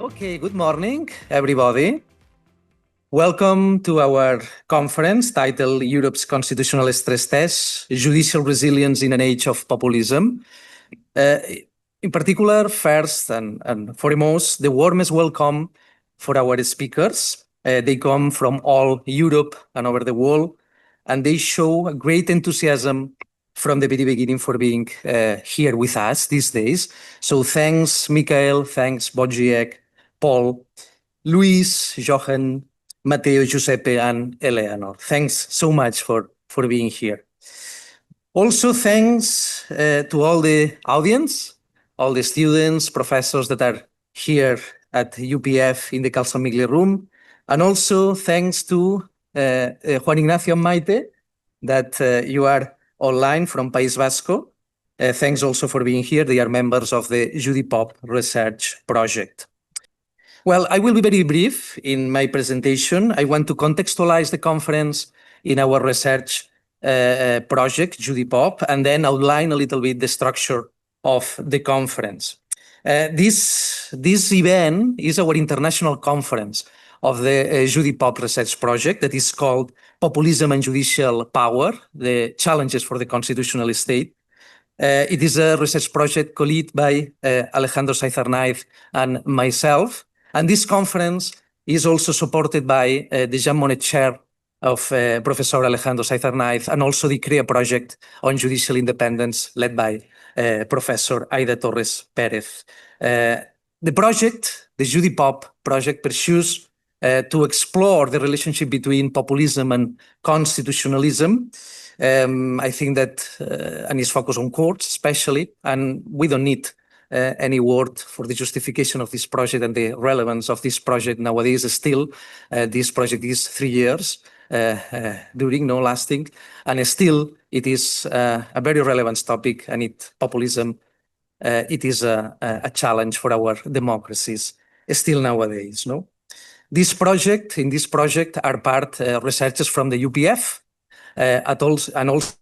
Okay, good morning, everybody. Welcome to our conference titled Europe's Constitutional Stress Test, Judicial Resilience in an Age of Populism. In particular, first and foremost, the warmest welcome for our speakers. They come from all Europe and over the world, and they show a great enthusiasm from the very beginning for being here with us these days. So thanks, Michael, thanks, Wojciech, Paul, Luis, Johan, Matteo, Giuseppe, and Eleanor. Thanks so much for being here. Also, thanks to all the audience, all the students, professors that are here at UPF in the Calzamiglia room, and also thanks to Juan Ignacio and Maite, that you are online from País Vasco. Thanks also for being here. They are members of the Judipop research project. Well, I will be very brief in my presentation. I want to contextualize the conference in our research project, Judipop, and then outline a little bit the structure of the conference. This event is our international conference of the Judipop research project that is called Populism and Judicial Power, the Challenges for the Constitutional State. It is a research project co-led by Alejandro Saiz-Arnaiz and myself. And this conference is also supported by the Jean Monnet Chair of Professor Alejandro Saiz-Arnaiz and also the CREA project on judicial independence led by Professor Aida Torres Perez. The project, the Judipop project, pursues to explore the relationship between populism and constitutionalism. I think that, and is focused on courts especially, and we don't need any word for the justification of this project and the relevance of this project nowadays. Still, this project is 3 years lasting, and still it is a very relevant topic, and populism, it is a challenge for our democracies still nowadays. No, in this project are part researchers from the UPF, and also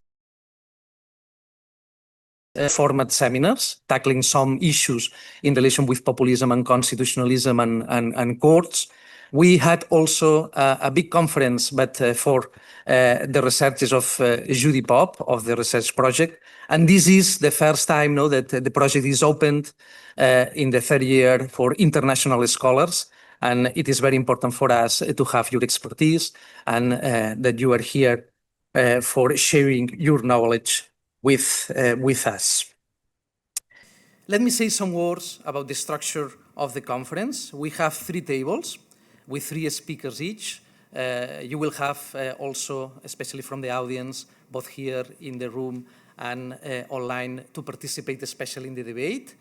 format seminars tackling some issues in relation with populism and constitutionalism and courts. We had also a big conference, but for the researchers of Judipop, of the research project. And this is the first time that the project is opened in the third year for international scholars. And it is very important for us to have your expertise and that you are here for sharing your knowledge with us. Let me say some words about the structure of the conference. We have 3 tables with 3 speakers each. You will have also, especially from the audience, both here in the room and online, to participate especially in the debate.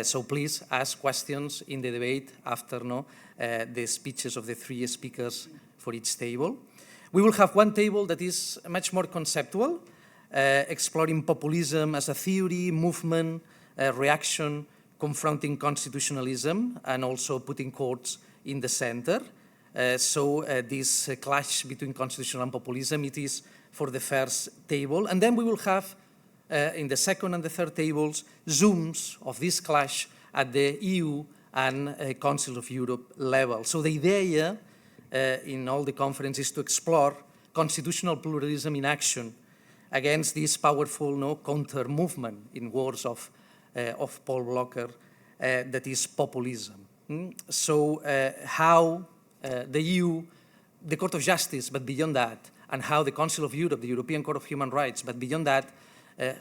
So please ask questions in the debate after the speeches of the 3 speakers for each table. We will have one table that is much more conceptual, exploring populism as a theory, movement, reaction, confronting constitutionalism, and also putting courts in the center. So this clash between constitutional and populism, it is for the first table. And then we will have, in the second and the third tables, zooms of this clash at the EU and Council of Europe level. So the idea in all the conferences is to explore constitutional pluralism in action against this powerful counter movement, in words of Paul Blocker, that is populism. So how the EU, the Court of Justice, but beyond that, and how the Council of Europe, the European Court of Human Rights, but beyond that,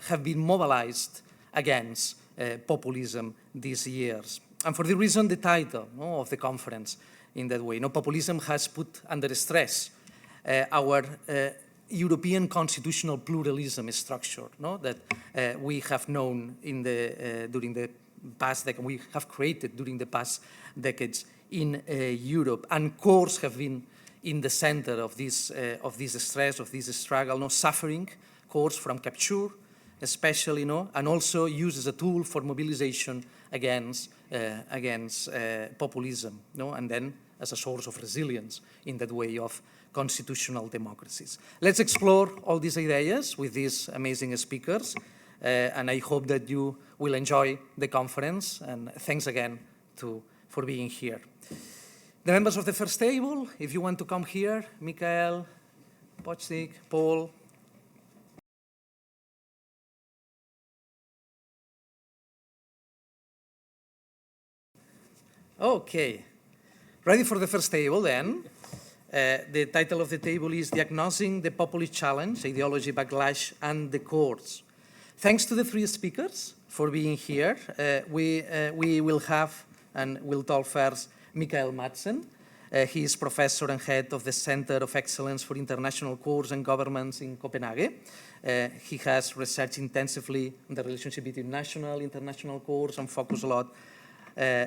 have been mobilized against populism these years. And for the reason, the title of the conference in that way. Populism has put under stress our European constitutional pluralism structure that we have known during the past decade, we have created during the past decades in Europe, and courts have been in the center of this stress, of this struggle, suffering courts from capture, especially, and also used as a tool for mobilization against populism, and then as a source of resilience in that way of constitutional democracies. Let's explore all these ideas with these amazing speakers, and I hope that you will enjoy the conference. And thanks again for being here. The members of the first table, if you want to come here, Michael, Pochnik, Paul. Okay, ready for the first table then. The title of the table is Diagnosing the Populist Challenge, Ideology, Backlash, and the Courts. Thanks to the three speakers for being here. We will have, and we'll talk first, Michael Madsen. He is professor and head of the Center of Excellence for International Courts and Governments in Copenhagen. He has researched intensively on the relationship between national, international courts and focused a lot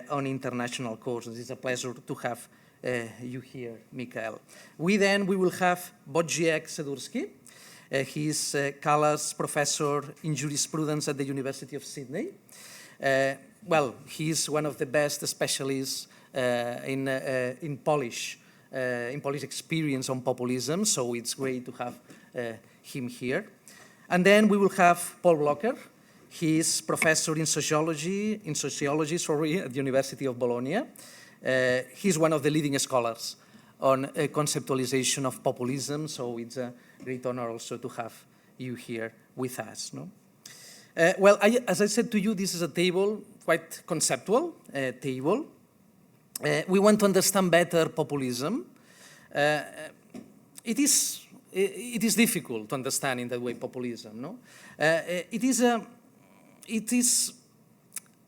on international courts. It's a pleasure to have you here, Michael. We will have Wojciech Sedursky. He is Callas Professor in Jurisprudence at the University of Sydney. Well, he is one of the best specialists in Polish experience on populism, so it's great to have him here. And then we will have Paul Blocher. He is professor in sociology at the University of Bologna. He's one of the leading scholars on conceptualization of populism, so it's a great honor also to have you here with us. No? Well, as I said to you, this is a table, quite conceptual table. We want to understand better populism. It is difficult to understand in that way populism. No? It is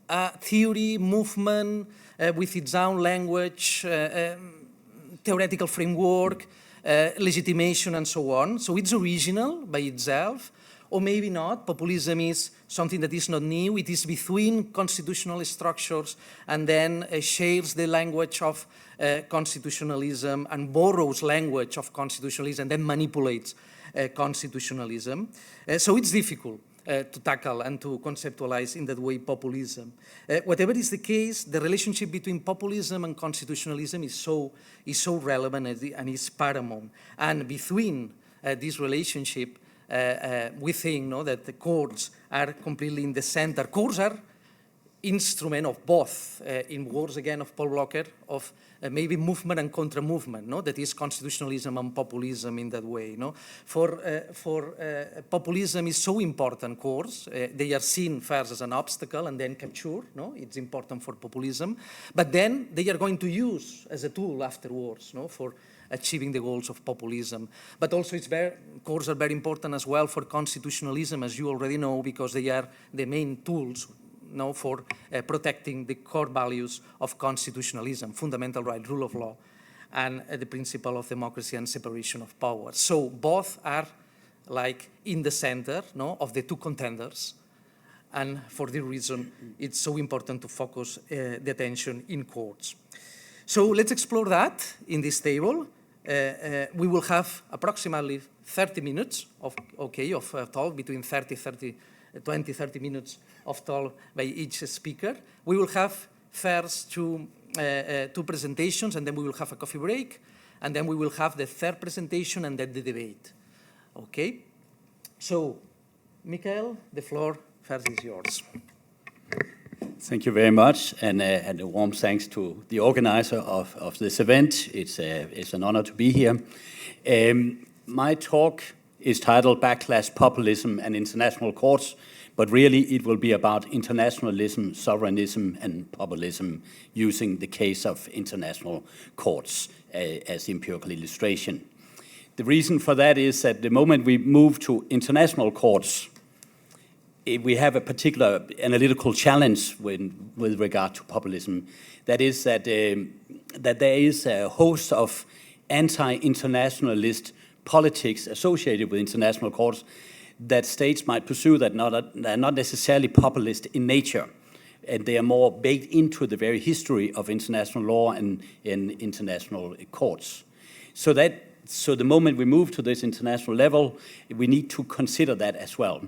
a theory, movement with its own language, theoretical framework, legitimation, and so on. So it's original by itself, or maybe not. Populism is something that is not new. It is between constitutional structures and then shares the language of constitutionalism and borrows language of constitutionalism and then manipulates constitutionalism. So it's difficult to tackle and to conceptualize in that way populism. Whatever is the case, the relationship between populism and constitutionalism is so relevant and is paramount. And between this relationship, we think that the courts are completely in the center. Courts are instrument of both, in words again of Paul Blocher, of maybe movement and counter-movement, that is constitutionalism and populism in that way. For populism is so important, courts. They are seen first as an obstacle and then captured. It's important for populism. But then they are going to use as a tool afterwards for achieving the goals of populism. But also courts are very important as well for constitutionalism, as you already know, because they are the main tools for protecting the core values of constitutionalism, fundamental right, rule of law, and the principle of democracy and separation of powers. So both are like in the center of the two contenders, and for this reason, it's so important to focus the attention in courts. So let's explore that in this table. We will have approximately 30 minutes of talk, between 20-30 minutes of talk by each speaker. We will have first two presentations, and then we will have a coffee break, and then we will have the third presentation and then the debate. Okay? So, Michael, the floor first is yours. Thank you very much, and a warm thanks to the organizer of this event. It's an honor to be here. My talk is titled Backlash, Populism and International Courts, but really it will be about internationalism, sovereignism and populism using the case of international courts as empirical illustration. The reason for that is that the moment we move to international courts, we have a particular analytical challenge with regard to populism. That is that there is a host of anti-internationalist politics associated with international courts that states might pursue that are not necessarily populist in nature, and they are more baked into the very history of international law and in international courts. So the moment we move to this international level, we need to consider that as well.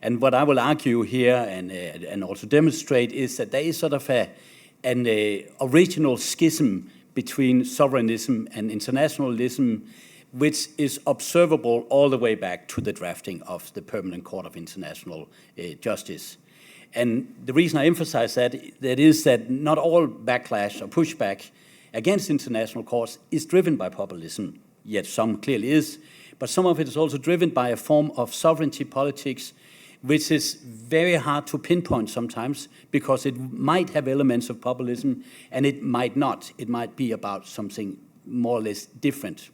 And what I will argue here and also demonstrate is that there is sort of an original schism between sovereignism and internationalism, which is observable all the way back to the drafting of the Permanent Court of International Justice. And the reason I emphasize that is that not all backlash or pushback against international courts is driven by populism, yet some clearly is, but some of it is also driven by a form of sovereignty politics, which is very hard to pinpoint sometimes because it might have elements of populism and it might not. It might be about something more or less different.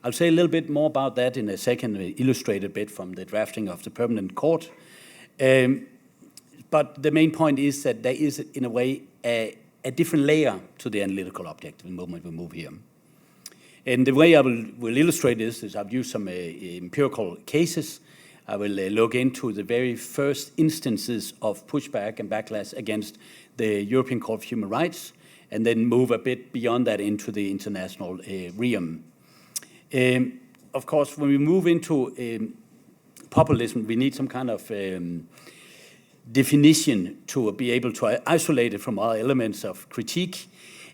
I'll say a little bit more about that in a second, illustrate a bit from the drafting of the permanent court. But the main point is that there is, in a way, a different layer to the analytical object the moment we move here. And the way I will illustrate this is I've used some empirical cases. I will look into the very first instances of pushback and backlash against the European Court of Human Rights, and then move a bit beyond that into the international realm. Of course, when we move into populism, we need some kind of definition to be able to isolate it from other elements of critique.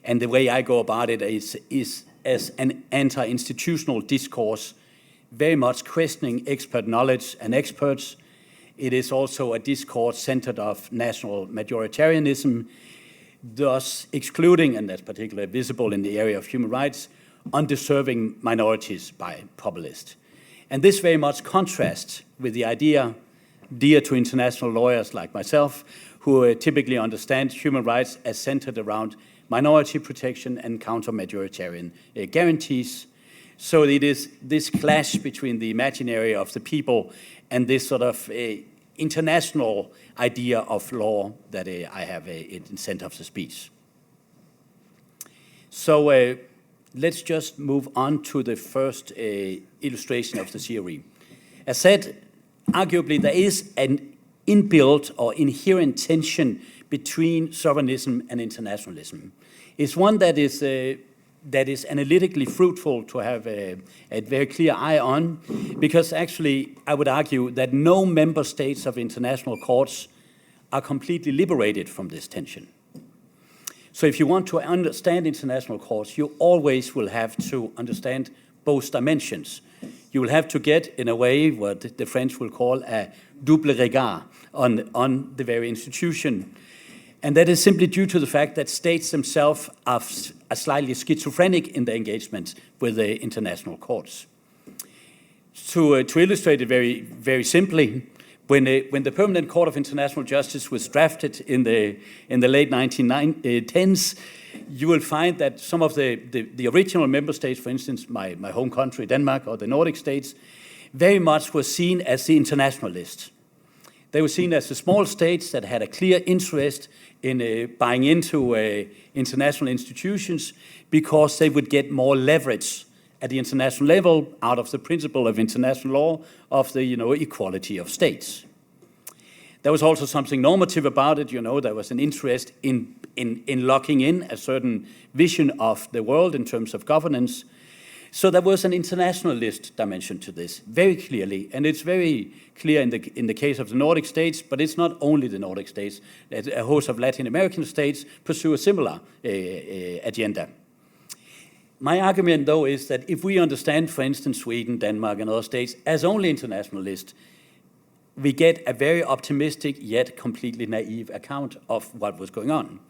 And the way I go about it is as an anti-institutional discourse, very much questioning expert knowledge and experts. It is also a discourse centered of national majoritarianism, thus excluding, and that's particularly visible in the area of human rights, undeserving minorities by populists. And this very much contrasts with the idea dear to international lawyers like myself, who typically understand human rights as centered around minority protection and counter-majoritarian guarantees. So it is this clash between the imaginary of the people and this sort of international idea of law that I have in center of the speech. So let's just move on to the first illustration of the theory. As said, arguably there is an inbuilt or inherent tension between sovereignism and internationalism. It's one that is analytically fruitful to have a very clear eye on, because actually I would argue that no member states of international courts are completely liberated from this tension. So if you want to understand international courts, you always will have to understand both dimensions. You will have to get, in a way, what the French will call a double regard on the very institution. And that is simply due to the fact that states themselves are slightly schizophrenic in their engagement with the international courts. To illustrate it very, very simply, when the Permanent Court of International Justice was drafted in the late 1910s, you will find that some of the original member states, for instance, my home country, Denmark, or the Nordic states, very much were seen as the internationalists. They were seen as the small states that had a clear interest in buying into international institutions because they would get more leverage at the international level out of the principle of international law of the equality of states. There was also something normative about it. There was an interest in locking in a certain vision of the world in terms of governance. So there was an internationalist dimension to this, very clearly, and it's very clear in the case of the Nordic states, but it's not only the Nordic states. A host of Latin American states pursue a similar agenda. My argument, though, is that if we understand, for instance, Sweden, Denmark, and other states as only internationalists, we get a very optimistic yet completely naive account of what was going on.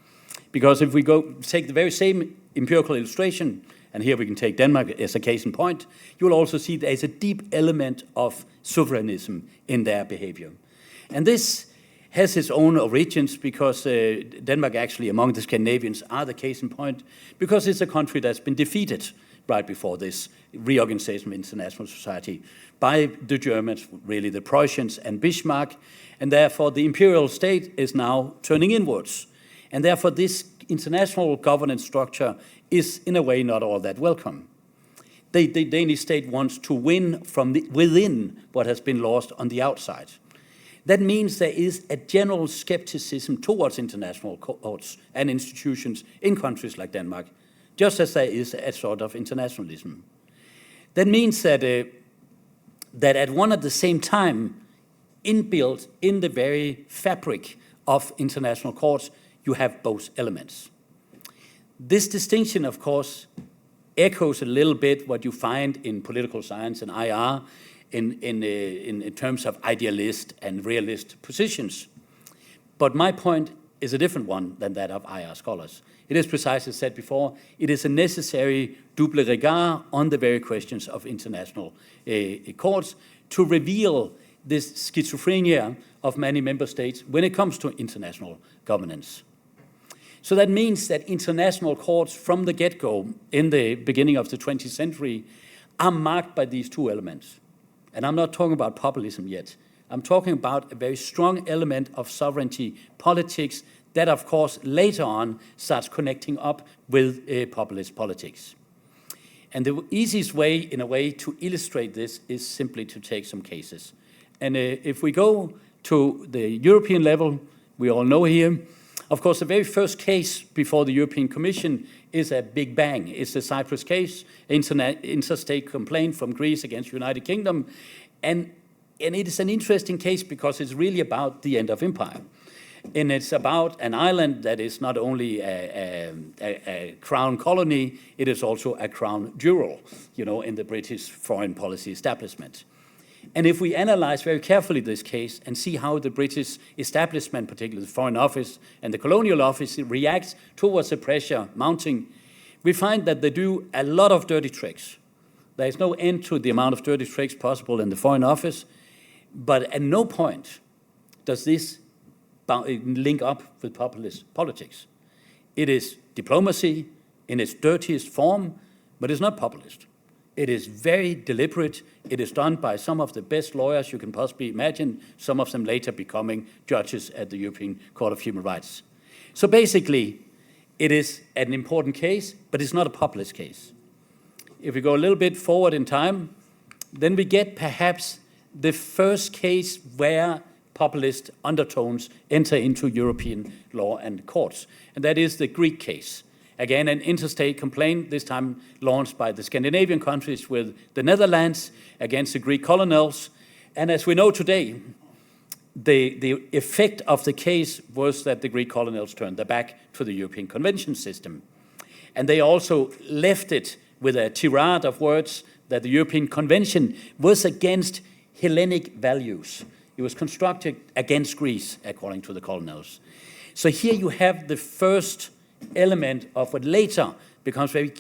Because if we take the very same empirical illustration, and here we can take Denmark as a case in point, you will also see there's a deep element of sovereignism in their behavior. And this has its own origins because Denmark actually among the Scandinavians are the case in point because it's a country that's been defeated right before this reorganization of international society by the Germans, really the Prussians and Bismarck, and therefore the imperial state is now turning inwards. And therefore this international governance structure is in a way not all that welcome. The Danish state wants to win from within what has been lost on the outside. That means there is a general skepticism towards international courts and institutions in countries like Denmark, just as there is a sort of internationalism. That means that at one at the same time, inbuilt in the very fabric of international courts, you have both elements. This distinction, of course, echoes a little bit what you find in political science and IR in terms of idealist and realist positions. But my point is a different one than that of IR scholars. It is precisely said before, it is a necessary double regard on the very questions of international courts to reveal this schizophrenia of many member states when it comes to international governance. So that means that international courts from the get-go in the beginning of the 20th century are marked by these two elements. And I'm not talking about populism yet. I'm talking about a very strong element of sovereignty politics that, of course, later on starts connecting up with populist politics. And the easiest way, in a way, to illustrate this is simply to take some cases. And if we go to the European level, we all know here, of course, the very first case before the European Commission is a big bang. It's the Cyprus case, interstate complaint from Greece against the United Kingdom. And it is an interesting case because it's really about the end of empire. And it's about an island that is not only a crown colony, it is also a crown jewel, in the British foreign policy establishment. And if we analyze very carefully this case and see how the British establishment, particularly the Foreign Office and the Colonial Office, reacts towards the pressure mounting, we find that they do a lot of dirty tricks. There is no end to the amount of dirty tricks possible in the Foreign Office, but at no point does this link up with populist politics. It is diplomacy in its dirtiest form, but it's not populist. It is very deliberate. It is done by some of the best lawyers you can possibly imagine, some of them later becoming judges at the European Court of Human Rights. So basically, it is an important case, but it's not a populist case. If we go a little bit forward in time, then we get perhaps the first case where populist undertones enter into European law and courts, and that is the Greek case. Again, an interstate complaint, this time launched by the Scandinavian countries with the Netherlands against the Greek colonials. And as we know today, the effect of the case was that the Greek colonials turned their back to the European Convention system. And they also left it with a tirade of words that the European Convention was against Hellenic values. It was constructed against Greece, according to the colonials. So here you have the first element of what later becomes very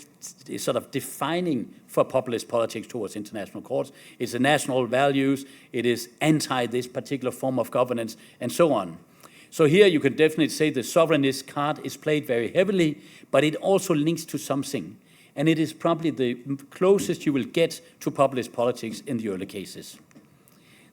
sort of defining for populist politics towards international courts. It's the national values, it is anti this particular form of governance, and so on. So here you can definitely say the sovereignist card is played very heavily, but it also links to something. And it is probably the closest you will get to populist politics in the early cases.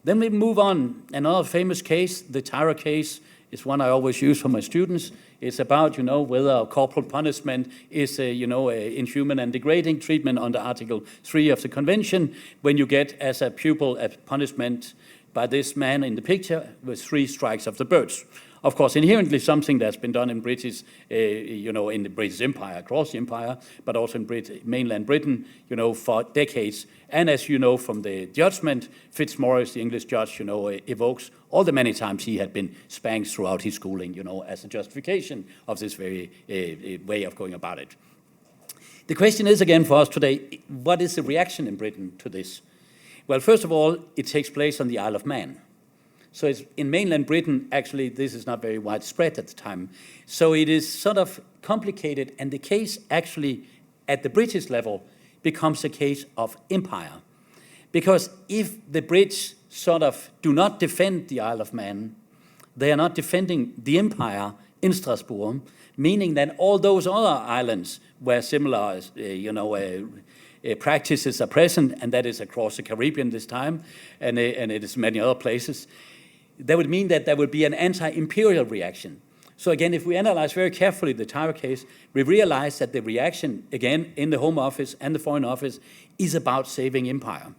Then we move on. Another famous case, the Tyra case, is one I always use for my students. It's about, whether corporal punishment is, inhuman and degrading treatment under Article 3 of the Convention, when you get as a pupil a punishment by this man in the picture with 3 strikes of the birds. Of course, inherently something that's been done in British, in the British Empire, across the empire, but also in mainland Britain, for decades. And as you know from the judgment, Fitzmaurice, the English judge, evokes all the many times he had been spanked throughout his schooling, as a justification of this very way of going about it. The question is again for us today, what is the reaction in Britain to this? Well, first of all, it takes place on the Isle of Man. So it's in mainland Britain, actually, this is not very widespread at the time. So it is sort of complicated, and the case actually at the British level becomes a case of empire. Because if the Brits sort of do not defend the Isle of Man, they are not defending the empire in Strasbourg, meaning that all those other islands where similar, practices are present, and that is across the Caribbean this time, and it is many other places, that would mean that there would be an anti-imperial reaction. So again, if we analyze very carefully the Tyra case, we realize that the reaction, again, in the Home Office and the Foreign Office is about saving empire.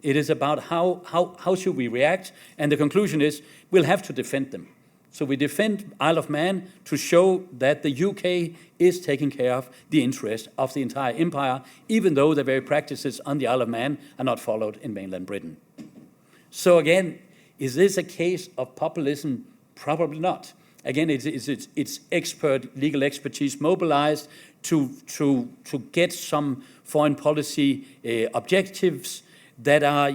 It is about how should we react, and the conclusion is we'll have to defend them. So we defend Isle of Man to show that the UK is taking care of the interest of the entire empire, even though the very practices on the Isle of Man are not followed in mainland Britain. So again, is this a case of populism? Probably not. Again, it's expert legal expertise mobilized to get some foreign policy objectives that are,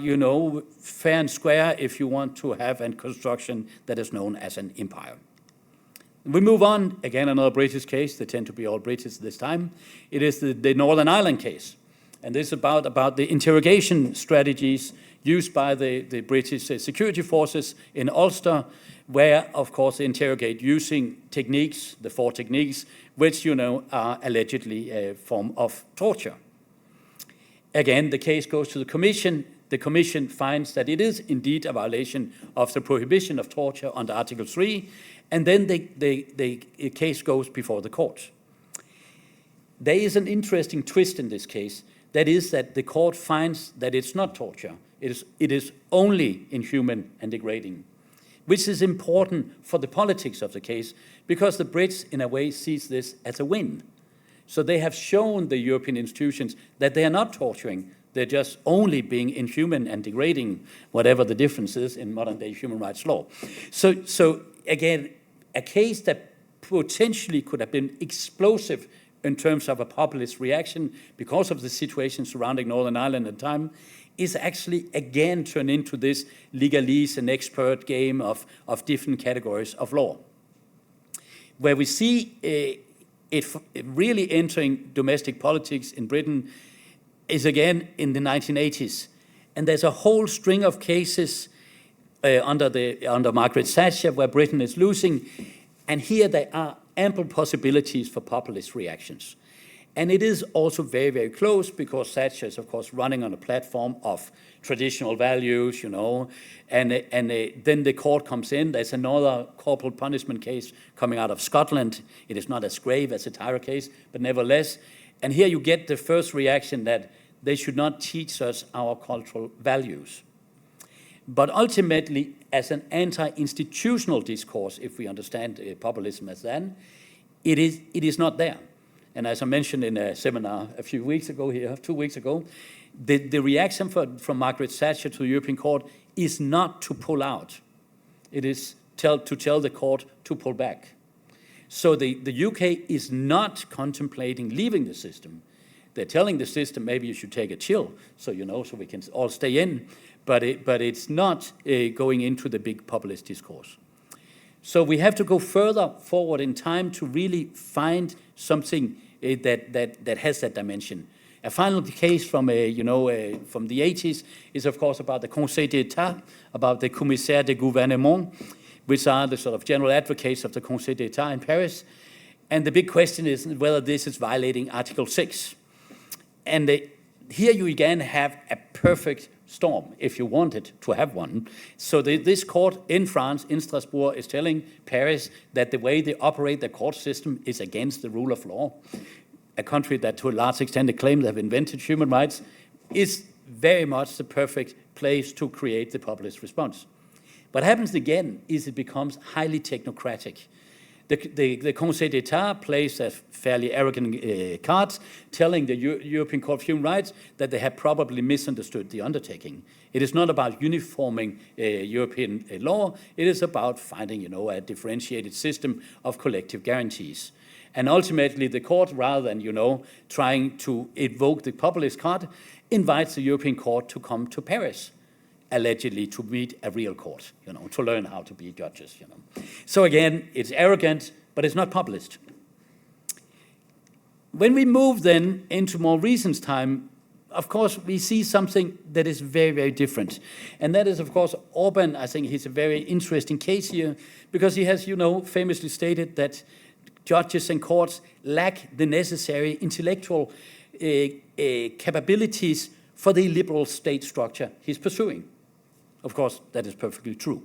fair and square if you want to have a construction that is known as an empire. We move on, again, another British case. They tend to be all British this time. It is the Northern Ireland case. And this is about the interrogation strategies used by the British security forces in Ulster, where, of course, they interrogate using techniques, the 4 techniques, which, are allegedly a form of torture. Again, the case goes to the Commission. The Commission finds that it is indeed a violation of the prohibition of torture under Article 3, and then the case goes before the court. There is an interesting twist in this case. That is that the court finds that it's not torture. It is only inhuman and degrading, which is important for the politics of the case, because the Brits, in a way, sees this as a win. So they have shown the European institutions that they are not torturing. They're just only being inhuman and degrading, whatever the difference is in modern-day human rights law. So again, a case that potentially could have been explosive in terms of a populist reaction because of the situation surrounding Northern Ireland at the time is actually again turned into this legalese and expert game of different categories of law. Where we see it really entering domestic politics in Britain is again in the 1980s. And there's a whole string of cases under Margaret Thatcher where Britain is losing. And here there are ample possibilities for populist reactions. And it is also very, very close because Thatcher is, of course, running on a platform of traditional values, and then the court comes in. There's another corporal punishment case coming out of Scotland. It is not as grave as the Tyra case, but nevertheless. And here you get the first reaction that they should not teach us our cultural values. But ultimately, as an anti-institutional discourse, if we understand populism as then, it is not there. And as I mentioned in a seminar a few weeks ago here, 2 weeks ago, the reaction from Margaret Thatcher to the European Court is not to pull out. It is to tell the court to pull back. So the UK is not contemplating leaving the system. They're telling the system, maybe you should take a chill, so we can all stay in. But it's not going into the big populist discourse. So we have to go further forward in time to really find something that has that dimension. A final case from the 80s is, of course, about the Conseil d'État, about the Commissaire de Gouvernement, which are the sort of general advocates of the Conseil d'État in Paris. And the big question is whether this is violating Article 6. And here you again have a perfect storm, if you wanted to have one. So this court in France, in Strasbourg, is telling Paris that the way they operate the court system is against the rule of law. A country that to a large extent they claim they have invented human rights is very much the perfect place to create the populist response. What happens again is it becomes highly technocratic. The Conseil d'État plays a fairly arrogant card, telling the European Court of Human Rights that they have probably misunderstood the undertaking. It is not about uniforming European law. It is about finding, a differentiated system of collective guarantees. And ultimately, the court, rather than, trying to evoke the populist card, invites the European Court to come to Paris, allegedly to meet a real court, to learn how to be judges, So again, it's arrogant, but it's not populist. When we move then into more recent time, of course, we see something that is very, very different. And that is, of course, Orban. I think he's a very interesting case here because he has, famously stated that judges and courts lack the necessary intellectual capabilities for the liberal state structure he's pursuing. Of course, that is perfectly true.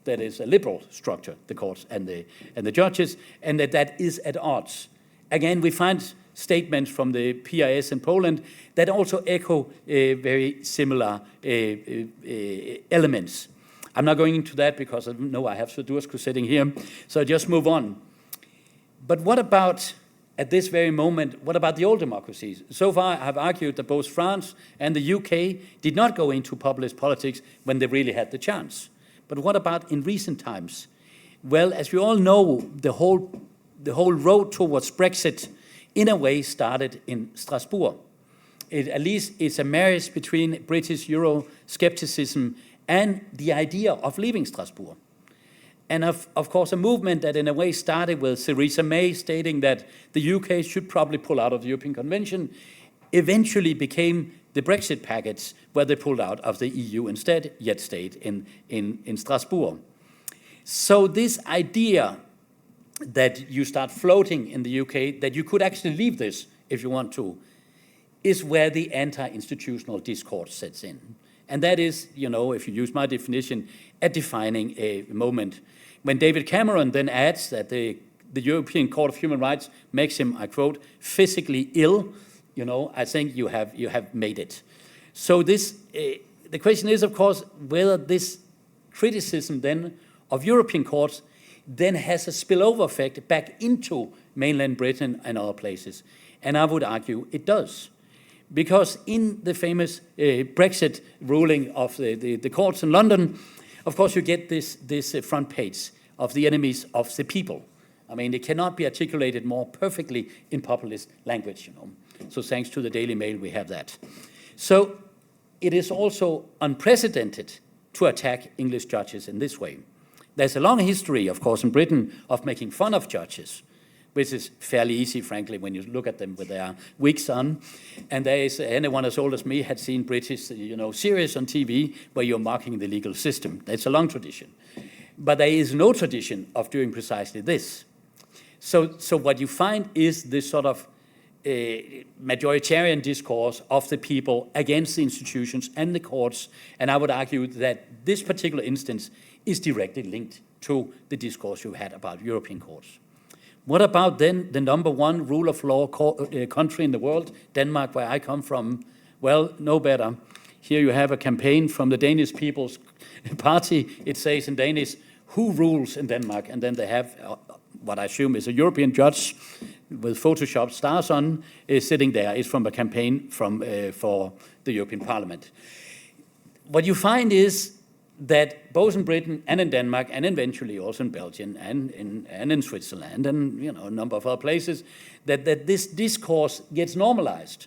That is a liberal structure, the courts and the judges, and that is at odds. Again, we find statements from the PIS in Poland that also echo very similar elements. I'm not going into that because I know I have Sudursko sitting here, so I just move on. But what about, at this very moment, what about the old democracies? So far, I've argued that both France and the UK did not go into populist politics when they really had the chance. But what about in recent times? Well, as we all know, the whole road towards Brexit, in a way, started in Strasbourg. At least it's a marriage between British Euroscepticism and the idea of leaving Strasbourg. and of course a movement that in a way started with Theresa May stating that the UK should probably pull out of the European Convention, eventually became the Brexit package, where they pulled out of the EU instead, yet stayed in Strasbourg. So this idea that you start floating in the UK, that you could actually leave this if you want to, is where the anti-institutional discourse sets in. And that is, if you use my definition, a defining moment. When David Cameron then adds that the European Court of Human Rights makes him, I quote, physically ill, I think you have made it. So this, the question is, of course, whether this criticism then of European courts then has a spillover effect back into mainland Britain and other places. And I would argue it does. Because in the famous Brexit ruling of the courts in London, of course you get this front page of the enemies of the people. I mean, it cannot be articulated more perfectly in populist language, So thanks to the Daily Mail, we have that. So it is also unprecedented to attack English judges in this way. There's a long history, of course, in Britain of making fun of judges, which is fairly easy, frankly, when you look at them with their wigs on. And there is, anyone as old as me had seen British, series on TV where you're mocking the legal system. That's a long tradition. But there is no tradition of doing precisely this. So what you find is this sort of majoritarian discourse of the people against the institutions and the courts. And I would argue that this particular instance is directly linked to the discourse you had about European courts. What about then the number one rule of law country in the world, Denmark, where I come from? Well, no better. Here you have a campaign from the Danish People's Party. It says in Danish, who rules in Denmark? And then they have what I assume is a European judge with Photoshop stars on, sitting there. It's from a campaign for the European Parliament. What you find is that both in Britain and in Denmark, and eventually also in Belgium and in Switzerland and a number of other places, that this discourse gets normalized.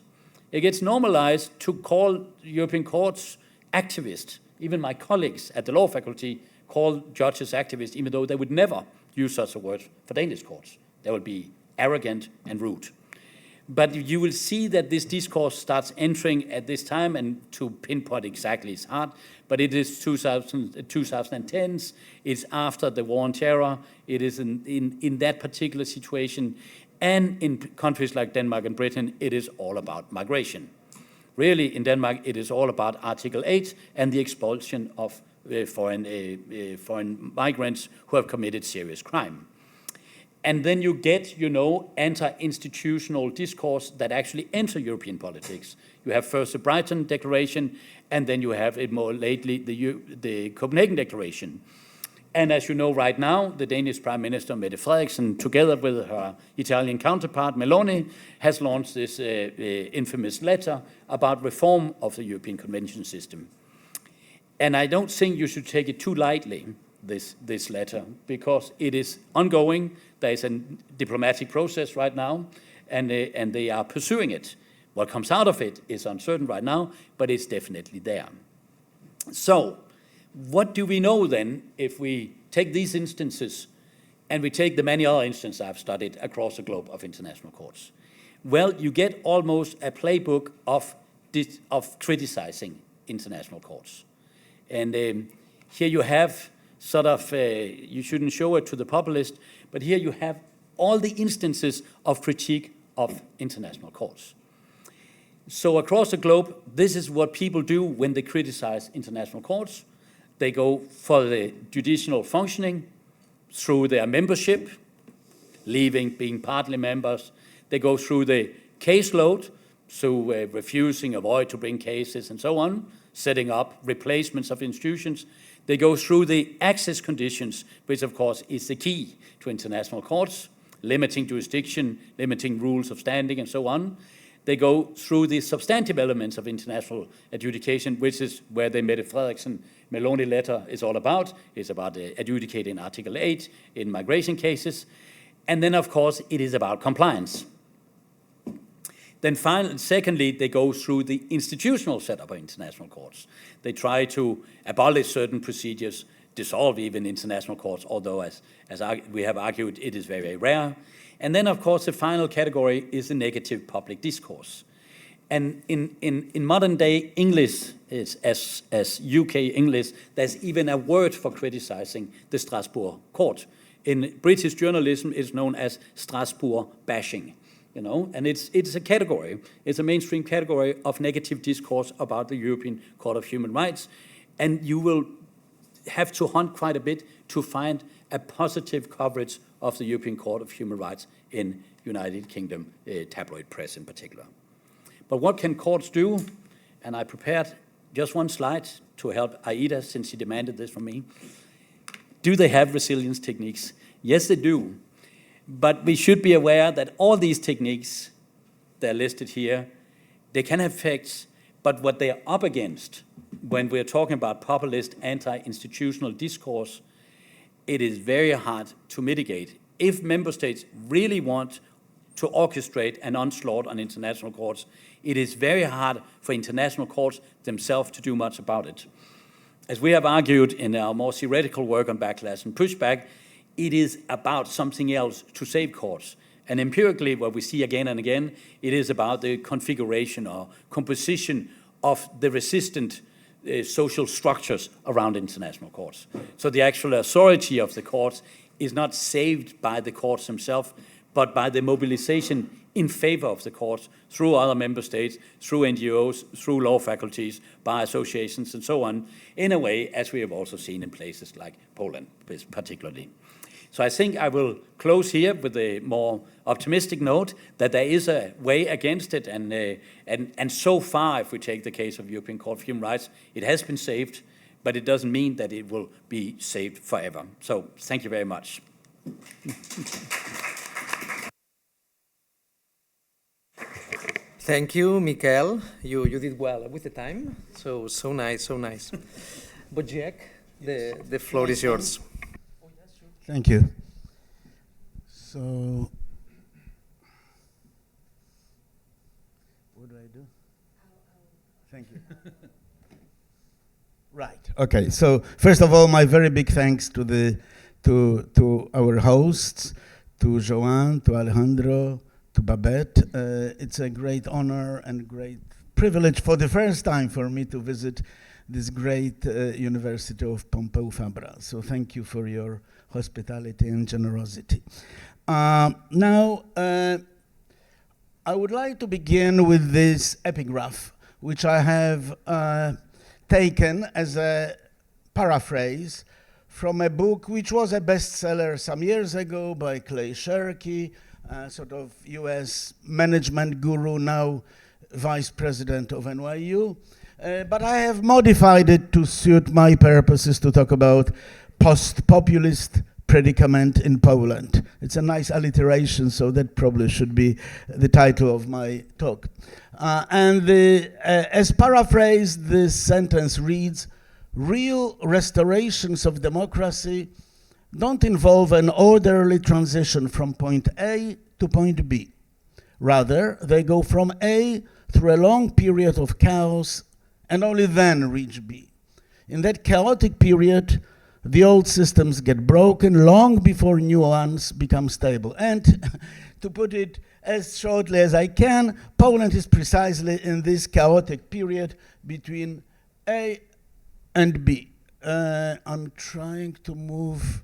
It gets normalized to call European courts activists. Even my colleagues at the law faculty call judges activists, even though they would never use such a word for Danish courts. They would be arrogant and rude. But you will see that this discourse starts entering at this time, and to pinpoint exactly is hard, but it is 2010s, it's after the war on terror, it is in that particular situation, and in countries like Denmark and Britain, it is all about migration. Really, in Denmark, it is all about Article 8 and the expulsion of foreign migrants who have committed serious crime. And then you get, anti-institutional discourse that actually enter European politics. You have first the Brighton Declaration, and then you have it more lately, the Copenhagen Declaration. And as you know right now, the Danish Prime Minister, Mette Frederiksen, together with her Italian counterpart, Meloni, has launched this infamous letter about reform of the European Convention system. And I don't think you should take it too lightly, this letter, because it is ongoing. There is a diplomatic process right now, and they are pursuing it. What comes out of it is uncertain right now, but it's definitely there. So, what do we know then if we take these instances and we take the many other instances I've studied across the globe of international courts? Well, you get almost a playbook of criticizing international courts. And here you have sort of, you shouldn't show it to the populist, but here you have all the instances of critique of international courts. So across the globe, this is what people do when they criticize international courts. They go for the judicial functioning through their membership, being partly members. They go through the caseload, so refusing, avoid to bring cases and so on, setting up replacements of institutions. They go through the access conditions, which of course is the key to international courts, limiting jurisdiction, limiting rules of standing and so on. They go through the substantive elements of international adjudication, which is where the Mette Frederiksen Meloni letter is all about. It's about adjudicating Article 8 in migration cases. And then, of course, it is about compliance. Then finally, secondly, they go through the institutional setup of international courts. They try to abolish certain procedures dissolve even international courts, although as we have argued, it is very, very rare. And then, of course, the final category is the negative public discourse. And in modern day English, as UK English, there's even a word for criticizing the Strasbourg court. In British journalism, it's known as Strasbourg bashing. And it's a category, it's a mainstream category of negative discourse about the European Court of Human Rights. And you will have to hunt quite a bit to find a positive coverage of the European Court of Human Rights in United Kingdom tabloid press in particular. But what can courts do? And I prepared just one slide to help Aida, since she demanded this from me. Do they have resilience techniques? Yes, they do. But we should be aware that all these techniques, they're listed here, they can have effects, but what they are up against when we're talking about populist anti-institutional discourse, it is very hard to mitigate. If member states really want to orchestrate an onslaught on international courts, it is very hard for international courts themselves to do much about it. As we have argued in our more theoretical work on backlash and pushback, it is about something else to save courts. And empirically, what we see again and again, it is about the configuration or composition of the resistant social structures around international courts. So the actual authority of the courts is not saved by the courts themselves, but by the mobilization in favor of the courts through other member states, through NGOs, through law faculties, bar associations, and so on, in a way as we have also seen in places like Poland, particularly. So I think I will close here with a more optimistic note that there is a way against it, and so far, if we take the case of European Court of Human Rights, it has been saved, but it doesn't mean that it will be saved forever. So thank you very much. Thank you, Mikael. You did well with the time. So nice, so nice. But Jack, the floor is yours. Thank you. So, what do I do? Thank you. Right. Okay. So, first of all, my very big thanks to our hosts, to Joan, to Alejandro, to Babette. It's a great honor and great privilege for the first time for me to visit this great University of Pompeu Fabra. So thank you for your hospitality and generosity. Now, I would like to begin with this epigraph, which I have taken as a paraphrase from a book which was a bestseller some years ago by Clay Shirky, sort of US management guru, now vice president of NYU. But I have modified it to suit my purposes to talk about post-populist predicament in Poland. It's a nice alliteration, so that probably should be the title of my talk. As paraphrased, this sentence reads, real restorations of democracy don't involve an orderly transition from point A to point B. Rather, they go from A through a long period of chaos and only then reach B. In that chaotic period, the old systems get broken long before new ones become stable. And to put it as shortly as I can, Poland is precisely in this chaotic period between A and B. I'm trying to move.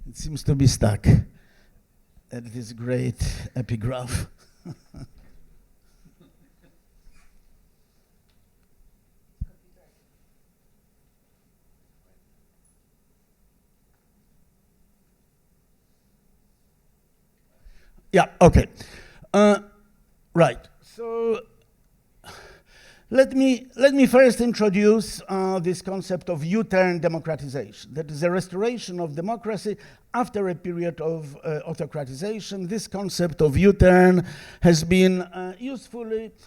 It seems to be stuck at this great epigraph. Yeah, okay. Right. So let me first introduce this concept of U-turn democratization. That is a restoration of democracy after a period of autocratization. This concept of U-turn has been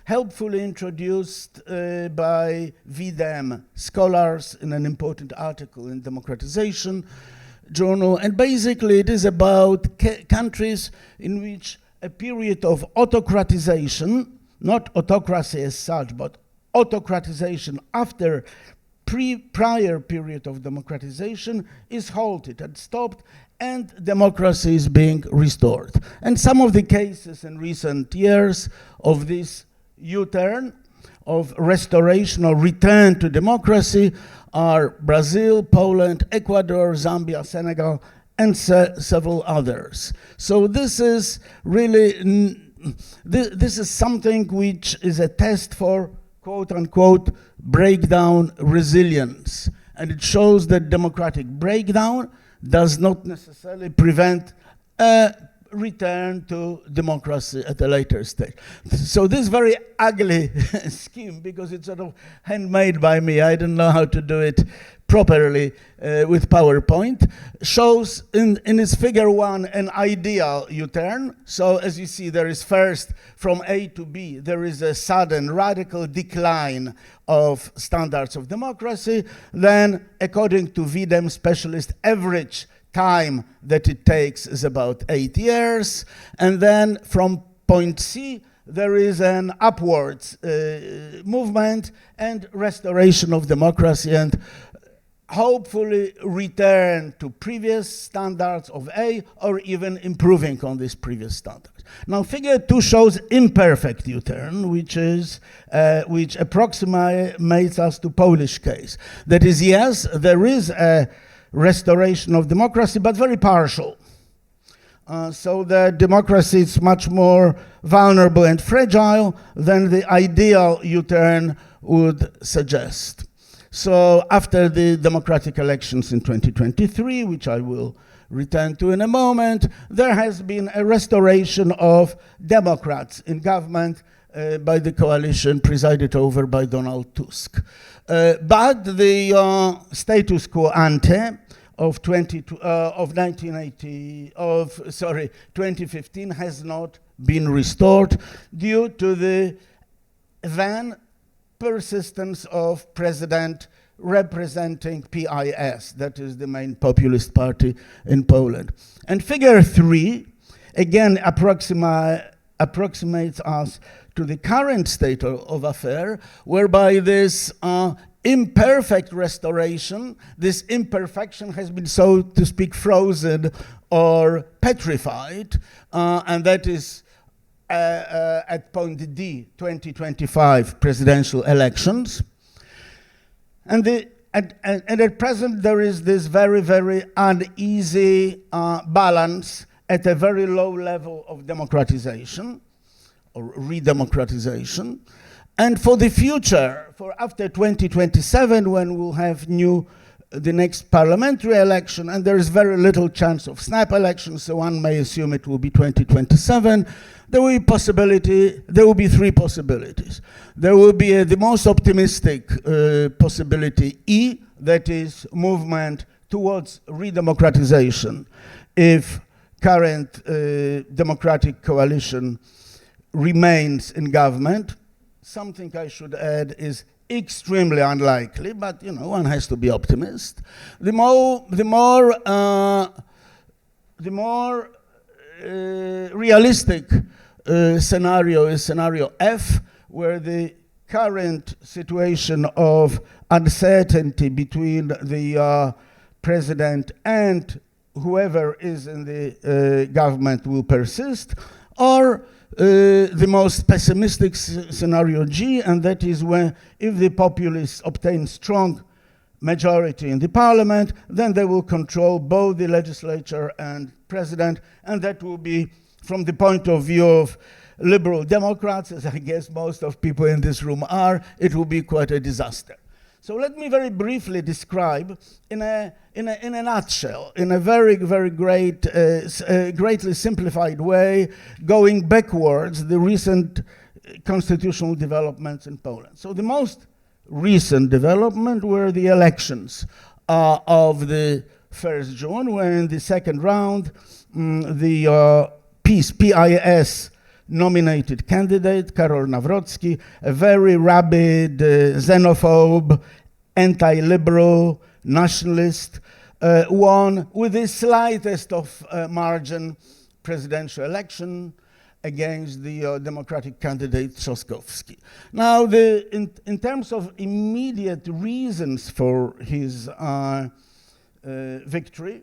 helpfully introduced by VDEM scholars in an important article in Democratization Journal. And basically it is about countries in which a period of autocratization, not autocracy as such, but autocratization after prior period of democratization is halted and stopped, and democracy is being restored. And some of the cases in recent years of this U-turn, of restoration or return to democracy, are Brazil, Poland, Ecuador, Zambia, Senegal, and several others. So this is really, this is something which is a test for quote-unquote breakdown resilience. And it shows that democratic breakdown does not necessarily prevent a return to democracy at a later stage. So this very ugly scheme, because it's sort of handmade by me, I don't know how to do it properly with PowerPoint, shows in its figure 1 an ideal U-turn. So as you see, there is first from A to B, there is a sudden radical decline of standards of democracy. Then, according to VDEM specialist, average time that it takes is about 8 years. And then from point C, there is an upwards movement and restoration of democracy and hopefully return to previous standards of A, or even improving on these previous standards. Now, figure 2 shows imperfect U-turn, which approximates us to Polish case. That is, yes, there is a restoration of democracy, but very partial. So the democracy is much more vulnerable and fragile than the ideal U-turn would suggest. So after the democratic elections in 2023, which I will return to in a moment, there has been a restoration of Democrats in government by the coalition presided over by Donald Tusk. But the status quo ante of 2015 has not been restored due to the then persistence of president representing PIS, that is the main populist party in Poland. And figure 3, again, approximates us to the current state of affair, whereby this imperfect restoration, this imperfection has been, so to speak, frozen or petrified, and that is at point D, 2025 presidential elections. And at present, there is this very, very uneasy balance at a very low level of democratization or redemocratization. And for the future, for after 2027, when we'll have the next parliamentary election, and there is very little chance of snap elections, so one may assume it will be 2027, there will be 3 possibilities. There will be the most optimistic possibility, E, that is movement towards redemocratization, if current democratic coalition remains in government. Something I should add is extremely unlikely, but one has to be optimist. The more realistic scenario is scenario F, where the current situation of uncertainty between the president and whoever is in the government will persist, or the most pessimistic scenario G, and that is when if the populists obtain strong majority in the parliament, then they will control both the legislature and president, and that will be, from the point of view of liberal Democrats, as I guess most of people in this room are, it will be quite a disaster. So let me very briefly describe, in a nutshell, in a very, very greatly simplified way, going backwards, the recent constitutional developments in Poland. So the most recent development were the elections of the 1st June, where in the second round, the PIS nominated candidate, Karol Nawrocki, a very rabid, xenophobe, anti-liberal, nationalist, won with the slightest of margin presidential election. against the Democratic candidate Trzaskowski. Now, in terms of immediate reasons for his victory,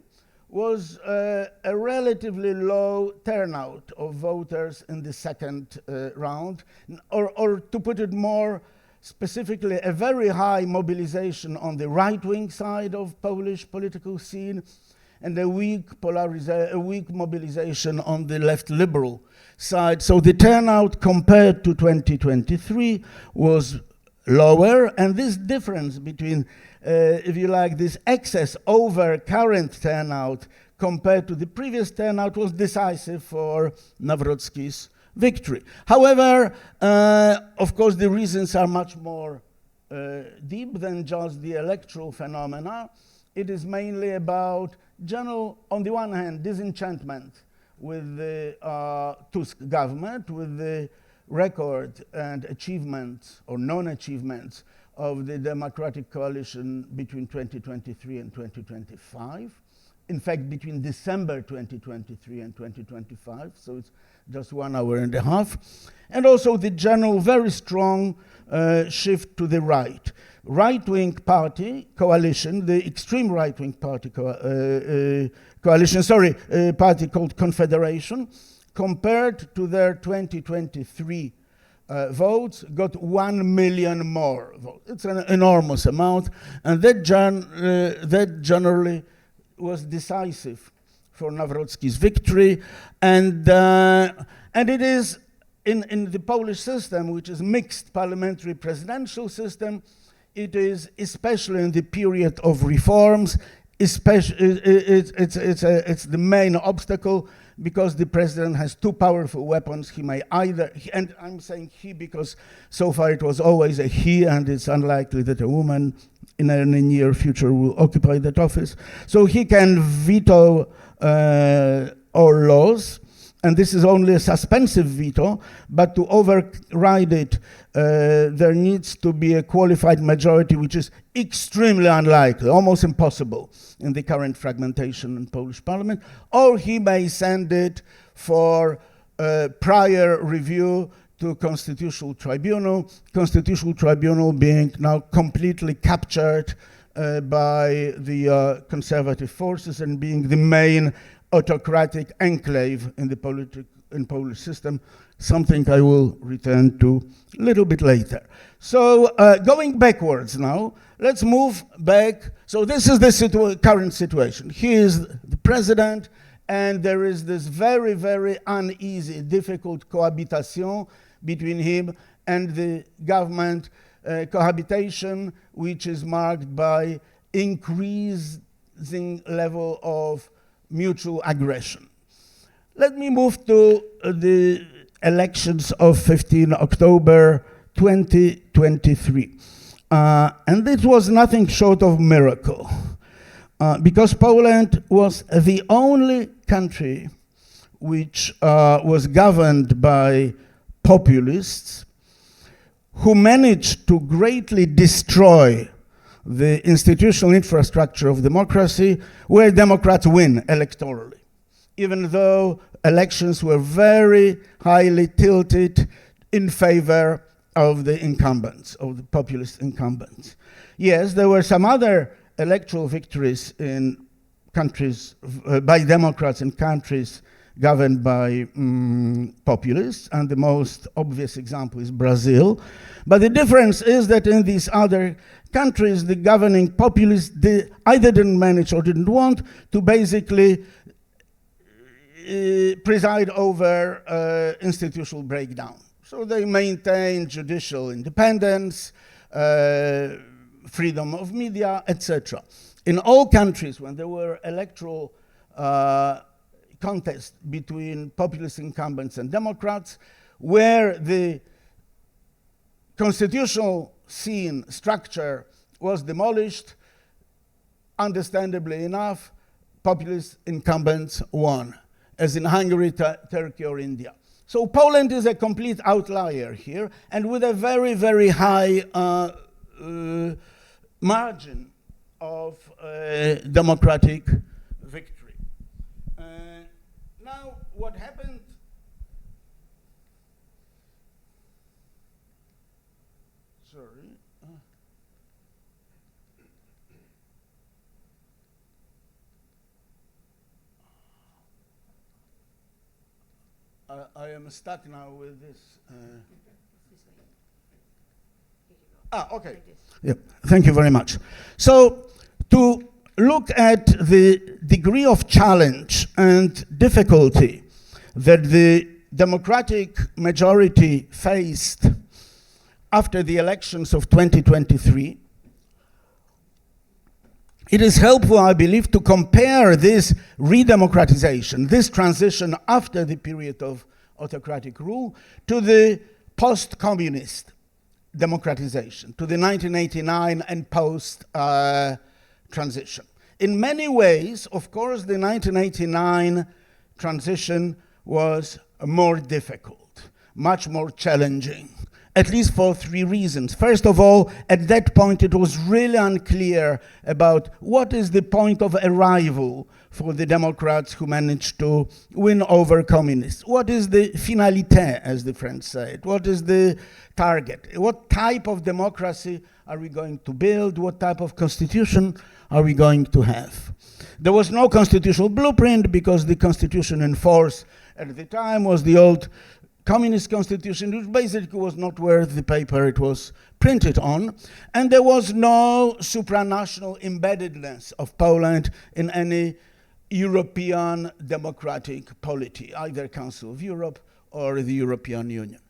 was a relatively low turnout of voters in the second round, or to put it more specifically, a very high mobilization on the right-wing side of Polish political scene, and a weak mobilization on the left liberal side. So the turnout compared to 2023 was lower, and this difference between, if you like, this excess over current turnout compared to the previous turnout was decisive for Nawrocki's victory. However, of course, the reasons are much more deep than just the electoral phenomena. It is mainly about general, on the one hand, disenchantment with the Tusk government, with the record and achievements or non-achievements of the Democratic coalition between 2023 and 2025. In fact, between December 2023 and 2025, so it's just 1 hour and a half. And also the general very strong shift to the right. Right-wing party coalition, the extreme right-wing party party called Confederation, compared to their 2023 votes, got 1 million more votes. It's an enormous amount, and that generally was decisive for Nawrocki's victory, and it is in the Polish system, which is mixed parliamentary presidential system. It is especially in the period of reforms. It's the main obstacle because the president has two powerful weapons. He may either, and I'm saying he because so far it was always a he, and it's unlikely that a woman in the near future will occupy that office. So he can veto all laws, and this is only a suspensive veto, but to override it, there needs to be a qualified majority, which is extremely unlikely, almost impossible in the current fragmentation in Polish parliament, or he may send it for prior review to Constitutional Tribunal, Constitutional Tribunal being now completely captured by the conservative forces and being the main autocratic enclave in the Polish system, something I will return to a little bit later. So going backwards now, let's move back. So this is the current situation. He is the president, and there is this very, very uneasy, difficult cohabitation between him and the government, cohabitation which is marked by increasing level of mutual aggression. Let me move to the elections of 15 October 2023. And it was nothing short of miracle, because Poland was the only country which was governed by populists who managed to greatly destroy the institutional infrastructure of democracy, where Democrats win electorally, even though elections were very highly tilted in favor of the incumbents, of the populist incumbents. Yes, there were some other electoral victories in countries by Democrats in countries governed by populists, and the most obvious example is Brazil. But the difference is that in these other countries, the governing populists either didn't manage or didn't want to basically preside over institutional breakdown. So they maintained judicial independence, freedom of media, etc. In all countries, when there were electoral contests between populist incumbents and Democrats, where the constitutional scene structure was demolished, understandably enough, populist incumbents won, as in Hungary, Turkey, or India. So Poland is a complete outlier here, and with a very, very high margin of democratic victory. Now, what happened I am stuck now with this. Okay. Yeah, thank you very much. So, to look at the degree of challenge and difficulty that the democratic majority faced after the elections of 2023, it is helpful, I believe, to compare this redemocratization, this transition after the period of autocratic rule, to the post-communist democratization, to the 1989 and post-transition. In many ways, of course, the 1989 transition was more difficult, much more challenging, at least for three reasons. First of all, at that point, it was really unclear about what is the point of arrival for the Democrats who managed to win over communists. What is the finalité, as the French say it? What is the target? What type of democracy are we going to build? What type of constitution are we going to have? There was no constitutional blueprint because the constitution in force at the time was the old communist constitution, which basically was not worth the paper it was printed on, and there was no supranational embeddedness of Poland in any European democratic polity, either Council of Europe or the European Union.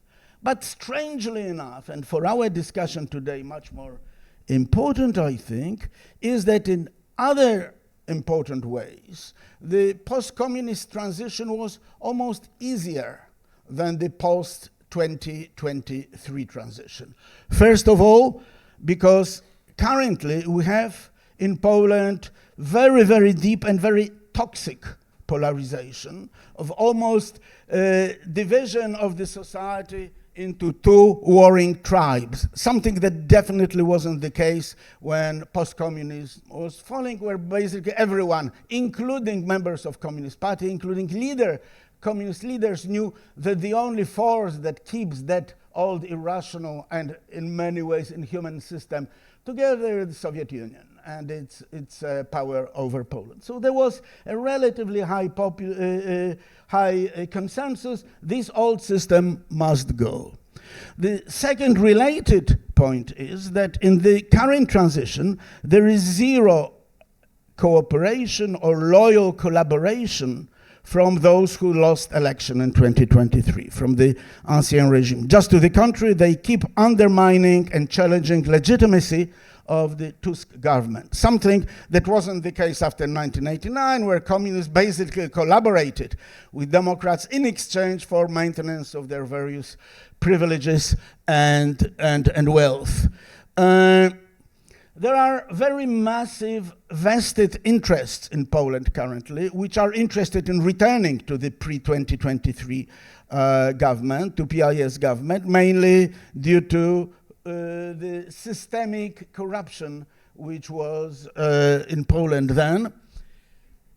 But strangely enough, and for our discussion today much more important, I think, is that in other important ways, the post-communist transition was almost easier than the post-2023 transition. First of all, because currently we have in Poland very, very deep and very toxic polarization of almost division of the society into two warring tribes, something that definitely wasn't the case when post-communism was falling, where basically everyone, including members of Communist Party, including communist leaders, knew that the only force that keeps that old irrational and in many ways inhuman system together is the Soviet Union and its power over Poland. So there was a relatively high consensus. This old system must go. The second related point is that in the current transition, there is zero cooperation or loyal collaboration from those who lost election in 2023, from the ancien regime. Just to the contrary, they keep undermining and challenging legitimacy of the Tusk government, something that wasn't the case after 1989, where communists basically collaborated with Democrats in exchange for maintenance of their various privileges and wealth. There are very massive vested interests in Poland currently, which are interested in returning to the pre-2023 government, to PIS government, mainly due to the systemic corruption which was in Poland then.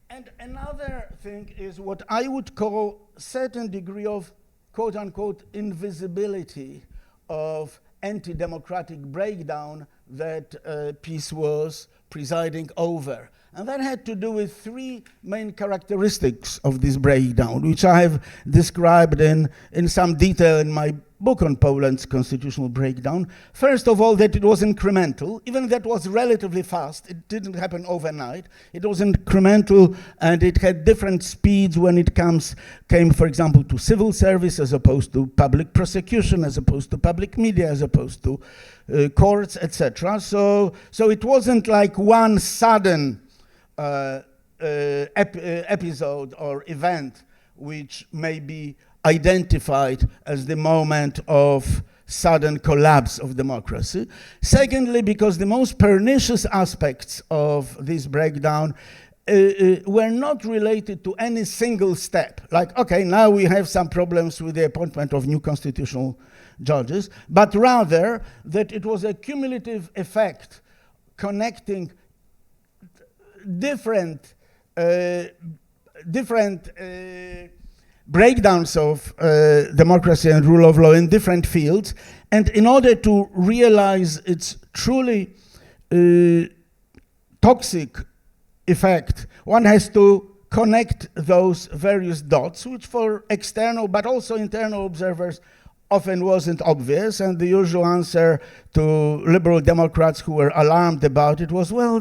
And another thing is what I would call certain degree of quote-unquote invisibility of anti-democratic breakdown that PiS was presiding over. And that had to do with three main characteristics of this breakdown, which I have described in some detail in my book on Poland's constitutional breakdown. First of all, that it was incremental. Even that was relatively fast. It didn't happen overnight. It was incremental, and it had different speeds when it came, for example, to civil service, as opposed to public prosecution, as opposed to public media, as opposed to courts, etc. So it wasn't like one sudden episode or event which may be identified as the moment of sudden collapse of democracy. Secondly, because the most pernicious aspects of this breakdown were not related to any single step. Like, okay, now we have some problems with the appointment of new constitutional judges, but rather that it was a cumulative effect connecting different breakdowns of democracy and rule of law in different fields. And in order to realize its truly toxic effect, one has to connect those various dots, which for external but also internal observers often wasn't obvious, and the usual answer to liberal Democrats who were alarmed about it was, well,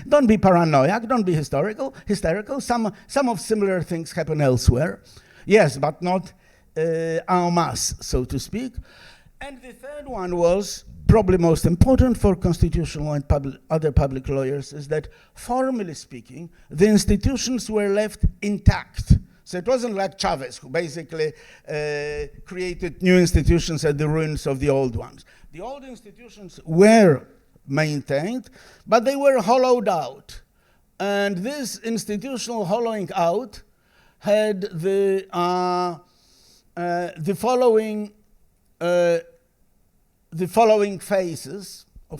don't be paranoid, don't be hysterical. Some of similar things happen elsewhere. Yes, but not en masse, so to speak. And the third one was, probably most important for constitutional and other public lawyers, is that, formally speaking, the institutions were left intact. So it wasn't like Chavez, who basically created new institutions at the ruins of the old ones. The old institutions were maintained, but they were hollowed out. And this institutional hollowing out had the following phases, or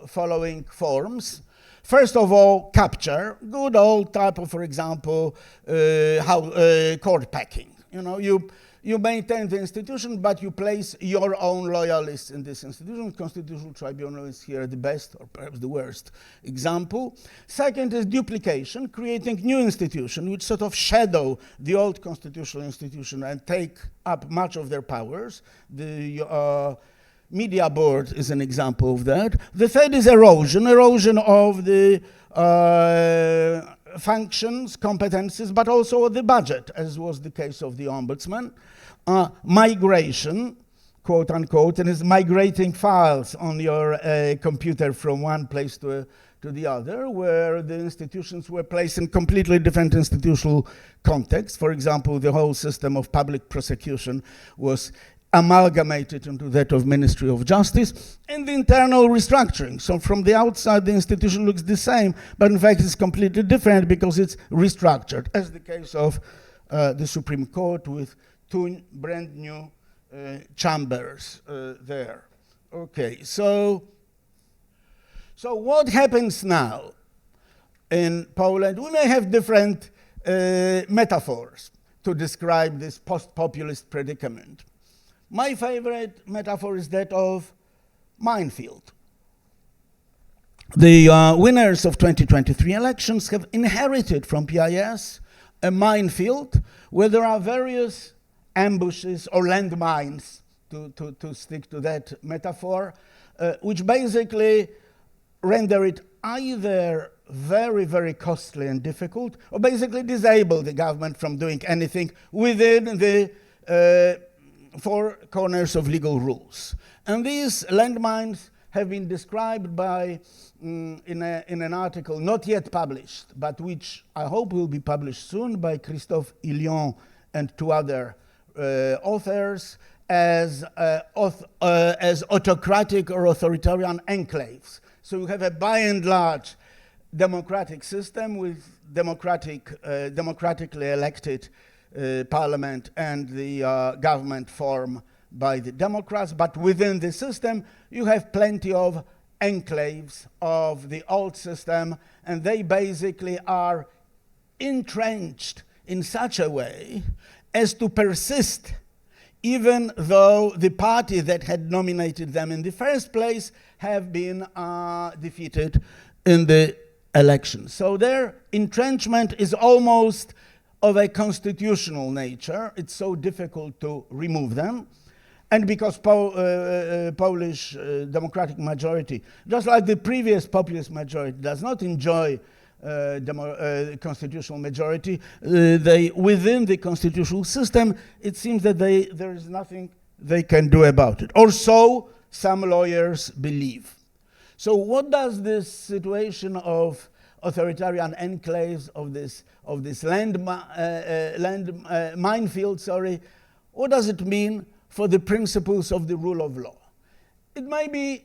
following forms. First of all, capture, good old type of, for example, court packing. You know, you maintain the institution, but you place your own loyalists in this institution. Constitutional Tribunal is here the best, or perhaps the worst example. Second is duplication, creating new institutions which sort of shadow the old constitutional institution and take up much of their powers. The Media Board is an example of that. The third is erosion of the functions, competences, but also the budget, as was the case of the Ombudsman. Migration, quote unquote, and is migrating files on your computer from one place to the other, where the institutions were placed in completely different institutional contexts. For example, the whole system of public prosecution was amalgamated into that of Ministry of Justice, and the internal restructuring. So from the outside, the institution looks the same, but in fact it's completely different because it's restructured, as the case of the Supreme Court with two brand new chambers there. Okay, so what happens now in Poland? We may have different metaphors to describe this post-populist predicament. My favorite metaphor is that of minefield. The winners of 2023 elections have inherited from PIS a minefield where there are various ambushes or landmines, to stick to that metaphor, which basically render it either very, very costly and difficult, or basically disable the government from doing anything within the four corners of legal rules. And these landmines have been described by, in an article not yet published, but which I hope will be published soon, by Christophe Illion and two other authors, as autocratic or authoritarian enclaves. So you have a by and large democratic system with democratically elected parliament and the government formed by the Democrats, but within the system you have plenty of enclaves of the old system, and they basically are entrenched in such a way as to persist even though the party that had nominated them in the first place have been defeated in the election. So their entrenchment is almost of a constitutional nature. It's so difficult to remove them. And because Polish democratic majority, just like the previous populist majority, does not enjoy constitutional majority, within the constitutional system, it seems that there is nothing they can do about it. Or so some lawyers believe. So what does this situation of authoritarian enclaves, of this minefield, what does it mean for the principles of the rule of law? It may be,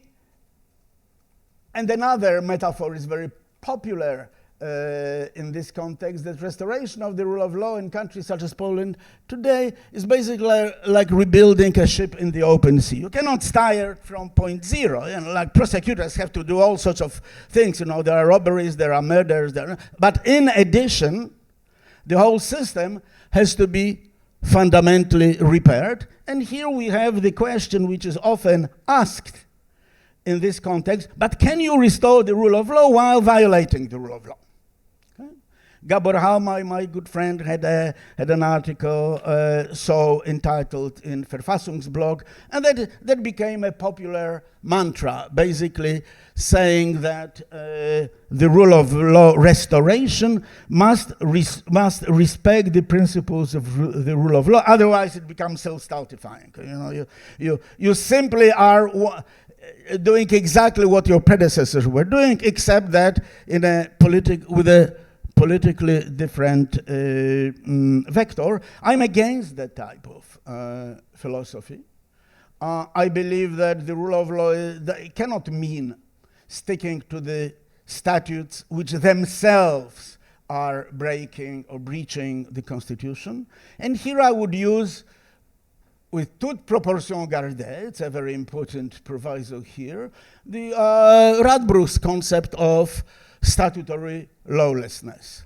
and another metaphor is very popular in this context, that restoration of the rule of law in countries such as Poland today is basically like rebuilding a ship in the open sea. You cannot start from point zero. You know, like prosecutors have to do all sorts of things. You know, there are robberies, there are murders, but in addition, the whole system has to be fundamentally repaired. And here we have the question which is often asked in this context, but can you restore the rule of law while violating the rule of law? Okay? Gabor Hau, my good friend, had an article so entitled in Verfassungsblog, and that became a popular mantra, basically saying that the rule of law restoration must respect the principles of the rule of law. Otherwise, it becomes self-stultifying. You simply are doing exactly what your predecessors were doing, except that with a politically different vector. I'm against that type of philosophy. I believe that the rule of law cannot mean sticking to the statutes which themselves are breaking or breaching the Constitution. And here I would use, with toute proportion gardée, it's a very important proviso here, the Radbruch's concept of statutory lawlessness,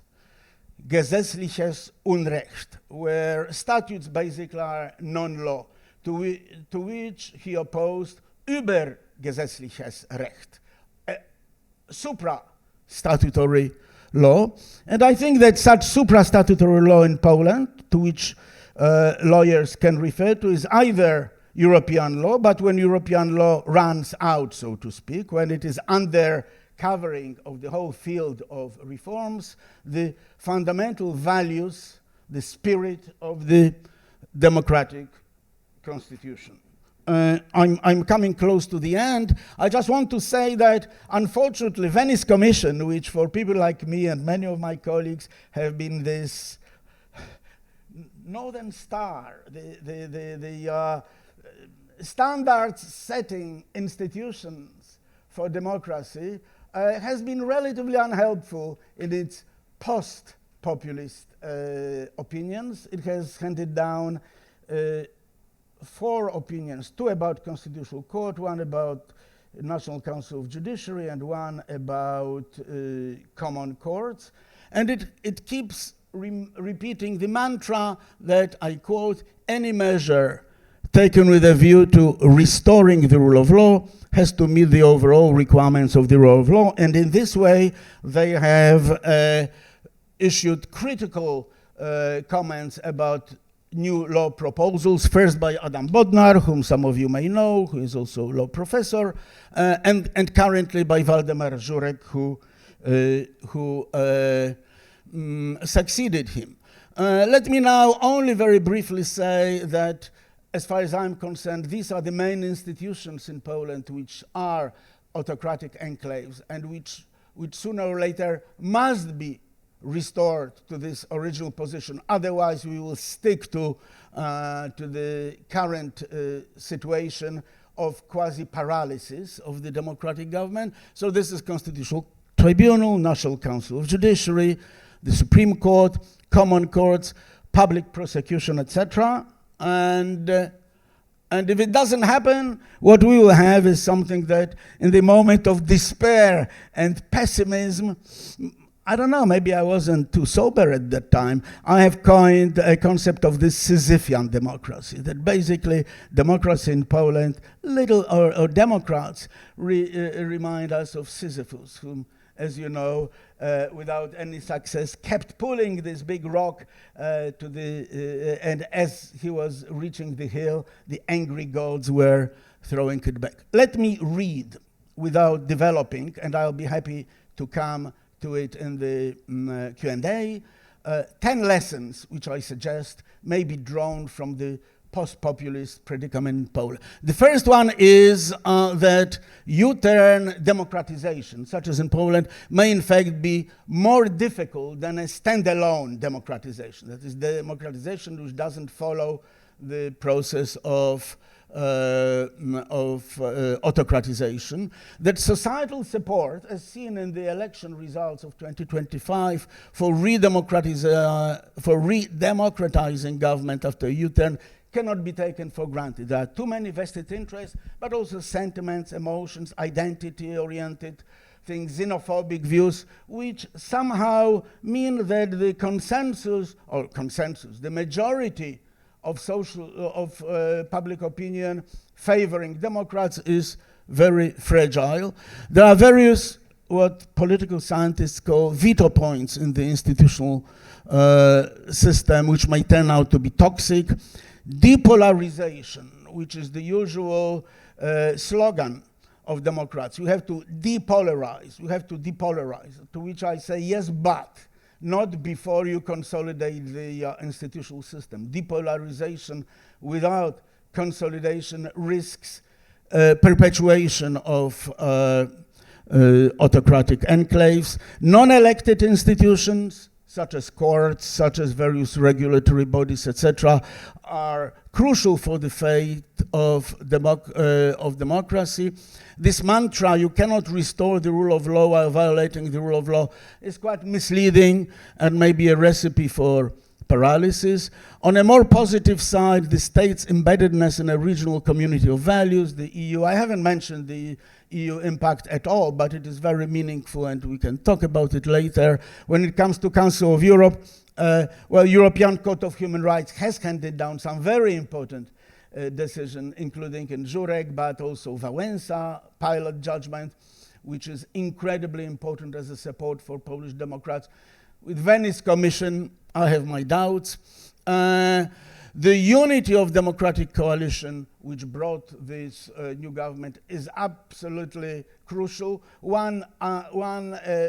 gesetzliches Unrecht, where statutes basically are non-law, to which he opposed übergesetzliches Recht, supra-statutory law. And I think that such supra-statutory law in Poland, to which lawyers can refer to, is either European law, but when European law runs out, so to speak, when it is under covering of the whole field of reforms, the fundamental values, the spirit of the democratic constitution. I'm coming close to the end. I just want to say that, unfortunately, Venice Commission, which for people like me and many of my colleagues have been this northern star, the standard-setting institutions for democracy, has been relatively unhelpful in its post-populist opinions. It has handed down 4 opinions, 2 about Constitutional Court, 1 about National Council of Judiciary, and 1 about common courts. And it keeps repeating the mantra that, I quote, any measure taken with a view to restoring the rule of law has to meet the overall requirements of the rule of law. And in this way, they have issued critical comments about new law proposals, first by Adam Bodnar, whom some of you may know, who is also a law professor, and currently by Waldemar Żurek, who succeeded him. Let me now only very briefly say that, as far as I'm concerned, these are the main institutions in Poland which are autocratic enclaves and which sooner or later must be restored to this original position. Otherwise, we will stick to the current situation of quasi-paralysis of the democratic government. So this is Constitutional Tribunal, National Council of Judiciary, the Supreme Court, common courts, public prosecution, etc. And if it doesn't happen, what we will have is something that, in the moment of despair and pessimism, I don't know, maybe I wasn't too sober at that time, I have coined a concept of this Sisyphean democracy, that basically democracy in Poland, or Democrats, remind us of Sisyphus, whom, as you know, without any success, kept pulling this big rock and as he was reaching the hill, the angry gods were throwing it back. Let me read, without developing, and I'll be happy to come to it in the Q&A, 10 lessons which I suggest may be drawn from the post-populist predicament in Poland. The first one is that U-turn democratization, such as in Poland, may in fact be more difficult than a standalone democratization. That is, democratization which doesn't follow the process of autocratization, that societal support, as seen in the election results of 2025, for re-democratizing government after U-turn cannot be taken for granted. There are too many vested interests, but also sentiments, emotions, identity-oriented things, xenophobic views, which somehow mean that the the majority of public opinion favoring Democrats is very fragile. There are various what political scientists call veto points in the institutional system, which may turn out to be toxic. Depolarization, which is the usual slogan of Democrats. You have to depolarize. You have to depolarize. To which I say, yes, but not before you consolidate the institutional system. Depolarization without consolidation risks perpetuation of autocratic enclaves. Non-elected institutions, such as courts, such as various regulatory bodies, etc., are crucial for the fate of democracy. This mantra, you cannot restore the rule of law while violating the rule of law, is quite misleading and maybe a recipe for paralysis. On a more positive side, the state's embeddedness in a regional community of values, the EU. I haven't mentioned the EU impact at all, but it is very meaningful and we can talk about it later. When it comes to Council of Europe, well, European Court of Human Rights has handed down some very important decisions, including in Jurek, but also Wałęsa pilot judgment, which is incredibly important as a support for Polish Democrats. With Venice Commission, I have my doubts. The unity of democratic coalition which brought this new government is absolutely crucial. One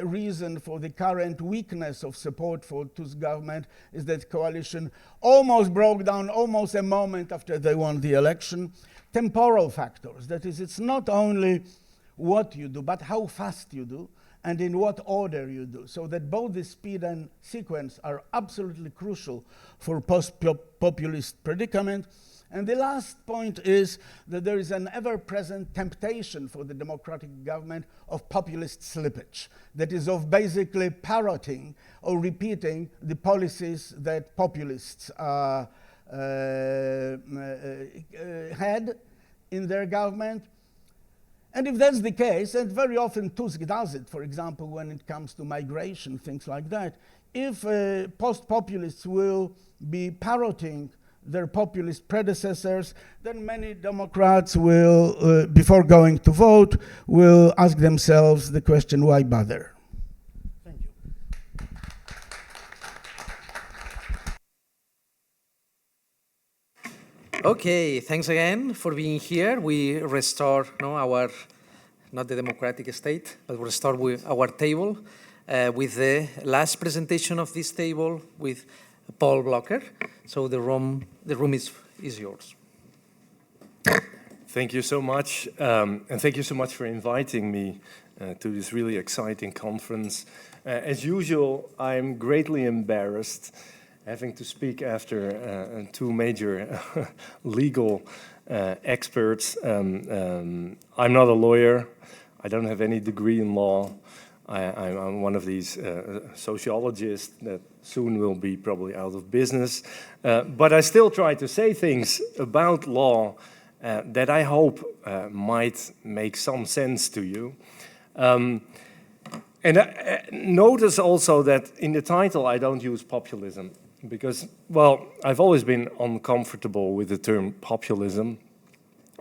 reason for the current weakness of support for Tusk government is that coalition almost broke down almost a moment after they won the election. Temporal factors, that is, it's not only what you do, but how fast you do and in what order you do, so that both the speed and sequence are absolutely crucial for post-populist predicament. And the last point is that there is an ever-present temptation for the democratic government of populist slippage, that is of basically parroting or repeating the policies that populists had in their government. And if that's the case, and very often Tusk does it, for example, when it comes to migration, things like that, if post-populists will be parroting their populist predecessors, then many Democrats will, before going to vote, will ask themselves the question, why bother? Thank you. Okay, thanks again for being here. We restore our, not the democratic state, but we restore with our table with the last presentation of this table with Paul Blocker. So the room is yours. Thank you so much, and thank you so much for inviting me to this really exciting conference. As usual, I'm greatly embarrassed having to speak after two major legal experts. I'm not a lawyer. I don't have any degree in law. I'm one of these sociologists that soon will be probably out of business. But I still try to say things about law that I hope might make some sense to you. And notice also that in the title I don't use populism because, well, I've always been uncomfortable with the term populism.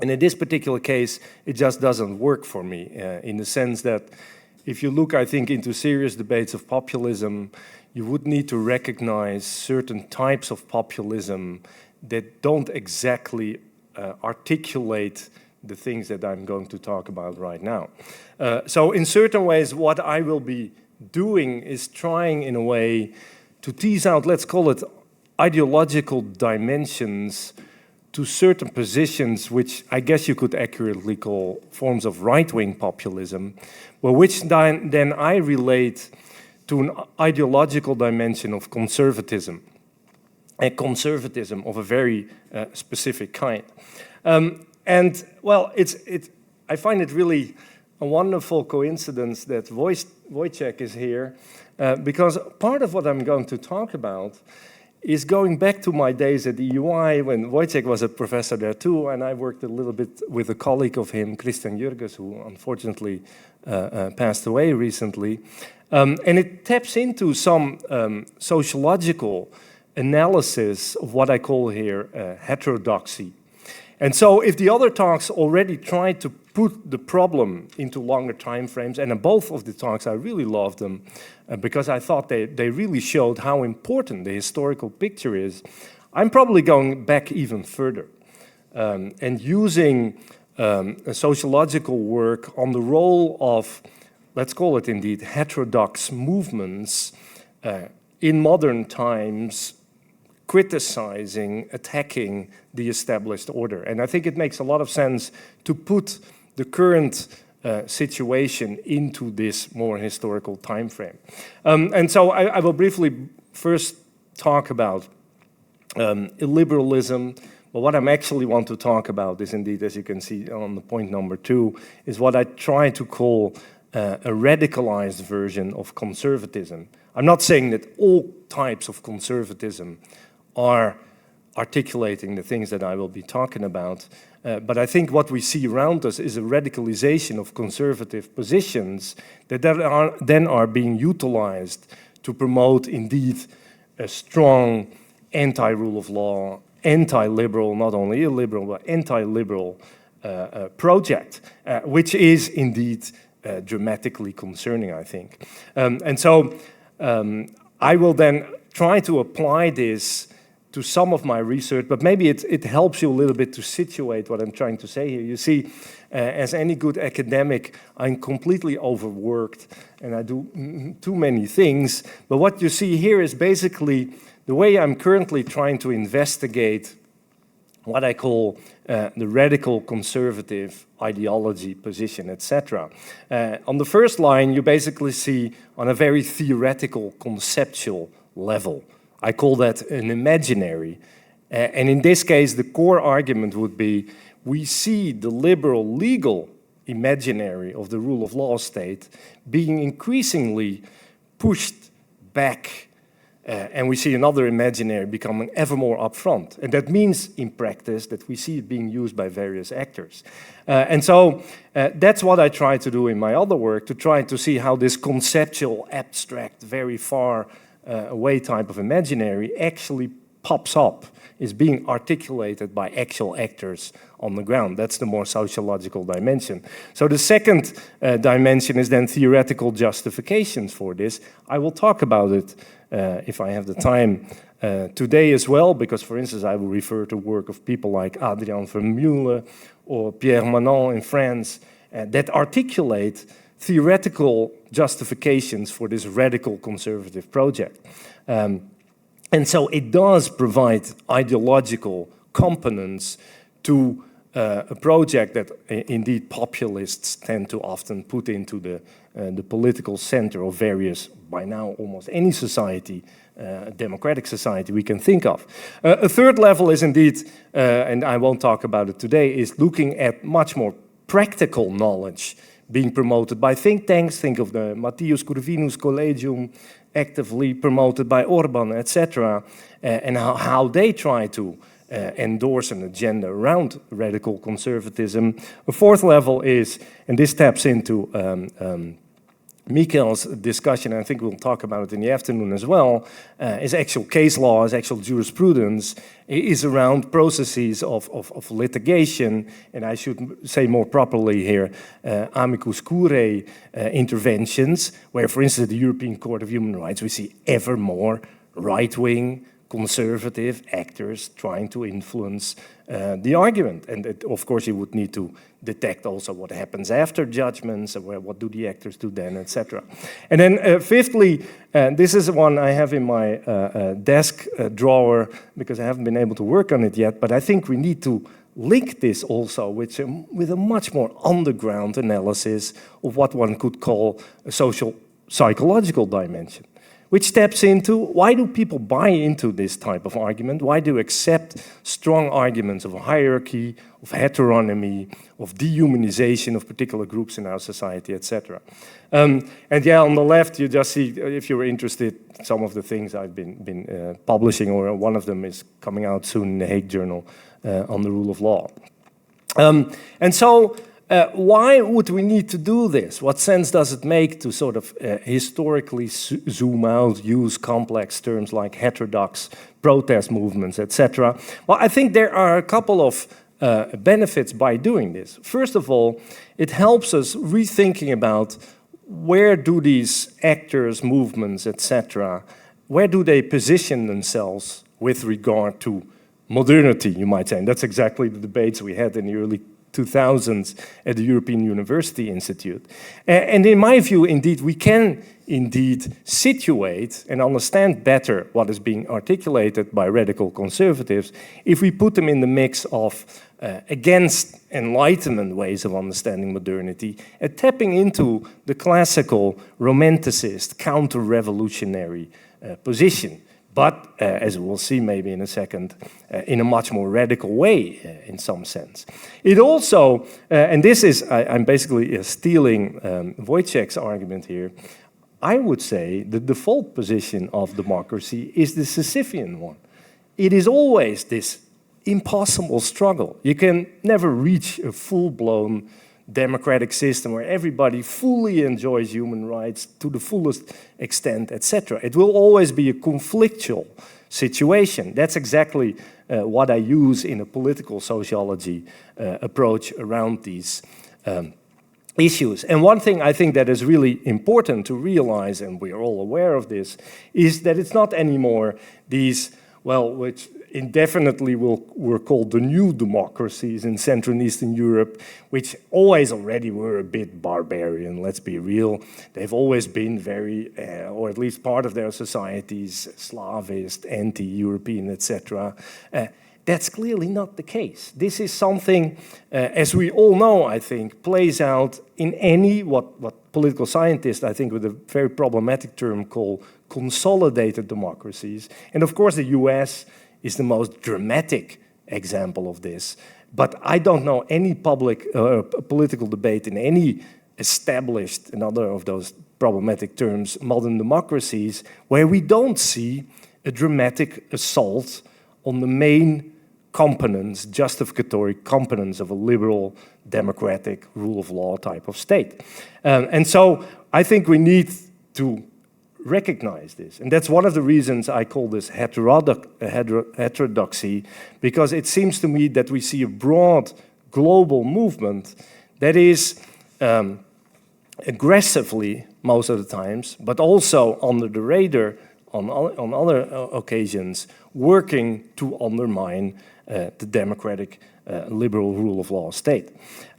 And in this particular case, it just doesn't work for me in the sense that if you look, I think, into serious debates of populism, you would need to recognize certain types of populism that don't exactly articulate the things that I'm going to talk about right now. So in certain ways, what I will be doing is trying in a way to tease out, let's call it ideological dimensions to certain positions which I guess you could accurately call forms of right-wing populism, but which then I relate to an ideological dimension of conservatism, a conservatism of a very specific kind. And well, I find it really a wonderful coincidence that Wojciech is here, because part of what I'm going to talk about is going back to my days at the UI when Wojciech was a professor there too, and I worked a little bit with a colleague of him, Christian Jurges, who unfortunately passed away recently. And it taps into some sociological analysis of what I call here heterodoxy. And so if the other talks already tried to put the problem into longer time frames, and in both of the talks I really loved them because I thought they really showed how important the historical picture is, I'm probably going back even further and using a sociological work on the role of, let's call it indeed, heterodox movements in modern times, criticizing, attacking the established order. And I think it makes a lot of sense to put the current situation into this more historical time frame. And so I will briefly first talk about illiberalism. But what I actually want to talk about is indeed, as you can see on the point number 2, is what I try to call a radicalized version of conservatism. I'm not saying that all types of conservatism are articulating the things that I will be talking about, but I think what we see around us is a radicalization of conservative positions that then are being utilized to promote indeed a strong anti-rule of law, anti-liberal, not only illiberal, but anti-liberal project, which is indeed dramatically concerning, I think. And so I will then try to apply this to some of my research, but maybe it helps you a little bit to situate what I'm trying to say here. You see, as any good academic, I'm completely overworked and I do too many things, but what you see here is basically the way I'm currently trying to investigate what I call the radical conservative ideology position, etc. On the first line, you basically see on a very theoretical, conceptual level. I call that an imaginary. And in this case, the core argument would be, we see the liberal legal imaginary of the rule of law state being increasingly pushed back. And we see another imaginary becoming ever more upfront. And that means, in practice, that we see it being used by various actors. And so that's what I try to do in my other work, to try to see how this conceptual, abstract, very far away type of imaginary actually pops up, is being articulated by actual actors on the ground. That's the more sociological dimension. So the second dimension is then theoretical justifications for this. I will talk about it if I have the time today as well, because, for instance, I will refer to work of people like Adrian Vermeulen or Pierre Manon in France that articulate theoretical justifications for this radical conservative project. And so it does provide ideological components to a project that indeed populists tend to often put into the political center of various, by now almost any society, democratic society we can think of. A third level is indeed, and I won't talk about it today, is looking at much more practical knowledge being promoted by think tanks. Think of the Matthias Corvinus Collegium, actively promoted by Orban, etc., and how they try to endorse an agenda around radical conservatism. A fourth level is, and this taps into Michael's discussion, and I think we'll talk about it in the afternoon as well, is actual case law, is actual jurisprudence, is around processes of litigation, and I should say more properly here, amicus curiae interventions, where, for instance, the European Court of Human Rights, we see ever more right-wing, conservative actors trying to influence the argument. And of course, you would need to detect also what happens after judgments, and what do the actors do then, etc. And then fifthly, this is one I have in my desk drawer because I haven't been able to work on it yet, but I think we need to link this also with a much more underground analysis of what one could call a social psychological dimension, which taps into, why do people buy into this type of argument? Why do you accept strong arguments of hierarchy, of heteronomy, of dehumanization of particular groups in our society, etc.? And yeah, on the left, you just see, if you're interested, some of the things I've been publishing, or one of them is coming out soon in the Hague Journal on the rule of law. And so, why would we need to do this? What sense does it make to sort of historically zoom out, use complex terms like heterodox protest movements, etc.? Well, I think there are a couple of benefits by doing this. First of all, it helps us rethinking about where do these actors, movements, etc., where do they position themselves with regard to modernity, you might say. And that's exactly the debates we had in the early 2000s at the European University Institute. And in my view, indeed, we can indeed situate and understand better what is being articulated by radical conservatives if we put them in the mix of against Enlightenment ways of understanding modernity and tapping into the classical romanticist, counter-revolutionary position. But, as we'll see maybe in a second, in a much more radical way, in some sense. It also, and this is, I'm basically stealing Wojciech's argument here, I would say the default position of democracy is the Sisyphean one. It is always this impossible struggle. You can never reach a full-blown democratic system where everybody fully enjoys human rights to the fullest extent, etc. It will always be a conflictual situation. That's exactly what I use in a political sociology approach around these issues. And one thing I think that is really important to realize, and we are all aware of this, is that it's not anymore these, well, which indefinitely were called the new democracies in Central and Eastern Europe, which always already were a bit barbarian, let's be real. They've always been very, or at least part of their societies, Slavist, anti-European, etc. That's clearly not the case. This is something, as we all know, I think, plays out in any, what political scientists, I think, with a very problematic term call consolidated democracies. And of course, the US is the most dramatic example of this. But I don't know any public political debate in any established, another of those problematic terms, modern democracies, where we don't see a dramatic assault on the main components, justificatory components of a liberal, democratic, rule of law type of state. And so I think we need to recognize this. And that's one of the reasons I call this heterodoxy, because it seems to me that we see a broad global movement that is aggressively, most of the times, but also under the radar on other occasions, working to undermine the democratic liberal rule of law state.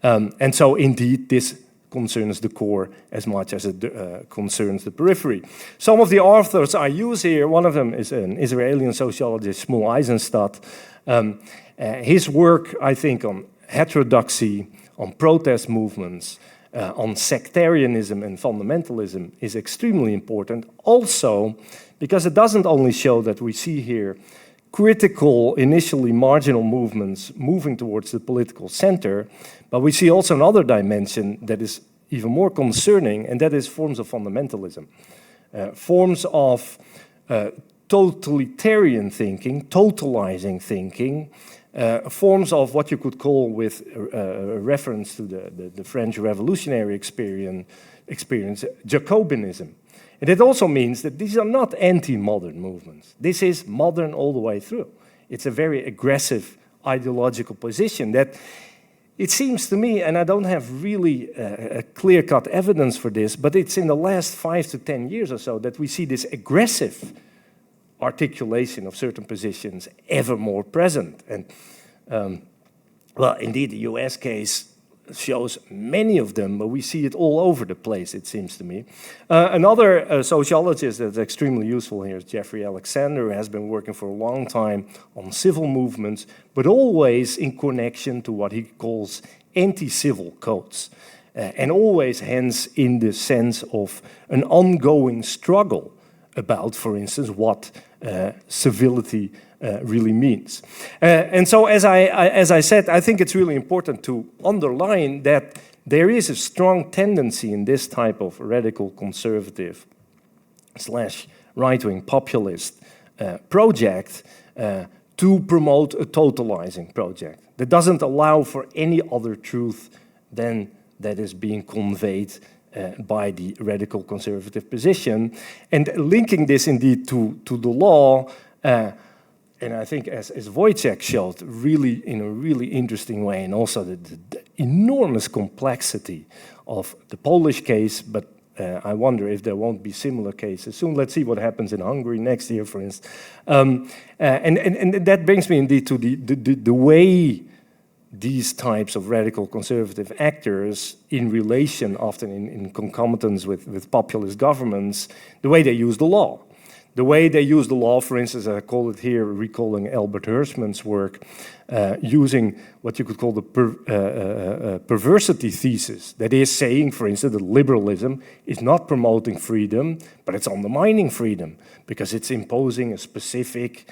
And so indeed this concerns the core as much as it concerns the periphery. Some of the authors I use here, one of them is an Israeli sociologist, Shmuel Eisenstadt. His work, I think, on heterodoxy, on protest movements, on sectarianism and fundamentalism is extremely important. Also, because it doesn't only show that we see here critical, initially marginal movements moving towards the political center, but we see also another dimension that is even more concerning, and that is forms of fundamentalism. Forms of totalitarian thinking, totalizing thinking, forms of what you could call, with reference to the French revolutionary experience, Jacobinism. And it also means that these are not anti-modern movements. This is modern all the way through. It's a very aggressive ideological position that it seems to me, and I don't have really a clear-cut evidence for this, but it's in the last 5 to 10 years or so that we see this aggressive articulation of certain positions ever more present. And well, indeed, the US case shows many of them, but we see it all over the place, it seems to me. Another sociologist that's extremely useful here is Jeffrey Alexander, who has been working for a long time on civil movements, but always in connection to what he calls anti-civil codes. And always, hence, in the sense of an ongoing struggle about, for instance, what civility really means. And so, as I said, I think it's really important to underline that there is a strong tendency in this type of radical conservative / right-wing populist project to promote a totalizing project that doesn't allow for any other truth than that is being conveyed by the radical conservative position. And linking this indeed to the law, and I think as Wojciech showed, really in a really interesting way, and also the enormous complexity of the Polish case, but I wonder if there won't be similar cases soon. Let's see what happens in Hungary next year, for instance. And that brings me indeed to the way these types of radical conservative actors, in relation often in concomitance with populist governments, the way they use the law. The way they use the law, for instance, I call it here, recalling Albert Hirschman's work, using what you could call the perversity thesis. That is saying, for instance, that liberalism is not promoting freedom, but it's undermining freedom, because it's imposing a specific,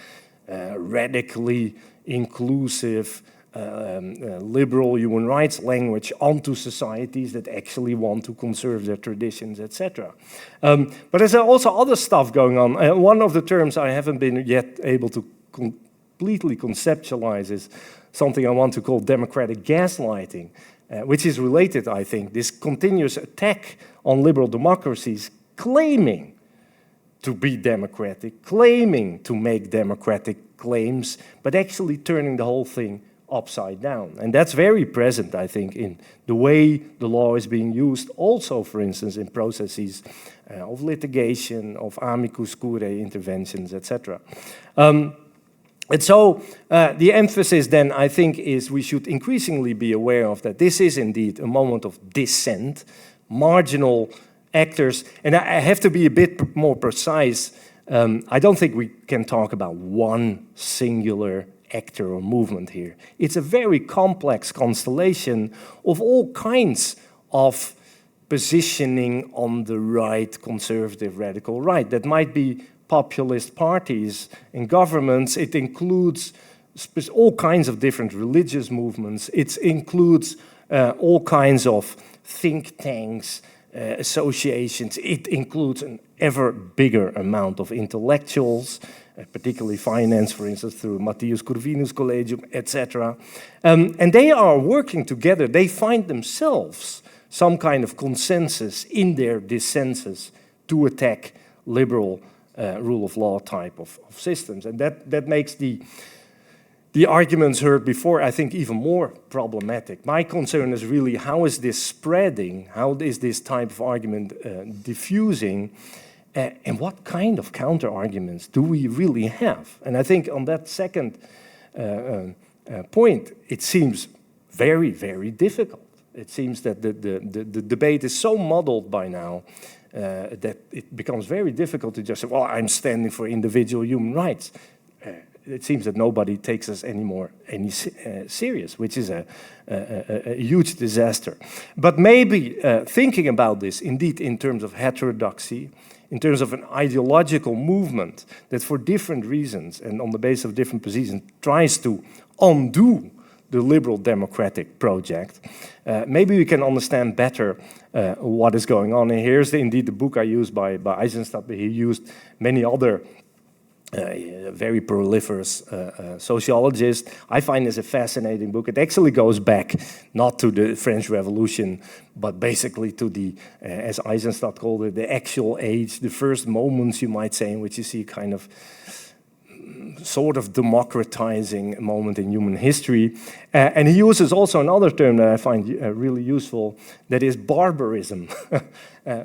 radically inclusive, liberal human rights language onto societies that actually want to conserve their traditions, etc. But there's also other stuff going on. One of the terms I haven't been yet able to completely conceptualize is something I want to call democratic gaslighting, which is related, I think, this continuous attack on liberal democracies, claiming to be democratic, claiming to make democratic claims, but actually turning the whole thing upside down. And that's very present, I think, in the way the law is being used, also, for instance, in processes of litigation, of amicus curiae interventions, etc. And so the emphasis then, I think, is we should increasingly be aware of that this is indeed a moment of dissent, marginal actors, and I have to be a bit more precise. I don't think we can talk about one singular actor or movement here. It's a very complex constellation of all kinds of positioning on the right, conservative, radical right. That might be populist parties and governments. It includes all kinds of different religious movements. It includes all kinds of think tanks, associations. It includes an ever bigger amount of intellectuals, particularly financed, for instance, through Matthias Corvinus Collegium, etc. And they are working together. They find themselves some kind of consensus in their dissensus to attack liberal rule of law type of systems. And that makes the arguments heard before, I think, even more problematic. My concern is really, how is this spreading? How is this type of argument diffusing? And what kind of counter-arguments do we really have? And I think on that second point, it seems very, very difficult. It seems that the debate is so muddled by now that it becomes very difficult to just say, well, I'm standing for individual human rights. It seems that nobody takes us anymore serious, which is a huge disaster. But maybe thinking about this, indeed, in terms of heterodoxy, in terms of an ideological movement that for different reasons and on the basis of different positions tries to undo the liberal democratic project, maybe we can understand better what is going on. And here's indeed the book I used by Eisenstadt, but he used many other very proliferous sociologist. I find this a fascinating book. It actually goes back not to the French Revolution, but basically to the, as Eisenstadt called it, the actual age, the first moments, you might say, in which you see kind of sort of democratizing moment in human history. And he uses also another term that I find really useful, that is barbarism,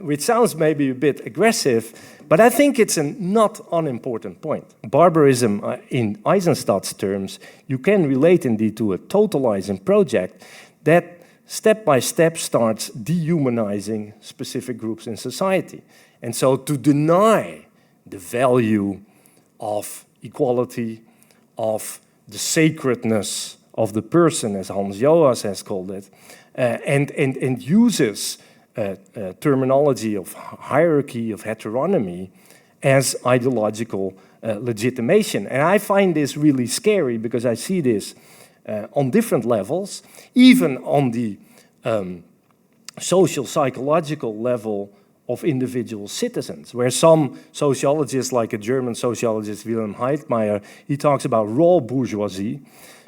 which sounds maybe a bit aggressive, but I think it's a not unimportant point. Barbarism, in Eisenstadt's terms, you can relate indeed to a totalizing project that step by step starts dehumanizing specific groups in society. And so to deny the value of equality, of the sacredness of the person, as Hans Joas has called it, and uses terminology of hierarchy, of heteronomy, as ideological legitimation. And I find this really scary because I see this on different levels, even on the social, psychological level of individual citizens, where some sociologists, like a German sociologist, Wilhelm Heidmeier, he talks about raw bourgeoisie,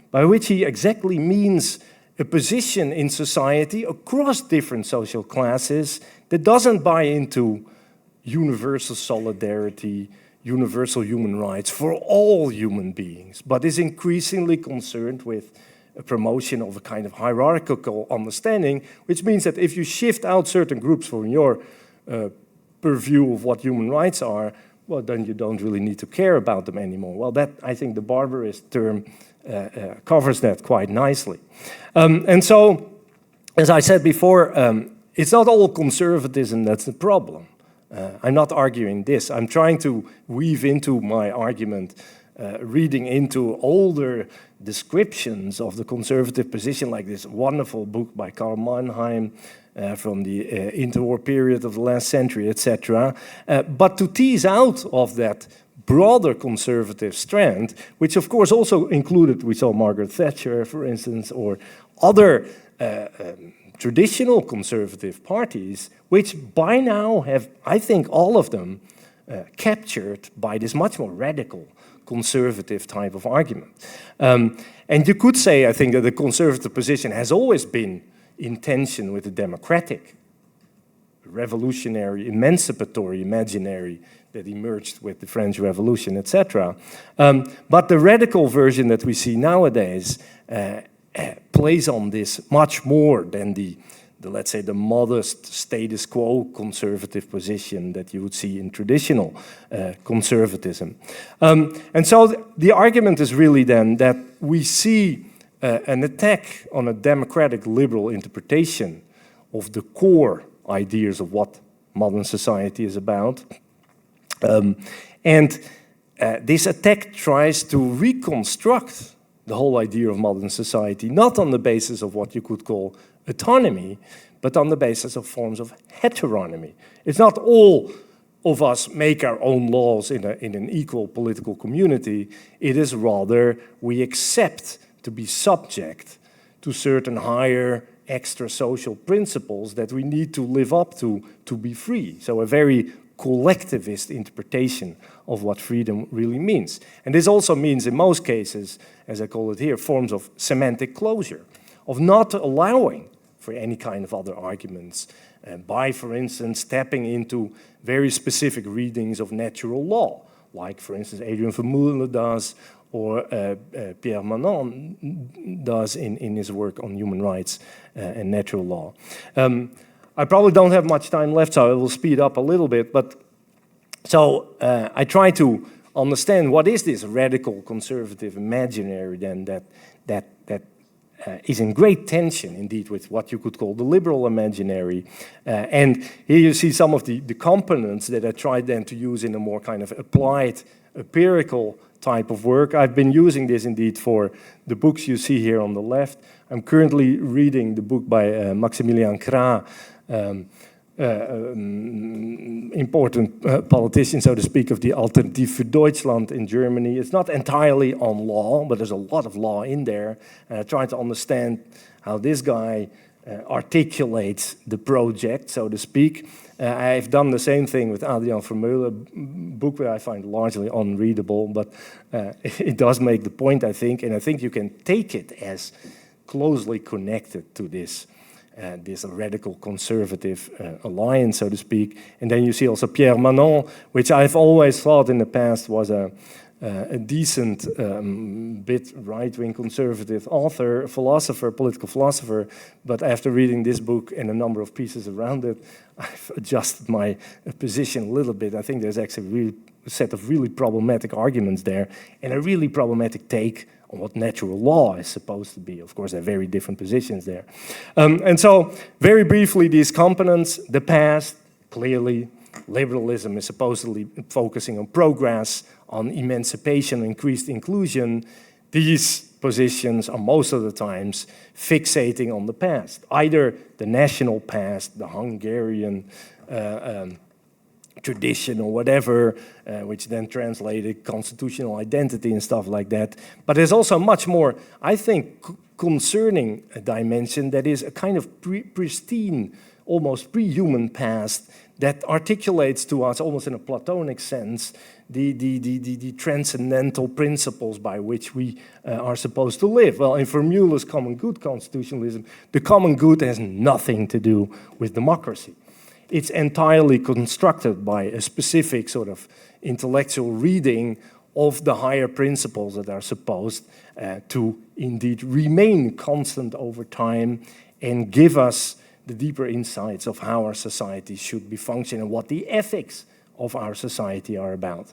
by which he exactly means a position in society across different social classes that doesn't buy into universal solidarity, universal human rights for all human beings, but is increasingly concerned with a promotion of a kind of hierarchical understanding, which means that if you shift out certain groups from your purview of what human rights are, well, then you don't really need to care about them anymore. Well, that, I think the barbarist term covers that quite nicely. And so, as I said before, it's not all conservatism that's the problem. I'm not arguing this. I'm trying to weave into my argument, reading into older descriptions of the conservative position, like this wonderful book by Karl Mannheim from the interwar period of the last century, etc. But to tease out of that broader conservative strand, which of course also included, we saw Margaret Thatcher, for instance, or other traditional conservative parties, which by now have, I think, all of them captured by this much more radical conservative type of argument. And you could say, I think, that the conservative position has always been in tension with the democratic, revolutionary, emancipatory imaginary that emerged with the French Revolution, etc. But the radical version that we see nowadays plays on this much more than the, let's say, the modest status quo conservative position that you would see in traditional conservatism. And so the argument is really then that we see an attack on a democratic liberal interpretation of the core ideas of what modern society is about. And this attack tries to reconstruct the whole idea of modern society, not on the basis of what you could call autonomy, but on the basis of forms of heteronomy. It's not all of us make our own laws in an equal political community. It is rather we accept to be subject to certain higher extra social principles that we need to live up to be free. So a very collectivist interpretation of what freedom really means. And this also means, in most cases, as I call it here, forms of semantic closure, of not allowing for any kind of other arguments, by, for instance, tapping into very specific readings of natural law, like, for instance, Adrian Vermeulen does, or Pierre Manon does in his work on human rights and natural law. I probably don't have much time left, so I will speed up a little bit. But so I try to understand what is this radical conservative imaginary then that is in great tension indeed with what you could call the liberal imaginary. And here you see some of the components that I tried then to use in a more kind of applied, empirical type of work. I've been using this indeed for the books you see here on the left. I'm currently reading the book by Maximilian Krah, important politician, so to speak, of the Alternative für Deutschland in Germany. It's not entirely on law, but there's a lot of law in there. And I try to understand how this guy articulates the project, so to speak. I've done the same thing with Adrian Vermeulen, a book that I find largely unreadable, but it does make the point, I think, and I think you can take it as closely connected to this radical conservative alliance, so to speak. And then you see also Pierre Manon, which I've always thought in the past was a decent, bit right-wing conservative author, philosopher, political philosopher. But after reading this book and a number of pieces around it, I've adjusted my position a little bit. I think there's actually a set of really problematic arguments there and a really problematic take on what natural law is supposed to be. Of course, there are very different positions there. And so, very briefly, these components, the past, clearly, liberalism is supposedly focusing on progress, on emancipation, increased inclusion. These positions are most of the times fixating on the past, either the national past, the Hungarian tradition or whatever, which then translated constitutional identity and stuff like that. But there's also much more, I think, concerning a dimension that is a kind of pristine, almost pre-human past that articulates to us, almost in a Platonic sense, the transcendental principles by which we are supposed to live. Well, in Vermeulen's common good constitutionalism, the common good has nothing to do with democracy. it's entirely constructed by a specific sort of intellectual reading of the higher principles that are supposed to indeed remain constant over time and give us the deeper insights of how our society should be functioning and what the ethics of our society are about.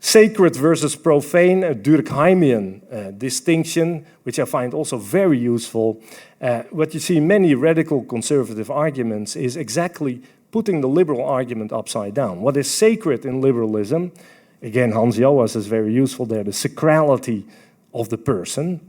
Sacred versus profane, a Durkheimian distinction, which I find also very useful. What you see in many radical conservative arguments is exactly putting the liberal argument upside down. What is sacred in liberalism, again, Hans Joas is very useful there, the sacrality of the person,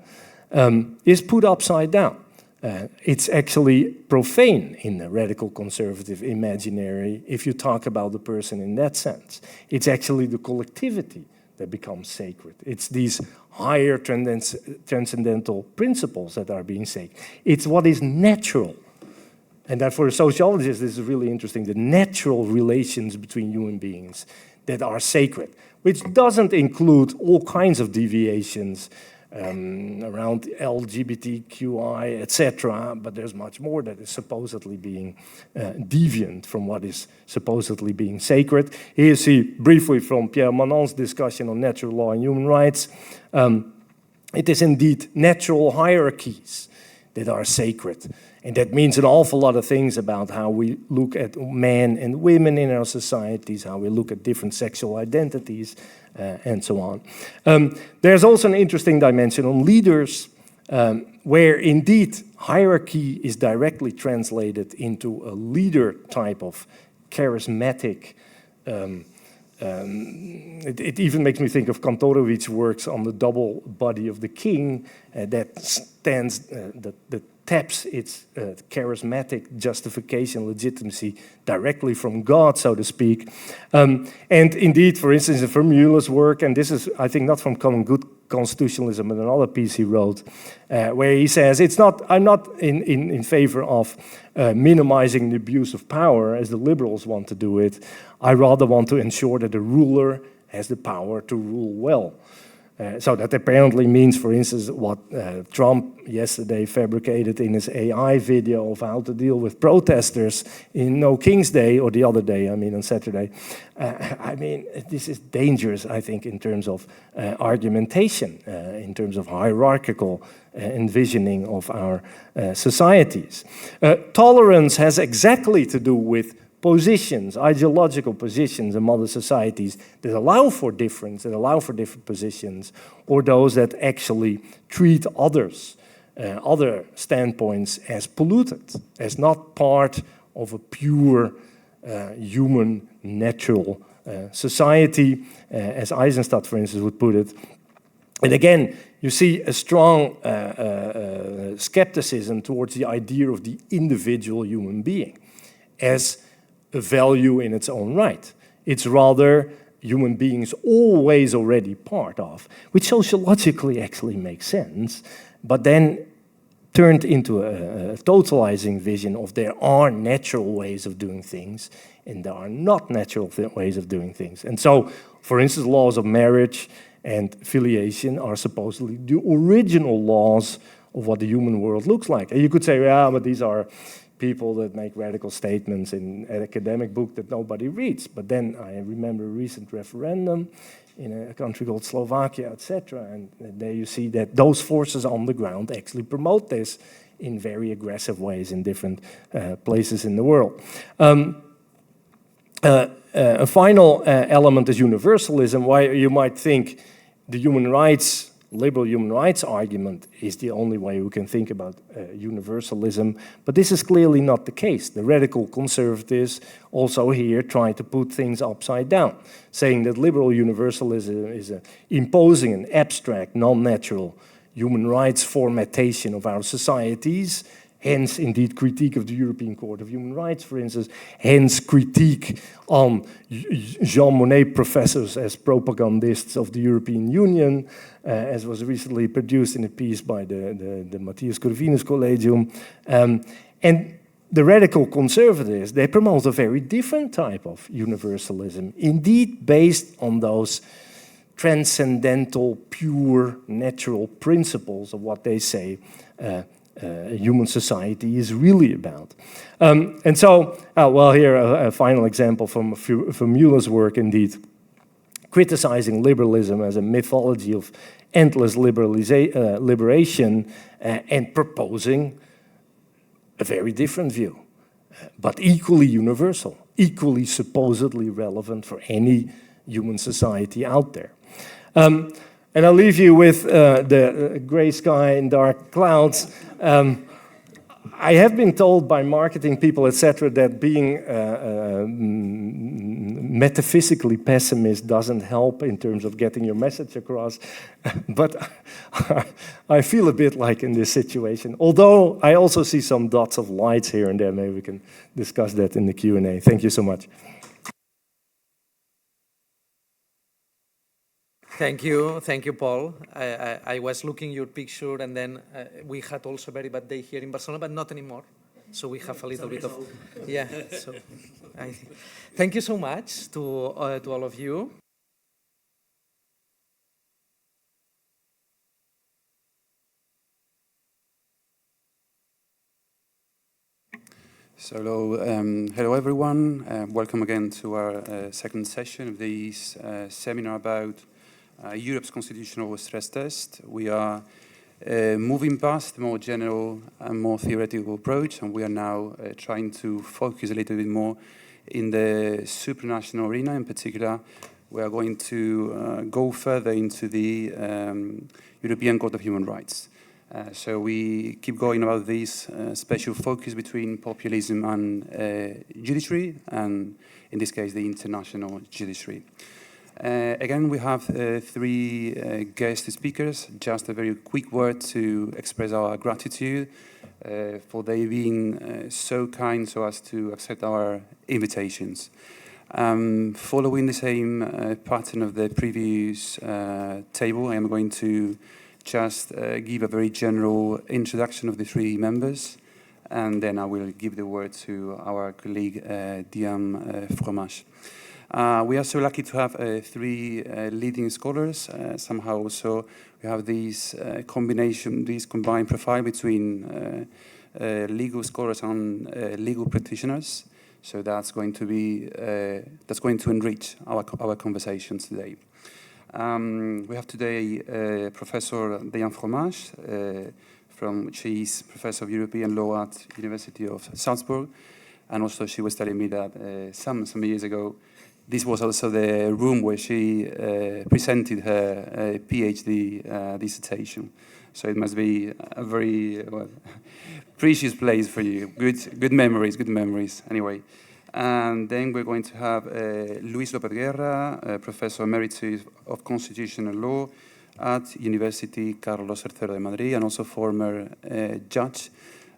is put upside down. It's actually profane in the radical conservative imaginary if you talk about the person in that sense. It's actually the collectivity that becomes sacred. It's these higher transcendental principles that are being sacred. It's what is natural. And that for a sociologist, this is really interesting, the natural relations between human beings that are sacred, which doesn't include all kinds of deviations around LGBTQI, etc., but there's much more that is supposedly being deviant from what is supposedly being sacred. Here you see briefly from Pierre Manon's discussion on natural law and human rights. It is indeed natural hierarchies that are sacred. And that means an awful lot of things about how we look at men and women in our societies, how we look at different sexual identities, and so on. There's also an interesting dimension on leaders, where indeed hierarchy is directly translated into a leader type of charismatic. It even makes me think of Kantorowicz's works on the double body of the king that stands, that taps its charismatic justification, legitimacy directly from God, so to speak. And indeed, for instance, from Mueller's work, and this is, I think, not from Common Good Constitutionalism, but another piece he wrote, where he says, I'm not in favor of minimizing the abuse of power as the liberals want to do it. I rather want to ensure that the ruler has the power to rule well. So that apparently means, for instance, what Trump yesterday fabricated in his AI video of how to deal with protesters in No King's Day, or the other day, I mean on Saturday. I mean, this is dangerous, I think, in terms of argumentation, in terms of hierarchical envisioning of our societies. Tolerance has exactly to do with positions, ideological positions in modern societies that allow for difference, that allow for different positions, or those that actually treat others, other standpoints as polluted, as not part of a pure human, natural society, as Eisenstadt, for instance, would put it. And again, you see a strong skepticism towards the idea of the individual human being as a value in its own right. It's rather human beings always already part of, which sociologically actually makes sense, but then turned into a totalizing vision of there are natural ways of doing things and there are not natural ways of doing things. And so, for instance, laws of marriage and filiation are supposedly the original laws of what the human world looks like. And you could say, yeah, but these are people that make radical statements in an academic book that nobody reads. But then I remember a recent referendum in a country called Slovakia, etc. And there you see that those forces on the ground actually promote this in very aggressive ways in different places in the world. A final element is universalism, why you might think the human rights, liberal human rights argument is the only way we can think about universalism, but this is clearly not the case. The radical conservatives also here try to put things upside down, saying that liberal universalism is imposing an abstract, non-natural human rights formatation of our societies, hence indeed critique of the European Court of Human Rights, for instance, hence critique on Jean Monnet professors as propagandists of the European Union, as was recently produced in a piece by the Matthias Corvinus Collegium. And the radical conservatives, they promote a very different type of universalism, indeed based on those transcendental, pure, natural principles of what they say human society is really about. And so, well, here a final example from Muller's work, indeed, criticizing liberalism as a mythology of endless liberation and proposing a very different view, but equally universal, equally supposedly relevant for any human society out there. And I'll leave you with the gray sky and dark clouds. I have been told by marketing people, etc., that being metaphysically pessimist doesn't help in terms of getting your message across. But I feel a bit like in this situation. Although I also see some dots of lights here and there. Maybe we can discuss that in the Q&A. Thank you so much. Thank you, Paul. I was looking your picture, and then we had also a very bad day here in Barcelona, but not anymore. So we have a little bit of, yeah. So thank you so much to all of you. So hello everyone. Welcome again to our second session of this seminar about Europe's constitutional stress test. We are moving past the more general and more theoretical approach, and we are now trying to focus a little bit more in the supranational arena. In particular, we are going to go further into the European Court of Human Rights. So we keep going about this special focus between populism and judiciary, and in this case, the international judiciary. Again, we have three guest speakers. Just a very quick word to express our gratitude for they being so kind so as to accept our invitations. Following the same pattern of the previous table, I am going to just give a very general introduction of the three members, and then I will give the word to our colleague Diane Fromage. We are so lucky to have three leading scholars. Somehow also we have this combination, this combined profile between legal scholars and legal practitioners. So that's going to be enrich our conversations today. We have today Professor Diane Fromage, she is Professor of European Law at University of Salzburg, and also she was telling me that some years ago, this was also the room where she presented her PhD dissertation. So it must be a very precious place for you. Good memories. Anyway. And then we're going to have Luis López Guerra, Professor Emeritus of Constitutional Law at University Carlos III de Madrid, and also former judge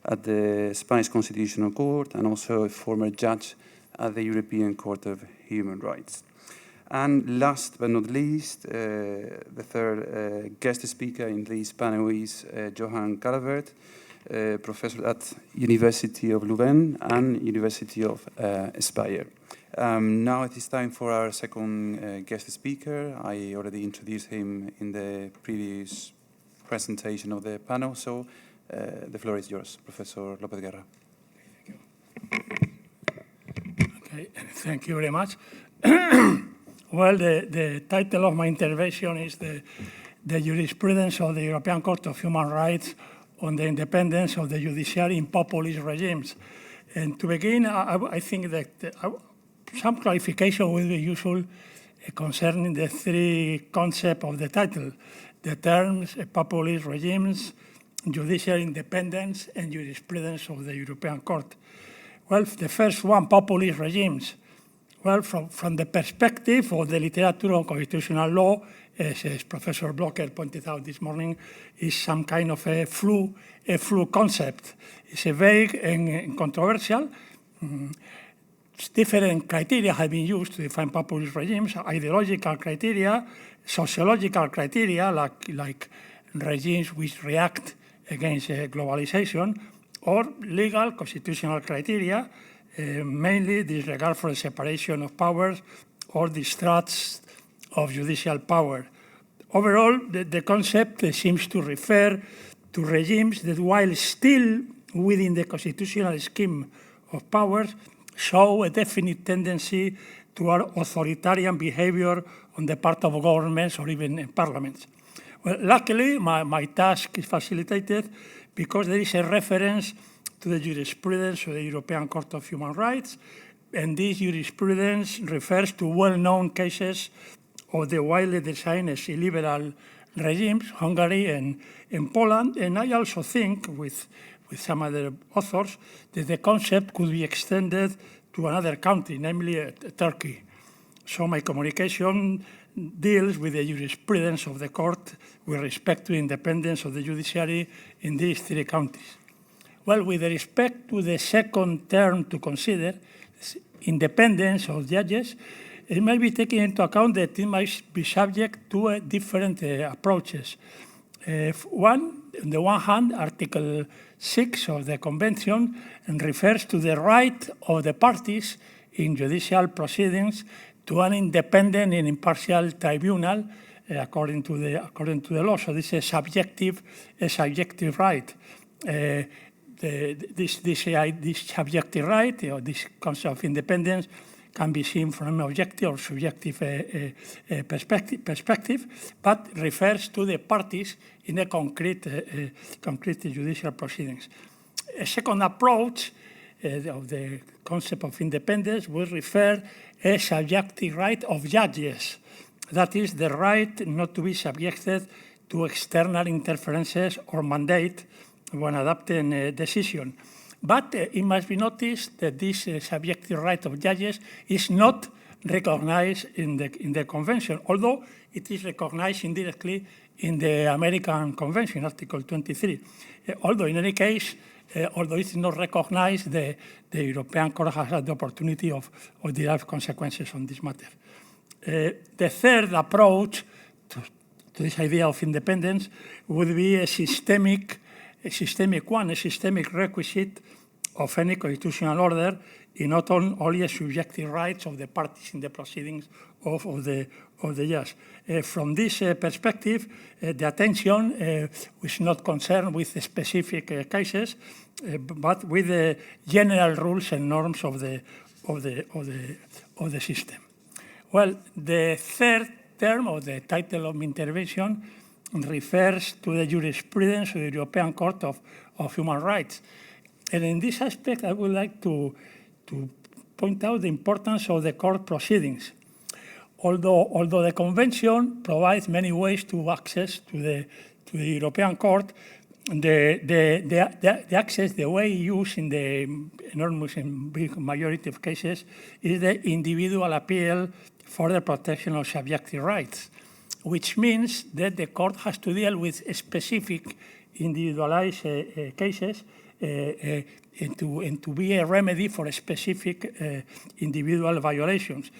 at the Spanish Constitutional Court, and also a former judge at the European Court of Human Rights. And last but not least, the third guest speaker in this panel is Johan Calvert, professor at University of Leuven and University of Speyer. Now it is time for our second guest speaker. I already introduced him in the previous presentation of the panel, so the floor is yours, Professor López Guerra. Okay, thank you very much. Well, the title of my intervention is the jurisprudence of the European Court of Human Rights on the independence of the judiciary in populist regimes. And to begin, I think that some clarification will be useful concerning the three concepts of the title, the terms populist regimes, judicial independence, and jurisprudence of the European Court. Well, the first one, populist regimes. Well, from the perspective of the literature on constitutional law, as Professor Blocher pointed out this morning, is some kind of a flu concept. It's a vague and controversial. Different criteria have been used to define populist regimes: ideological criteria, sociological criteria, like regimes which react against globalization, or legal constitutional criteria, mainly disregard for the separation of powers or distrust of judicial power. Overall, the concept seems to refer to regimes that, while still within the constitutional scheme of powers, show a definite tendency toward authoritarian behavior on the part of governments or even parliaments. Well, luckily, my task is facilitated because there is a reference to the jurisprudence of the European Court of Human Rights, and this jurisprudence refers to well-known cases of the widely designed as illiberal regimes, Hungary and Poland. And I also think, with some other authors, that the concept could be extended to another country, namely Turkey. So my communication deals with the jurisprudence of the court with respect to independence of the judiciary in these three countries. Well, with respect to the second term to consider, independence of judges, it might be taken into account that it might be subject to different approaches. On the one hand, Article 6 of the Convention refers to the right of the parties in judicial proceedings to an independent and impartial tribunal, according to the law. So this is a subjective right. This subjective right, or this concept of independence, can be seen from an objective or subjective perspective, but refers to the parties in a concrete judicial proceedings. A second approach of the concept of independence will refer a subjective right of judges. That is, the right not to be subjected to external interferences or mandate when adopting a decision. But it must be noticed that this subjective right of judges is not recognized in the Convention, although it is recognized indirectly in the American Convention, Article 23. Although in any case, although it is not recognized, the European Court has had the opportunity of derive consequences on this matter. The third approach to this idea of independence would be a systemic requisite of any constitutional order in not only subjective rights of the parties in the proceedings of the judge. From this perspective, the attention is not concerned with specific cases, but with the general rules and norms of the system. Well, the third term of the title of my intervention refers to the jurisprudence of the European Court of Human Rights. And in this aspect, I would like to point out the importance of the court proceedings. Although the Convention provides many ways to access to the European Court, the access, the way used in the enormous and big majority of cases, is the individual appeal for the protection of subjective rights, which means that the court has to deal with specific individualized cases and to be a remedy for specific individual violations,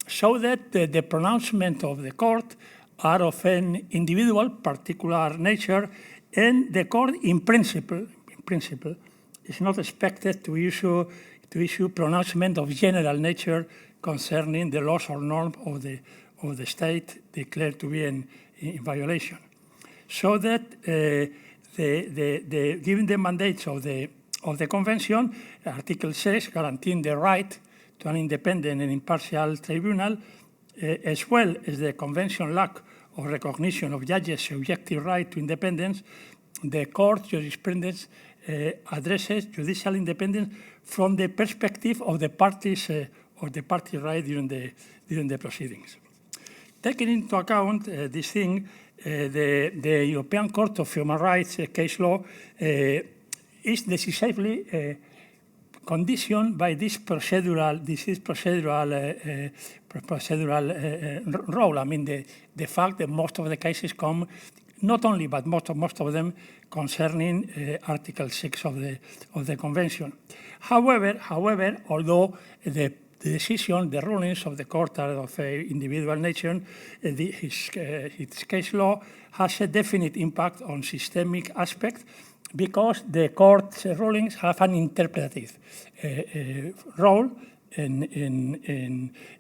so that the pronouncement of the court are of an individual, particular nature, and the court, in principle, is not expected to issue pronouncement of general nature concerning the laws or norms of the state declared to be in violation. So that given the mandates of the Convention, Article 6 guaranteeing the right to an independent and impartial tribunal, as well as the Convention lack of recognition of judges' subjective right to independence, the court jurisprudence addresses judicial independence from the perspective of the parties or the party right during the proceedings. Taking into account this thing, the European Court of Human Rights case law is decisively conditioned by this procedural role. I mean, the fact that most of the cases come, not only, but most of them concerning Article 6 of the Convention. However, although the decision, the rulings of the court are of individual nature, its case law has a definite impact on systemic aspect, because the court's rulings have an interpretative role in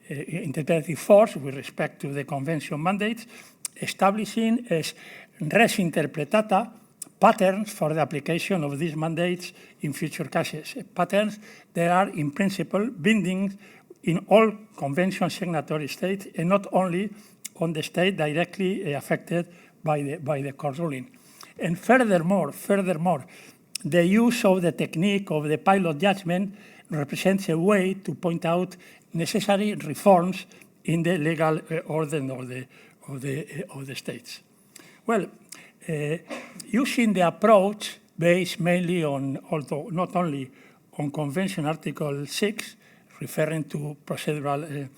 interpretative force with respect to the Convention mandates, establishing as res interpretata patterns for the application of these mandates in future cases. Patterns that are, in principle, binding in all convention signatory states and not only on the state directly affected by the court ruling. And furthermore, the use of the technique of the pilot judgment represents a way to point out necessary reforms in the legal order of the states. Well, using the approach based mainly on, although not only on Convention Article 6, referring to procedural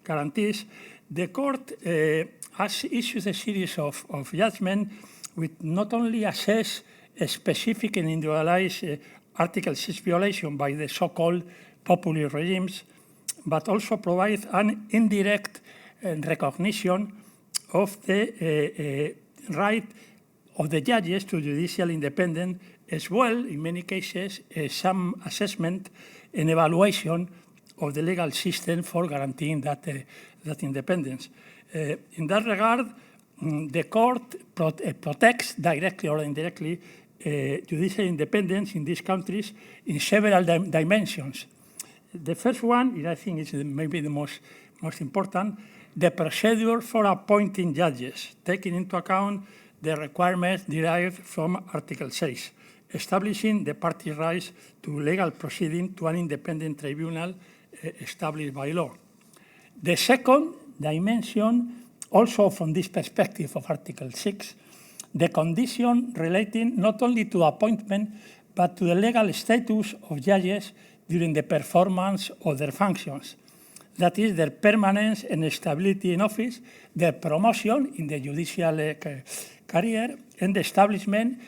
guarantees, the court has issued a series of judgments which not only assess a specific and individualized Article 6 violation by the so-called populist regimes, but also provide an indirect recognition of the right of the judges to judicial independence, as well, in many cases, some assessment and evaluation of the legal system for guaranteeing that independence. In that regard, the court protects directly or indirectly judicial independence in these countries in several dimensions. The first one, and I think is maybe the most important, the procedure for appointing judges, taking into account the requirements derived from Article 6, establishing the party rights to legal proceeding to an independent tribunal established by law. The second dimension, also from this perspective of Article 6, the condition relating not only to appointment, but to the legal status of judges during the performance of their functions. That is, their permanence and stability in office, their promotion in the judicial career, and the establishment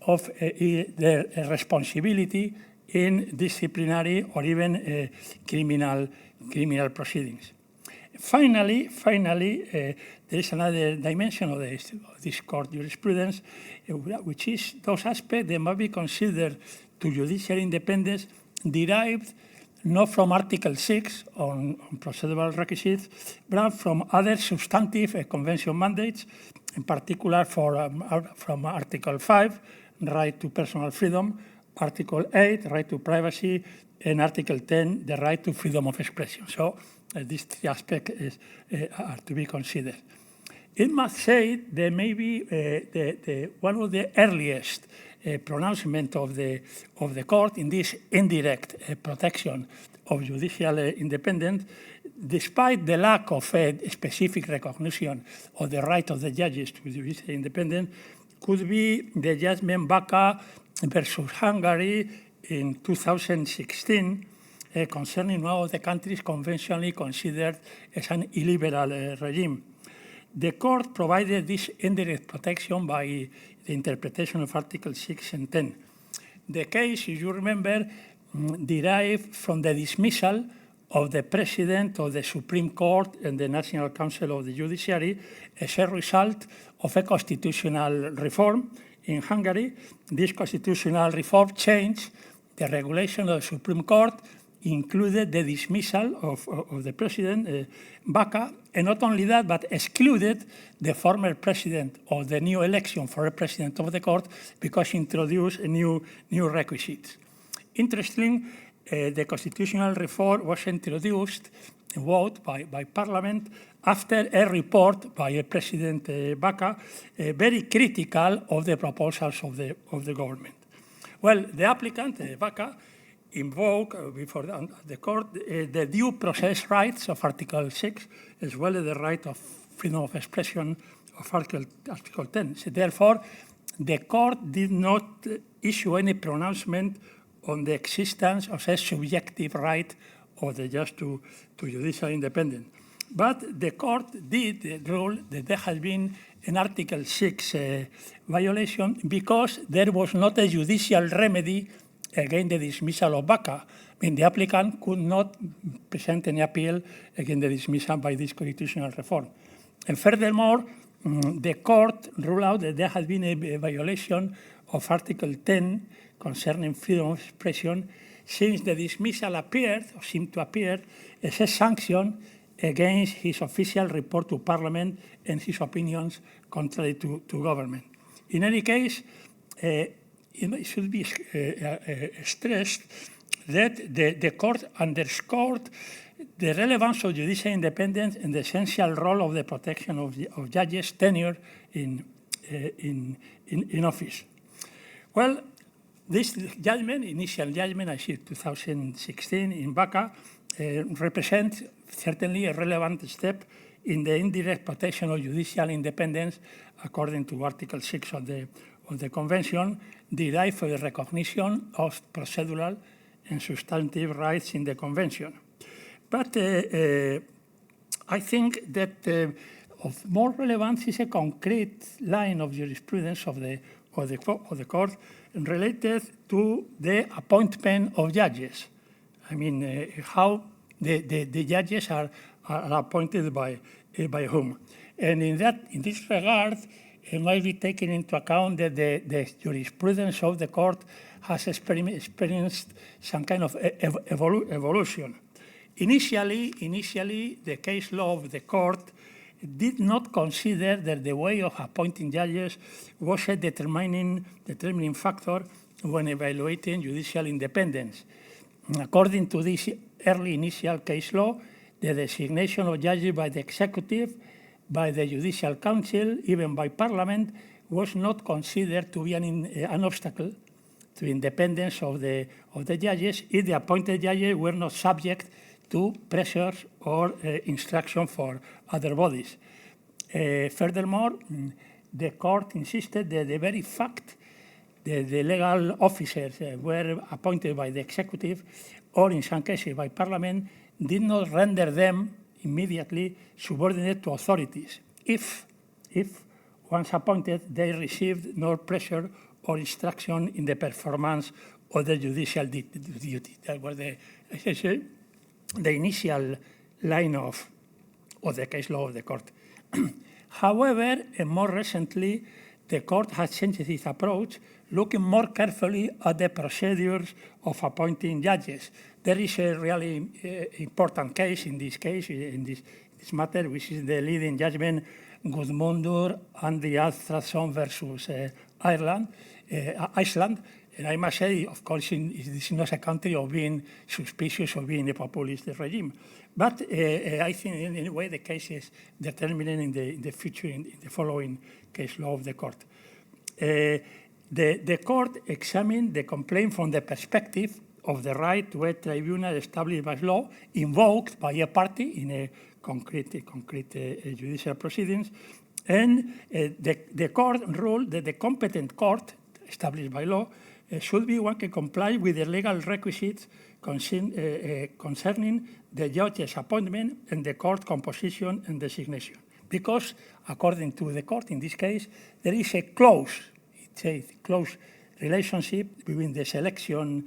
of their responsibility in disciplinary or even criminal proceedings. Finally, there is another dimension of this court jurisprudence, which is those aspects that must be considered to judicial independence derived not from Article 6 on procedural requisites, but from other substantive convention mandates, in particular from Article 5, right to personal freedom, Article 8, right to privacy, and Article 10, the right to freedom of expression. So these three aspects are to be considered. It must say that maybe one of the earliest pronouncement of the court in this indirect protection of judicial independence, despite the lack of a specific recognition of the right of the judges to judicial independence, could be the judgment Baca versus Hungary in 2016 concerning one of the countries conventionally considered as an illiberal regime. The court provided this indirect protection by the interpretation of Article 6 and 10. The case, if you remember, derived from the dismissal of the President of the Supreme Court and the National Council of the Judiciary as a result of a constitutional reform in Hungary. This constitutional reform changed the regulation of the Supreme Court, included the dismissal of the President, Baca, and not only that, but excluded the former President of the new election for a President of the Court because he introduced a new requisites. Interestingly, the constitutional reform was introduced, voted by Parliament, after a report by President Baca, very critical of the proposals of the government. Well, the applicant, Baca, invoked before the court the due process rights of Article 6, as well as the right of freedom of expression of Article 10. So therefore, the court did not issue any pronouncement on the existence of a subjective right of the judge to judicial independence. But the court did rule that there has been an Article 6 violation because there was not a judicial remedy against the dismissal of Baca. I mean, the applicant could not present any appeal against the dismissal by this constitutional reform. And furthermore, the court ruled out that there has been a violation of Article 10 concerning freedom of expression since the dismissal appeared, or seemed to appear, as a sanction against his official report to Parliament and his opinions contrary to government. In any case, it should be stressed that the court underscored the relevance of judicial independence and the essential role of the protection of judges' tenure in office. Well, this judgment, initial judgment, I see 2016 in Vaca, represents certainly a relevant step in the indirect protection of judicial independence according to Article 6 of the Convention, derived from the recognition of procedural and substantive rights in the Convention. But I think that of more relevance is a concrete line of jurisprudence of the court related to the appointment of judges. I mean, how the judges are appointed by whom. And in this regard, it might be taken into account that the jurisprudence of the court has experienced some kind of evolution. Initially, the case law of the court did not consider that the way of appointing judges was a determining factor when evaluating judicial independence. According to this early initial case law, the designation of judges by the executive, by the Judicial Council, even by Parliament, was not considered to be an obstacle to independence of the judges if the appointed judges were not subject to pressures or instruction for other bodies. Furthermore, the court insisted that the very fact that the legal officers were appointed by the executive or in some cases by Parliament did not render them immediately subordinate to authorities. If once appointed, they received no pressure or instruction in the performance of the judicial duty. That was the initial line of the case law of the court. However, more recently, the court has changed its approach, looking more carefully at the procedures of appointing judges. There is a really important case in this matter, which is the leading judgment, Gudmundur and the Alfredsson versus Iceland. And I must say, of course, this is not a country of being suspicious of being a populist regime. But I think, in a way, the case is determined in the future, in the following case law of the court. The court examined the complaint from the perspective of the right to a tribunal established by law invoked by a party in a concrete judicial proceedings. And the court ruled that the competent court established by law should be one to comply with the legal requisites concerning the judge's appointment and the court composition and designation. Because, according to the court in this case, there is a close relationship between the selection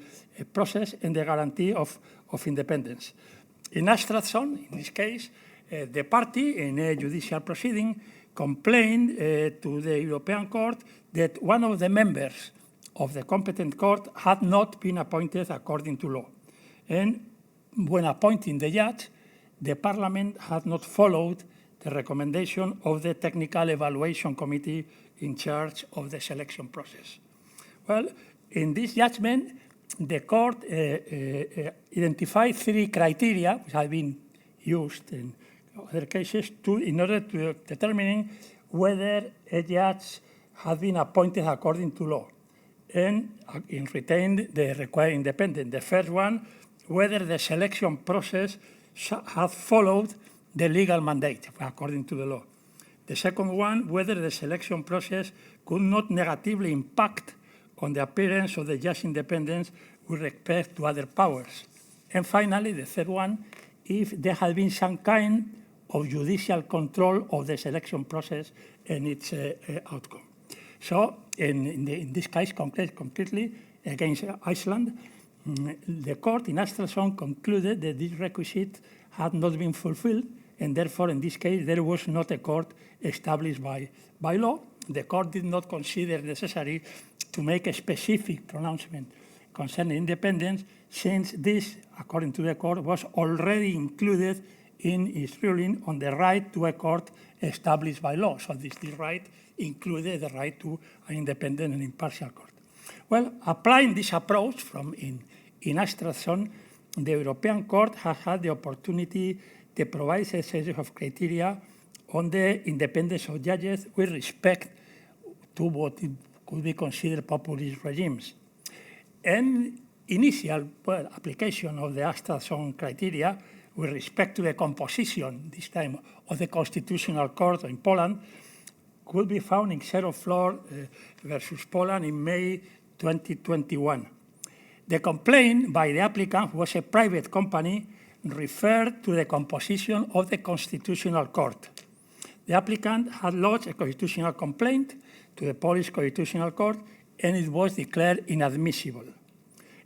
process and the guarantee of independence. In Alfredsson, in this case, the party in a judicial proceeding complained to the European Court that one of the members of the competent court had not been appointed according to law. And when appointing the judge, the Parliament had not followed the recommendation of the Technical Evaluation Committee in charge of the selection process. Well, in this judgment, the court identified 3 criteria which have been used in other cases in order to determine whether a judge had been appointed according to law and retained the required independence. The first one, whether the selection process had followed the legal mandate according to the law. The second one, whether the selection process could not negatively impact on the appearance of the judge's independence with respect to other powers. And finally, the third one, if there had been some kind of judicial control of the selection process and its outcome. So, in this case, completely against Iceland, the court in Alfredsson concluded that this requisite had not been fulfilled, and therefore, in this case, there was not a court established by law. The court did not consider necessary to make a specific pronouncement concerning independence, since this, according to the court, was already included in its ruling on the right to a court established by law. So this right included the right to an independent and impartial court. Well, applying this approach from in abstraction, the European Court has had the opportunity to provide a series of criteria on the independence of judges with respect to what could be considered populist regimes. And initial application of the abstraction criteria with respect to the composition, this time, of the Constitutional Court in Poland could be found in Xeroflor versus Poland in May 2021. The complaint by the applicant was a private company referred to the composition of the Constitutional Court. The applicant had lodged a constitutional complaint to the Polish Constitutional Court, and it was declared inadmissible.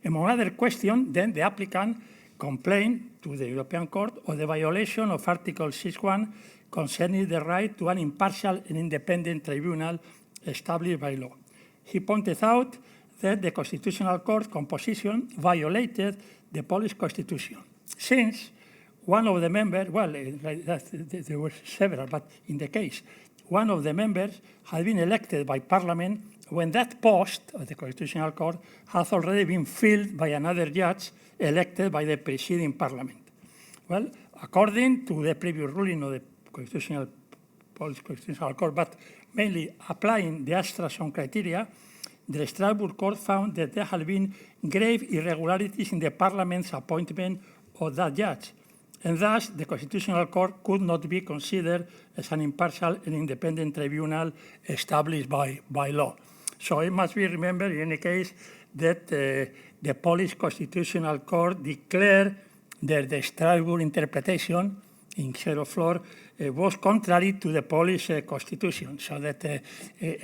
Among other questions, then the applicant complained to the European Court of the violation of Article 6.1 concerning the right to an impartial and independent tribunal established by law. He pointed out that the Constitutional Court composition violated the Polish Constitution, since one of the members, well, there were several, but in the case, one of the members had been elected by Parliament when that post of the Constitutional Court has already been filled by another judge elected by the preceding Parliament. Well, according to the previous ruling of the Polish Constitutional Court, but mainly applying the abstraction criteria, the Strasbourg Court found that there had been grave irregularities in the Parliament's appointment of that judge, and thus the Constitutional Court could not be considered as an impartial and independent tribunal established by law. So it must be remembered in any case that the Polish Constitutional Court declared that the Strasbourg interpretation in Xeroflor was contrary to the Polish Constitution, so that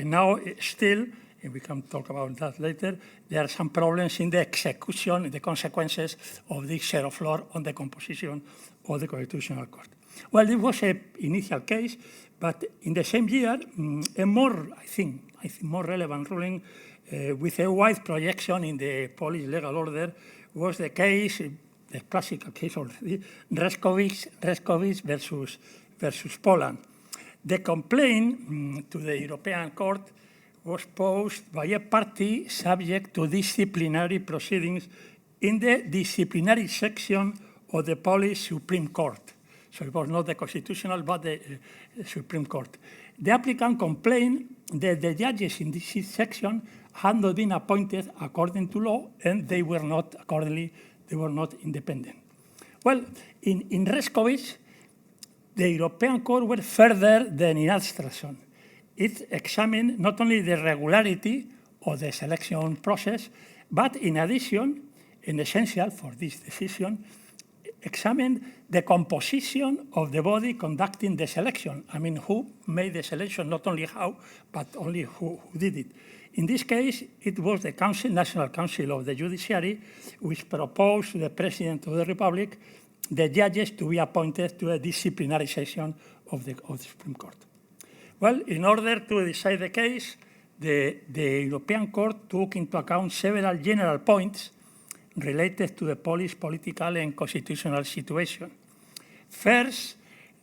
now still, and we can talk about that later, there are some problems in the execution, the consequences of this Xeroflor on the composition of the Constitutional Court. Well, it was an initial case, but in the same year, a more, I think more relevant ruling with a wide projection in the Polish legal order was the case, the classical case already, Recerca versus Poland. The complaint to the European Court was posed by a party subject to disciplinary proceedings in the disciplinary section of the Polish Supreme Court. So it was not the Constitutional, but the Supreme Court. The applicant complained that the judges in this section had not been appointed according to law, and they were not, accordingly, they were not independent. Well, in Recerca, the European Court went further than in abstraction. It examined not only the regularity of the selection process, but in addition, and essential for this decision, examined the composition of the body conducting the selection. I mean, who made the selection, not only how, but only who did it. In this case, it was the National Council of the Judiciary, which proposed to the President of the Republic the judges to be appointed to a disciplinary session of the Supreme Court. Well, in order to decide the case, the European Court took into account several general points related to the Polish political and constitutional situation. First,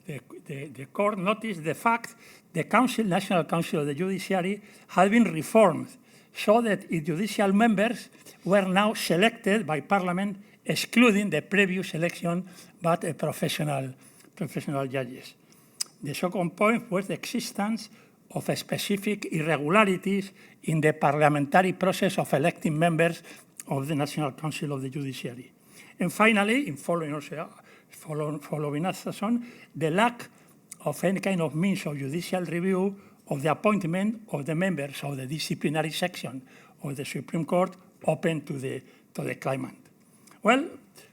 the court noticed the fact the National Council of the Judiciary had been reformed so that its judicial members were now selected by Parliament, excluding the previous election by professional judges. The second point was the existence of specific irregularities in the parliamentary process of electing members of the National Council of the Judiciary. And finally, in following abstraction, the lack of any kind of means of judicial review of the appointment of the members of the disciplinary section of the Supreme Court open to the claimant. Well,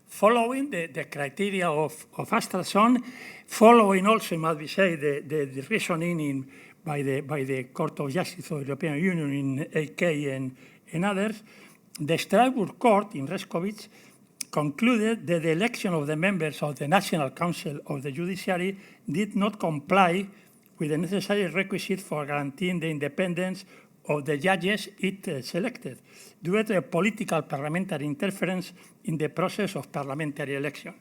following the criteria of abstraction, following also, must be said, the reasoning by the Court of Justice of the European Union in AK and others, the Strasbourg Court in Recerca concluded that the election of the members of the National Council of the Judiciary did not comply with the necessary requisite for guaranteeing the independence of the judges it selected, due to a political parliamentary interference in the process of parliamentary election.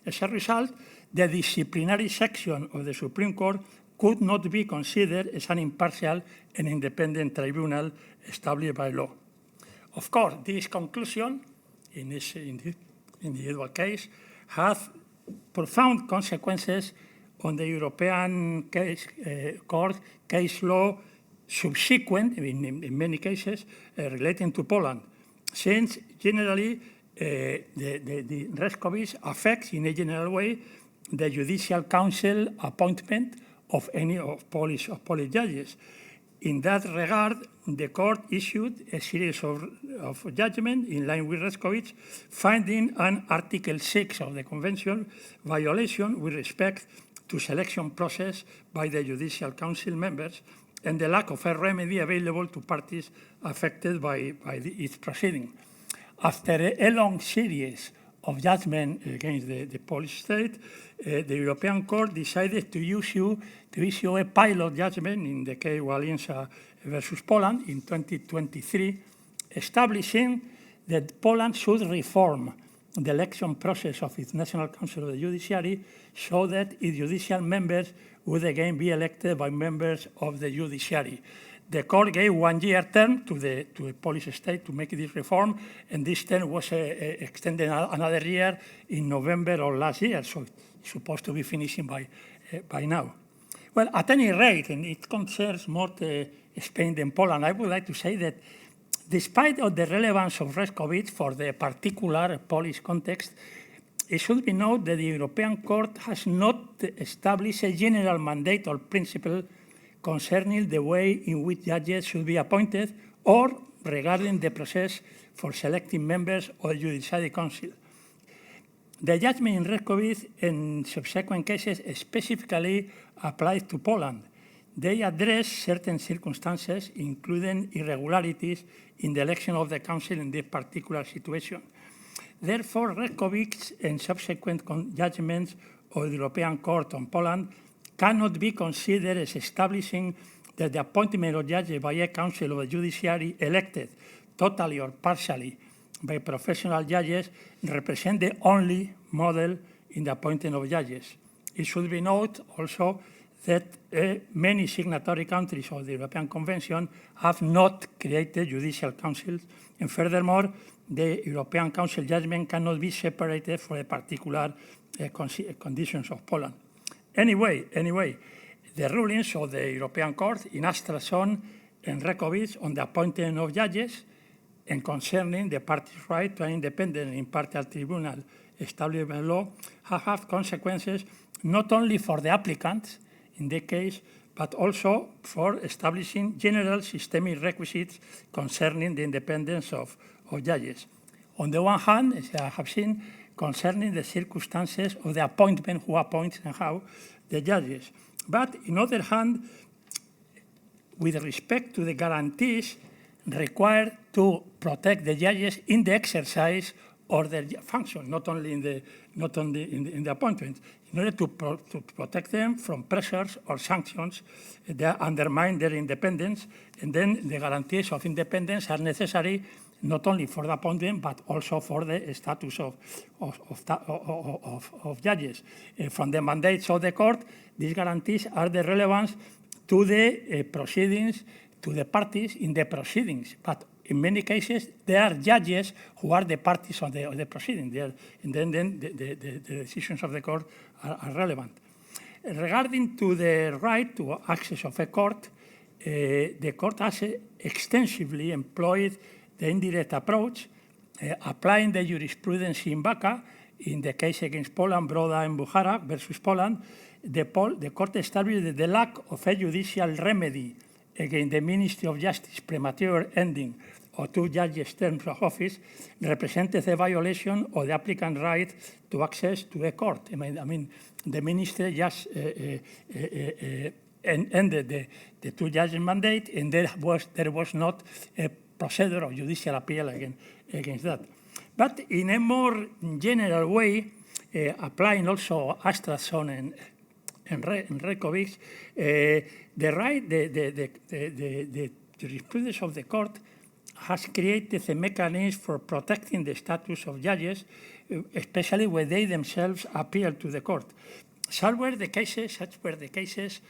As a result, the disciplinary section of the Supreme Court could not be considered as an impartial and independent tribunal established by law. Of course, this conclusion in this individual case has profound consequences on the European Court case law subsequent, in many cases, relating to Poland, since generally the Recerca affects in a general way the Judicial Council appointment of any of Polish judges. In that regard, the court issued a series of judgments in line with Recerca, finding an Article 6 of the Convention violation with respect to selection process by the Judicial Council members and the lack of a remedy available to parties affected by its proceeding. After a long series of judgments against the Polish state, the European Court decided to issue a pilot judgment in the case Wałęsa versus Poland in 2023, establishing that Poland should reform the election process of its National Council of the Judiciary so that its judicial members would again be elected by members of the judiciary. The court gave 1 year term to the Polish state to make this reform, and this term was extended another year in November of last year, so it's supposed to be finishing by now. Well, at any rate, and it concerns more Spain than Poland, I would like to say that despite of the relevance of Recerca for the particular Polish context, it should be noted that the European Court has not established a general mandate or principle concerning the way in which judges should be appointed or regarding the process for selecting members of the Judiciary Council. The judgment in Recerca and subsequent cases specifically applies to Poland. They address certain circumstances, including irregularities in the election of the Council in this particular situation. Therefore, Recerca and subsequent judgments of the European Court on Poland cannot be considered as establishing that the appointment of judges by a council of the judiciary elected totally or partially by professional judges represent the only model in the appointment of judges. It should be noted also that many signatory countries of the European Convention have not created judicial councils, and furthermore, the European Council judgment cannot be separated from the particular conditions of Poland. Anyway, the rulings of the European Court in Astrason and Recerca on the appointment of judges and concerning the parties' right to an independent and impartial tribunal established by law have consequences not only for the applicants in the case, but also for establishing general systemic requisites concerning the independence of judges. On the one hand, as I have seen, concerning the circumstances of the appointment, who appoints and how the judges. But on the other hand, with respect to the guarantees required to protect the judges in the exercise of their function, not only in the appointment, in order to protect them from pressures or sanctions that undermine their independence. And then the guarantees of independence are necessary not only for the appointment, but also for the status of judges. From the mandates of the court, these guarantees are the relevance to the proceedings, to the parties in the proceedings. But in many cases, there are judges who are the parties of the proceeding, and then the decisions of the court are relevant. Regarding to the right to access of a court, the court has extensively employed the indirect approach, applying the jurisprudence in Vaca, in the case against Poland, Broda and Buchara versus Poland. The court established that the lack of a judicial remedy against the Ministry of Justice premature ending of 2 judges' terms of office represented a violation of the applicant's right to access to a court. I mean the ministry just ended the 2 judges' mandate, and there was not a procedure of judicial appeal against that. But in a more general way, applying also Astrason and Recerca, the jurisprudence of the court has created a mechanism for protecting the status of judges, especially when they themselves appeal to the court. Such were the cases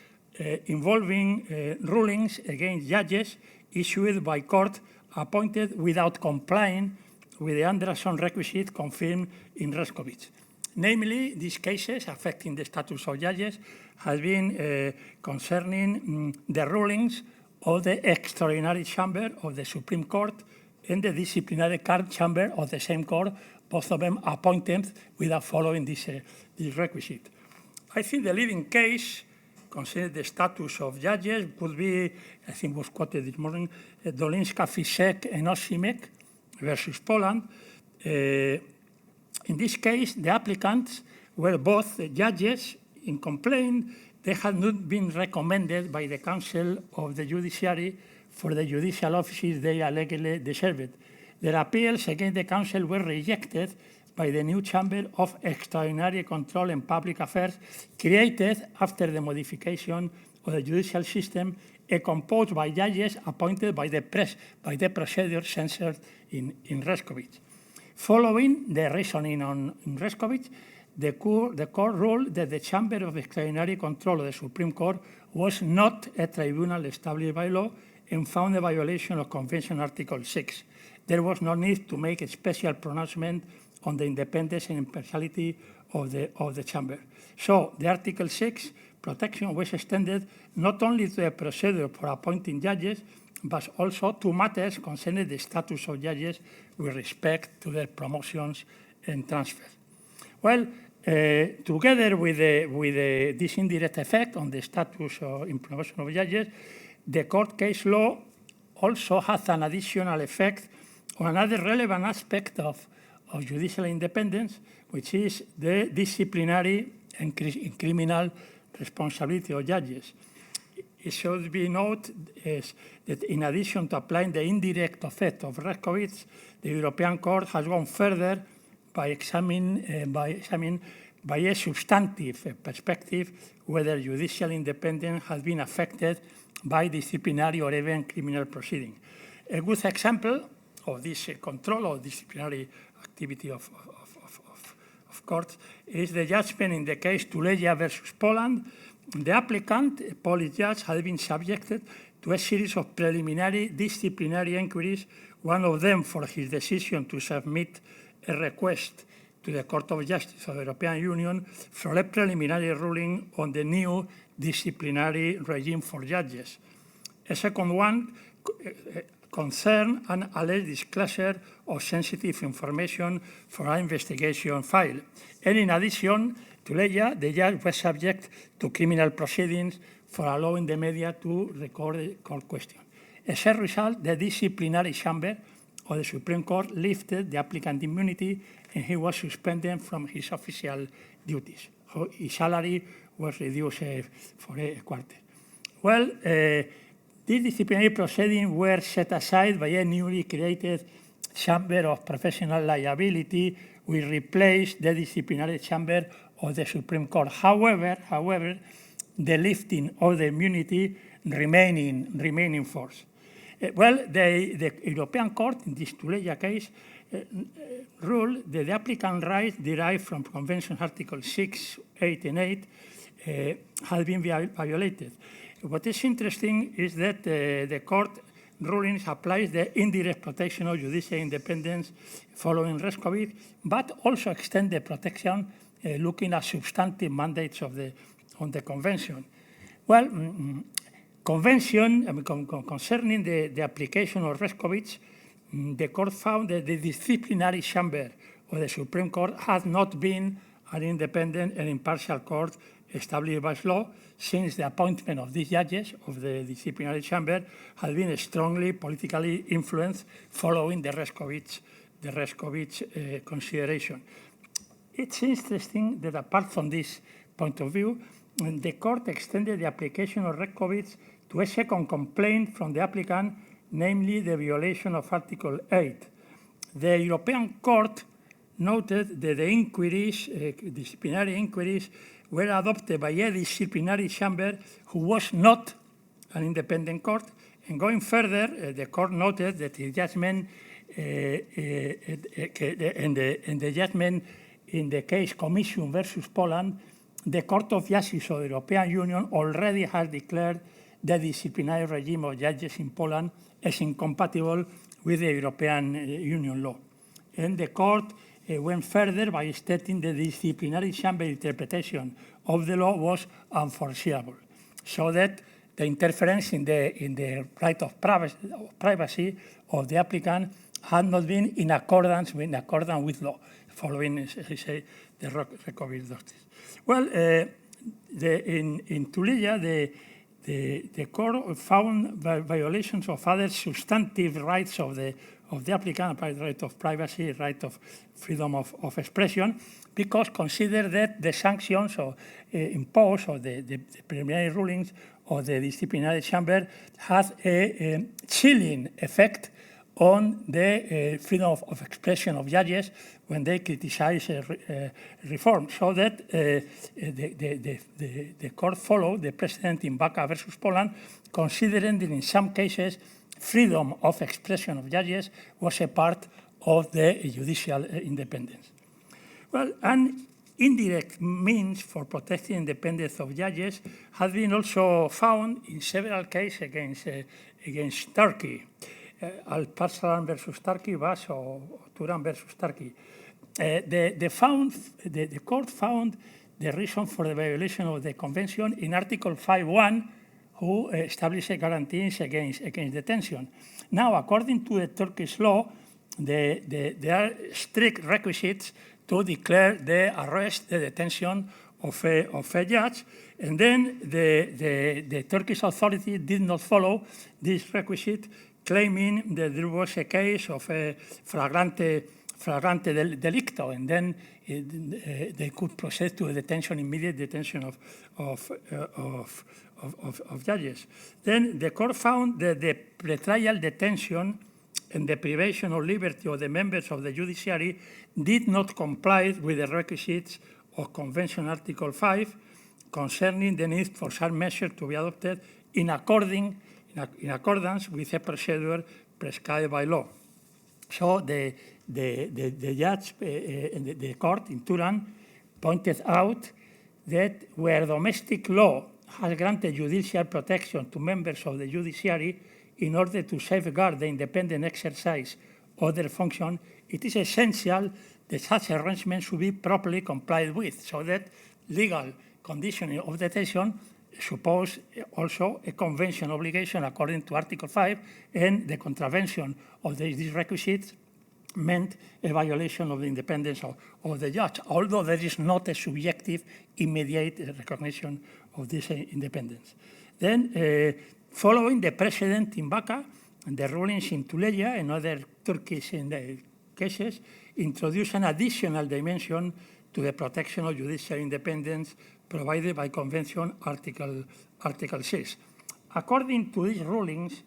involving rulings against judges issued by court appointed without complying with the Anderson requisite confirmed in Recerca. Namely, these cases affecting the status of judges have been concerning the rulings of the extraordinary chamber of the Supreme Court and the disciplinary chamber of the same court, both of them appointed without following this requisite. I think the leading case concerning the status of judges would be, I think was quoted this morning, Dolinska, Fisek, and Osimek versus Poland. In this case, the applicants were both judges in complaint. They had not been recommended by the Council of the Judiciary for the judicial offices they allegedly deserved. Their appeals against the Council were rejected by the new Chamber of Extraordinary Control and Public Affairs, created after the modification of the judicial system and composed by judges appointed by the procedure censored in Recerca. Following the reasoning in Recerca, the court ruled that the Chamber of Extraordinary Control of the Supreme Court was not a tribunal established by law and found a violation of Convention Article 6. There was no need to make a special pronouncement on the independence and impartiality of the Chamber. So the Article 6 protection was extended not only to the procedure for appointing judges, but also to matters concerning the status of judges with respect to their promotions and transfers. Well, together with this indirect effect on the status and promotion of judges, the court case law also has an additional effect on another relevant aspect of judicial independence, which is the disciplinary and criminal responsibility of judges. It should be noted that in addition to applying the indirect effect of Recerca, the European Court has gone further by examining by a substantive perspective whether judicial independence has been affected by disciplinary or even criminal proceeding. A good example of this control of disciplinary activity of courts is the judgment in the case Tuleja versus Poland. The applicant, a Polish judge, had been subjected to a series of preliminary disciplinary inquiries, one of them for his decision to submit a request to the Court of Justice of the European Union for a preliminary ruling on the new disciplinary regime for judges. A second one concerned an alleged disclosure of sensitive information for an investigation file. And in addition, Tuleja, the judge was subject to criminal proceedings for allowing the media to record the court question. As a result, the disciplinary chamber of the Supreme Court lifted the applicant immunity and he was suspended from his official duties. So his salary was reduced for a quarter. Well, these disciplinary proceedings were set aside by a newly created Chamber of Professional Liability, which replaced the disciplinary chamber of the Supreme Court. However, the lifting of the immunity remain in force. The European Court, in this Tuleja case, ruled that the applicant rights derived from Convention Article 6, 8, and 8 had been violated. What is interesting is that the court rulings applies the indirect protection of judicial independence following Recerca, but also extend the protection looking at substantive mandates on the convention. Well, concerning the application of Recerca, the court found that the disciplinary chamber of the Supreme Court had not been an independent and impartial court established by law, since the appointment of these judges of the disciplinary chamber had been strongly politically influenced following the Recerca consideration. It's interesting that apart from this point of view, the court extended the application of Recerca to a second complaint from the applicant, namely the violation of Article 8. The European Court noted that the inquiries, disciplinary inquiries, were adopted by a disciplinary chamber who was not an independent court And going further, the court noted that the judgment in the case Commission versus Poland, the Court of Justice of the European Union already has declared the disciplinary regime of judges in Poland as incompatible with the European Union law. And the court went further by stating the disciplinary chamber interpretation of the law was unforeseeable, so that the interference in the right of privacy of the applicant had not been in accordance with law, following, as I say, the recovery doctrine. Well, in Tulia, the court found violations of other substantive rights of the applicant, right of privacy, right of freedom of expression, because consider that the sanctions imposed or the preliminary rulings of the disciplinary chamber has a chilling effect on the freedom of expression of judges when they criticize reform, so that the court followed the precedent in Vaca versus Poland, considering that in some cases freedom of expression of judges was a part of the judicial independence. Well, an indirect means for protecting independence of judges has been also found in several cases against Turkey. Alparslan versus Turkey, Bas or Turan versus Turkey. The court found the reason for the violation of the convention in Article 5.1, who establishes guarantees against detention. Now, according to the Turkish law, there are strict requisites to declare the arrest, the detention of a judge, and then the Turkish authority did not follow this requisite, claiming that there was a case of a flagrante delicto, and then they could proceed to a detention, immediate detention of judges. Then the court found that the pretrial detention and the privation of liberty of the members of the judiciary did not comply with the requisites of Convention Article 5 concerning the need for some measure to be adopted in accordance with a procedure prescribed by law. So the judge, the court in Turan pointed out that where domestic law has granted judicial protection to members of the judiciary in order to safeguard the independent exercise of their function, it is essential that such arrangements should be properly complied with, so that legal conditioning of detention suppose also a convention obligation according to Article 5, and the contravention of these requisites meant a violation of the independence of the judge, although there is not a subjective, immediate recognition of this independence. Then, following the precedent in Vaca, the rulings in Tuleya and other Turkish cases introduce an additional dimension to the protection of judicial independence provided by Convention Article 6. According to these rulings,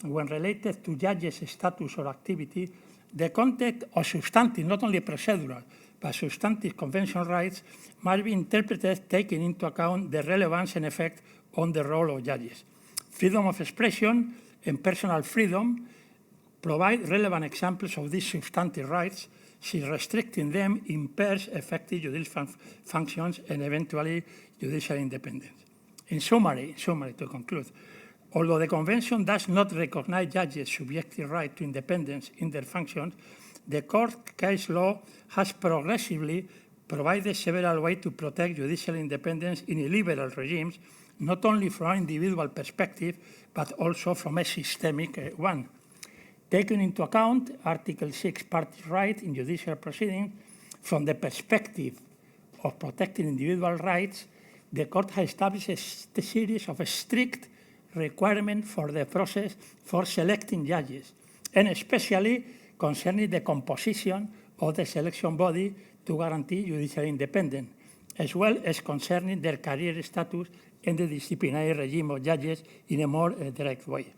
when related to judges' status or activity, the content of substantive, not only procedural, but substantive convention rights must be interpreted taking into account the relevance and effect on the role of judges. Freedom of expression and personal freedom provide relevant examples of these substantive rights, since restricting them impairs effective judicial functions and eventually judicial independence. In summary, to conclude, although the Convention does not recognize judges' subjective right to independence in their functions, the court case law has progressively provided several ways to protect judicial independence in illiberal regimes, not only from an individual perspective, but also from a systemic one. Taking into account Article 6 parties' right in judicial proceedings, from the perspective of protecting individual rights, the court has established a series of strict requirements for the process for selecting judges, and especially concerning the composition of the selection body to guarantee judicial independence, as well as concerning their career status and the disciplinary regime of judges in a more direct way.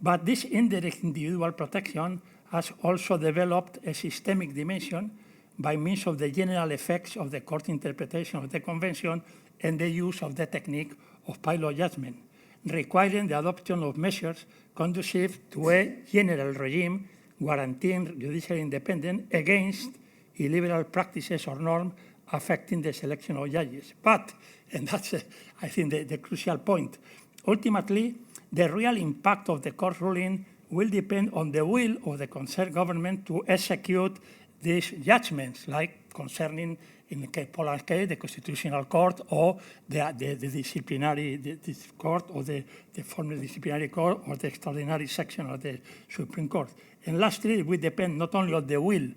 But this indirect individual protection has also developed a systemic dimension by means of the general effects of the court interpretation of the Convention and the use of the technique of pilot judgment. requiring the adoption of measures conducive to a general regime guaranteeing judicial independence against illiberal practices or norms affecting the selection of judges. But, and that's, I think, the crucial point, ultimately, the real impact of the court ruling will depend on the will of the concerned government to execute these judgments, like concerning, in Poland's case, the Constitutional Court or the disciplinary court or the former disciplinary court or the extraordinary section of the Supreme Court. And lastly, it will depend not only on the will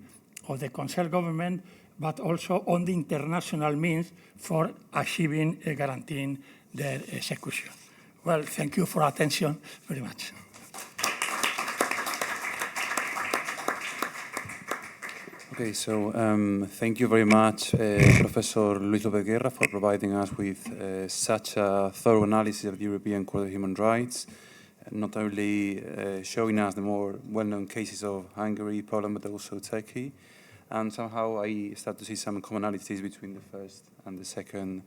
of the concerned government, but also on the international means for achieving and guaranteeing their execution. Well, thank you for attention very much. Okay, so thank you very much, Professor Luis López Guerra, for providing us with such a thorough analysis of the European Court of Human Rights, not only showing us the more well-known cases of Hungary, Poland, but also Turkey. And somehow I start to see some commonalities between the first and the second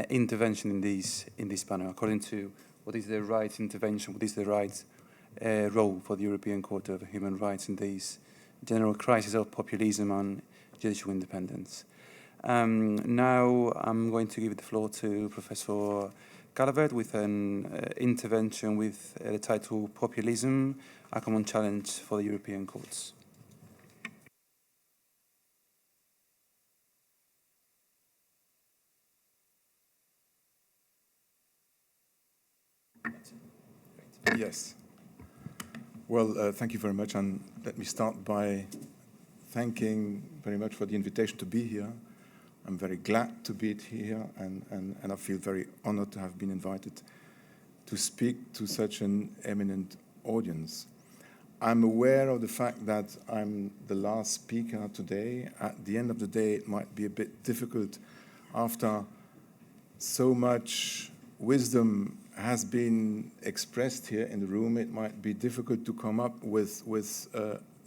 intervention in this panel. According to what is the right intervention, what is the right role for the European Court of Human Rights in this general crisis of populism and judicial independence. Now I'm going to give the floor to Professor Calvert with an intervention with the title Populism, a Common Challenge for the European Courts. Yes. Well, thank you very much, and let me start by thanking very much for the invitation to be here. I'm very glad to be here, and I feel very honored to have been invited to speak to such an eminent audience. I'm aware of the fact that I'm the last speaker today. At the end of the day, it might be a bit difficult after so much wisdom has been expressed here in the room. It might be difficult to come up with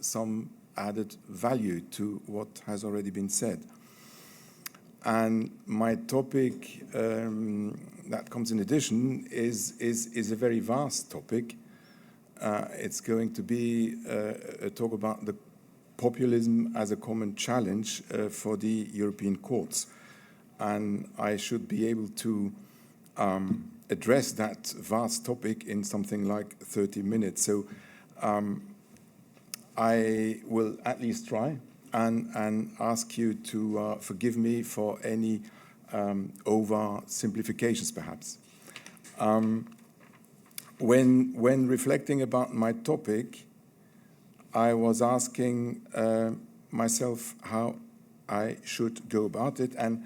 some added value to what has already been said. And my topic that comes in addition is a very vast topic. It's going to be a talk about the populism as a common challenge for the European courts. And I should be able to address that vast topic in something like 30 minutes. So I will at least try and ask you to forgive me for any oversimplifications, perhaps. When reflecting about my topic, I was asking myself how I should go about it, and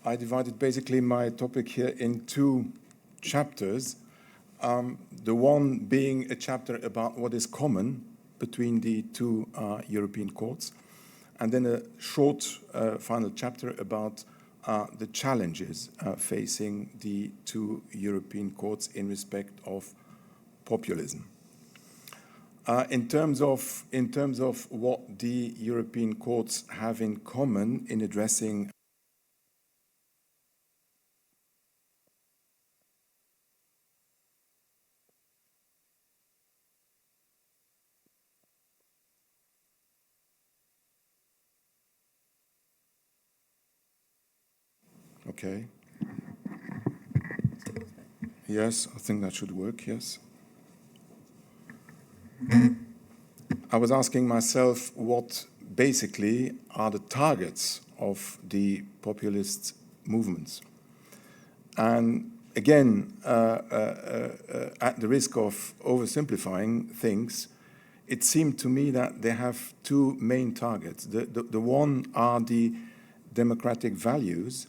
I divided basically my topic here in two chapters. The one being a chapter about what is common between the two European courts, and then a short final chapter about the challenges facing the two European courts in respect of populism. In terms of what the European courts have in common in addressing Okay. Yes, I think that should work, yes. I was asking myself what basically are the targets of the populist movements. And again, at the risk of oversimplifying things, it seemed to me that they have two main targets. The one are the democratic values,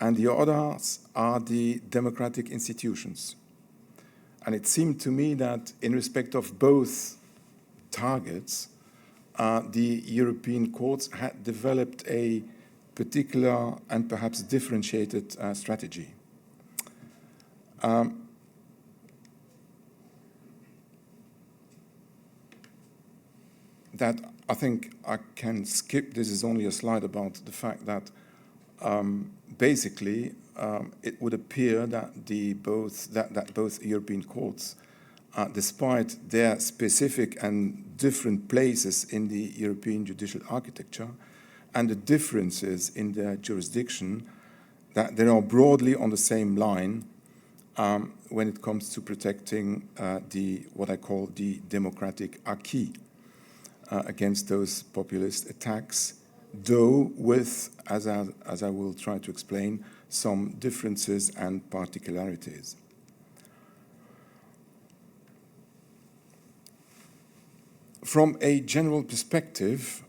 and the others are the democratic institutions. And it seemed to me that in respect of both targets, the European courts had developed a particular and perhaps differentiated strategy. That I think I can skip. This is only a slide about the fact that basically, it would appear that both European courts, despite their specific and different places in the European judicial architecture and the differences in their jurisdiction, that they are broadly on the same line when it comes to protecting what I call the democratic acquis against those populist attacks, though with, as I will try to explain, some differences and particularities. From a general perspective,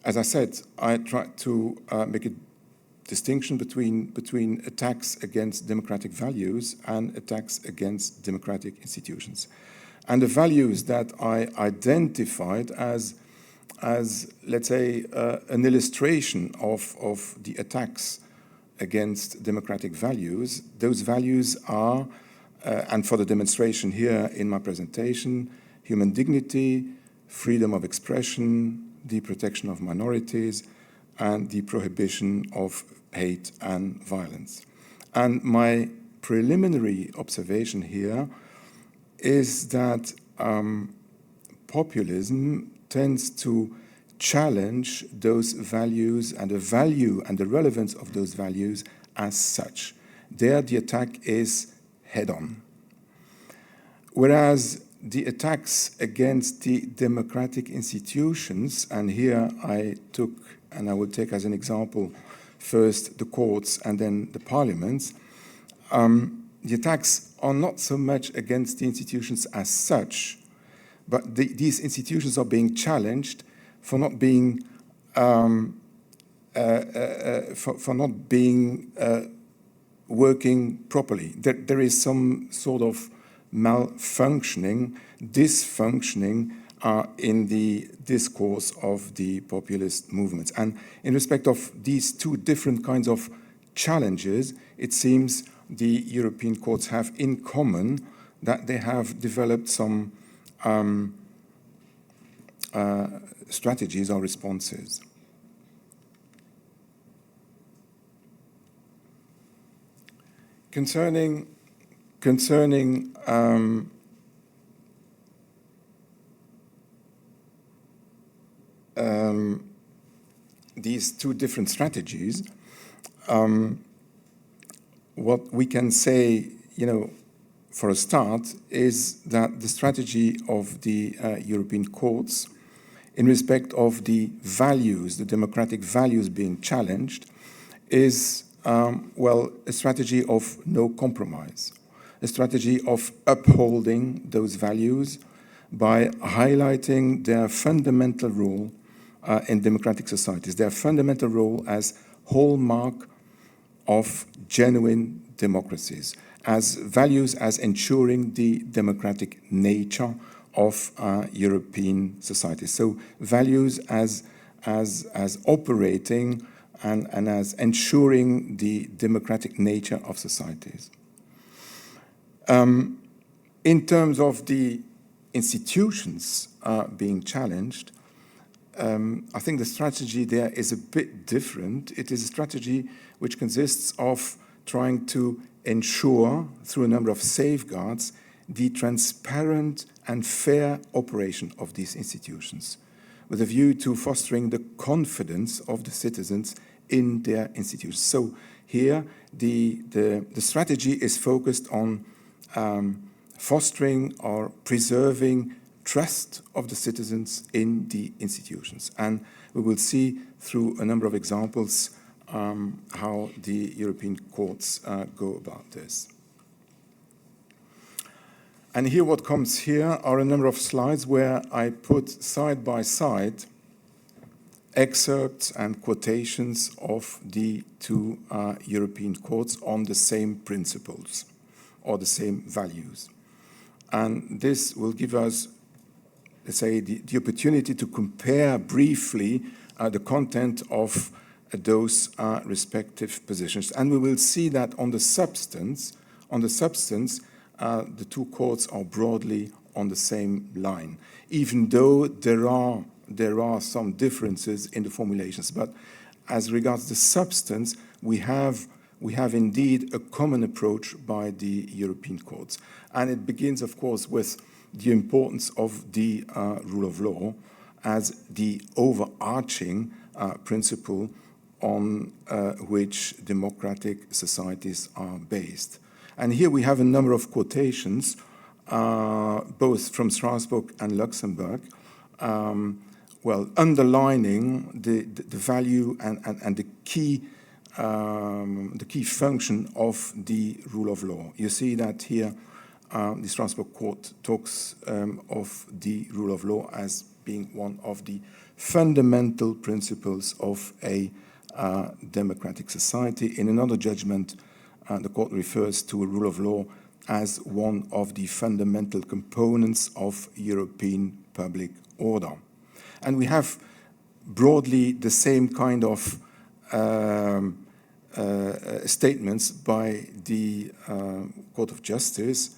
as I said, I try to make a distinction between attacks against democratic values and attacks against democratic institutions. And the values that I identified as let's say, an illustration of the attacks against democratic values, those values are, and for the demonstration here in my presentation, human dignity, freedom of expression, the protection of minorities, and the prohibition of hate and violence. And my preliminary observation here is that populism tends to challenge those values and the value and the relevance of those values as such. There the attack is head-on. Whereas the attacks against the democratic institutions, and here I took, and I will take as an example, first the courts and then the parliaments, the attacks are not so much against the institutions as such, but these institutions are being challenged for not being working properly. There is some sort of malfunctioning, dysfunctioning in the discourse of the populist movements. And in respect of these two different kinds of challenges, it seems the European courts have in common that they have developed some strategies or responses. Concerning these two different strategies, what we can say, for a start, is that the strategy of the European courts in respect of the values, the democratic values being challenged, is, a strategy of no compromise, a strategy of upholding those values by highlighting their fundamental role in democratic societies, their fundamental role as hallmark of genuine democracies, as values as ensuring the democratic nature of European societies. So values as operating and as ensuring the democratic nature of societies. In terms of the institutions being challenged, I think the strategy there is a bit different. It is a strategy which consists of trying to ensure, through a number of safeguards, the transparent and fair operation of these institutions, with a view to fostering the confidence of the citizens in their institutions. So here, the strategy is focused on fostering or preserving trust of the citizens in the institutions. And we will see through a number of examples how the European courts go about this. And here, what comes here are a number of slides where I put side by side excerpts and quotations of the two European courts on the same principles or the same values. And this will give us, let's say, the opportunity to compare briefly the content of those respective positions. And we will see that on the substance, the two courts are broadly on the same line, even though there are some differences in the formulations. But as regards the substance, we have indeed a common approach by the European courts. And it begins, of course, with the importance of the rule of law as the overarching principle on which democratic societies are based. And here we have a number of quotations, both from Strasbourg and Luxembourg, underlining the value and the key function of the rule of law. You see that here the Strasbourg Court talks of the rule of law as being one of the fundamental principles of a democratic society. In another judgment, the court refers to a rule of law as one of the fundamental components of European public order. And we have broadly the same kind of statements by the Court of Justice,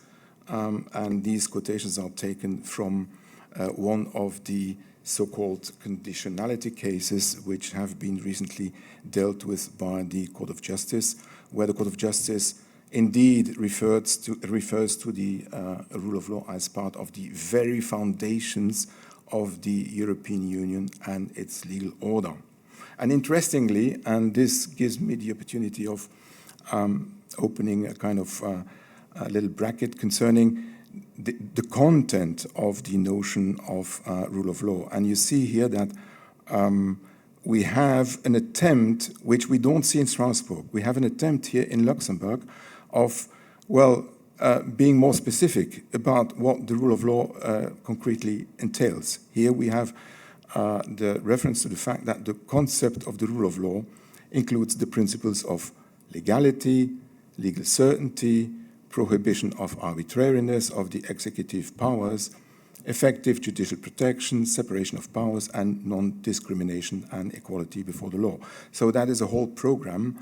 and these quotations are taken from one of the so-called conditionality cases which have been recently dealt with by the Court of Justice, where the Court of Justice indeed refers to the rule of law as part of the very foundations of the European Union and its legal order. And interestingly, and this gives me the opportunity of opening a kind of a little bracket concerning the content of the notion of rule of law. And you see here that we have an attempt, which we don't see in Strasbourg. We have an attempt here in Luxembourg of, being more specific about what the rule of law concretely entails. Here we have the reference to the fact that the concept of the rule of law includes the principles of legality, legal certainty, prohibition of arbitrariness of the executive powers, effective judicial protection, separation of powers, and non-discrimination and equality before the law. So that is a whole program.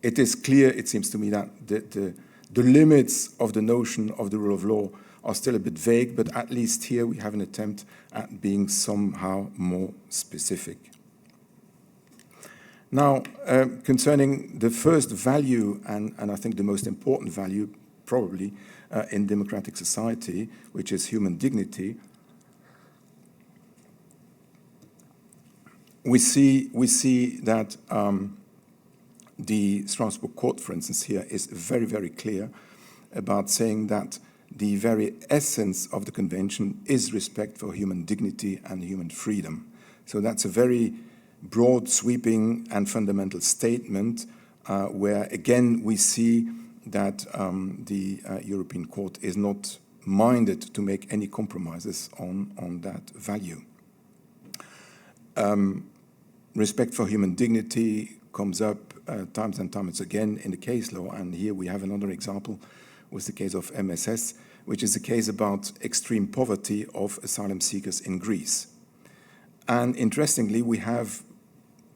It is clear, it seems to me, that the limits of the notion of the rule of law are still a bit vague, but at least here we have an attempt at being somehow more specific. Now, concerning the first value, and I think the most important value probably in democratic society, which is human dignity, we see that the Strasbourg Court, for instance, here is very, very clear about saying that the very essence of the convention is respect for human dignity and human freedom. So that's a very broad, sweeping, and fundamental statement where, again, we see that the European Court is not minded to make any compromises on that value. Respect for human dignity comes up times and times again in the case law, and here we have another example with the case of MSS, which is a case about extreme poverty of asylum seekers in Greece. And interestingly, we have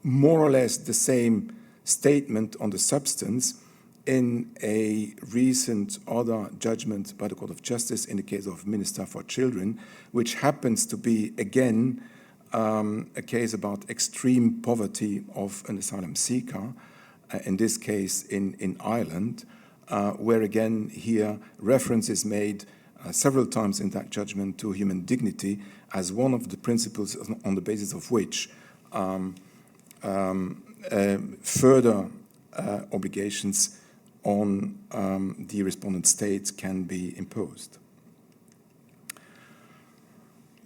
more or less the same statement on the substance in a recent other judgment by the Court of Justice in the case of Minister for Children, which happens to be, again, a case about extreme poverty of an asylum seeker, in this case in Ireland, where again here reference is made several times in that judgment to human dignity as one of the principles on the basis of which further obligations on the respondent states can be imposed.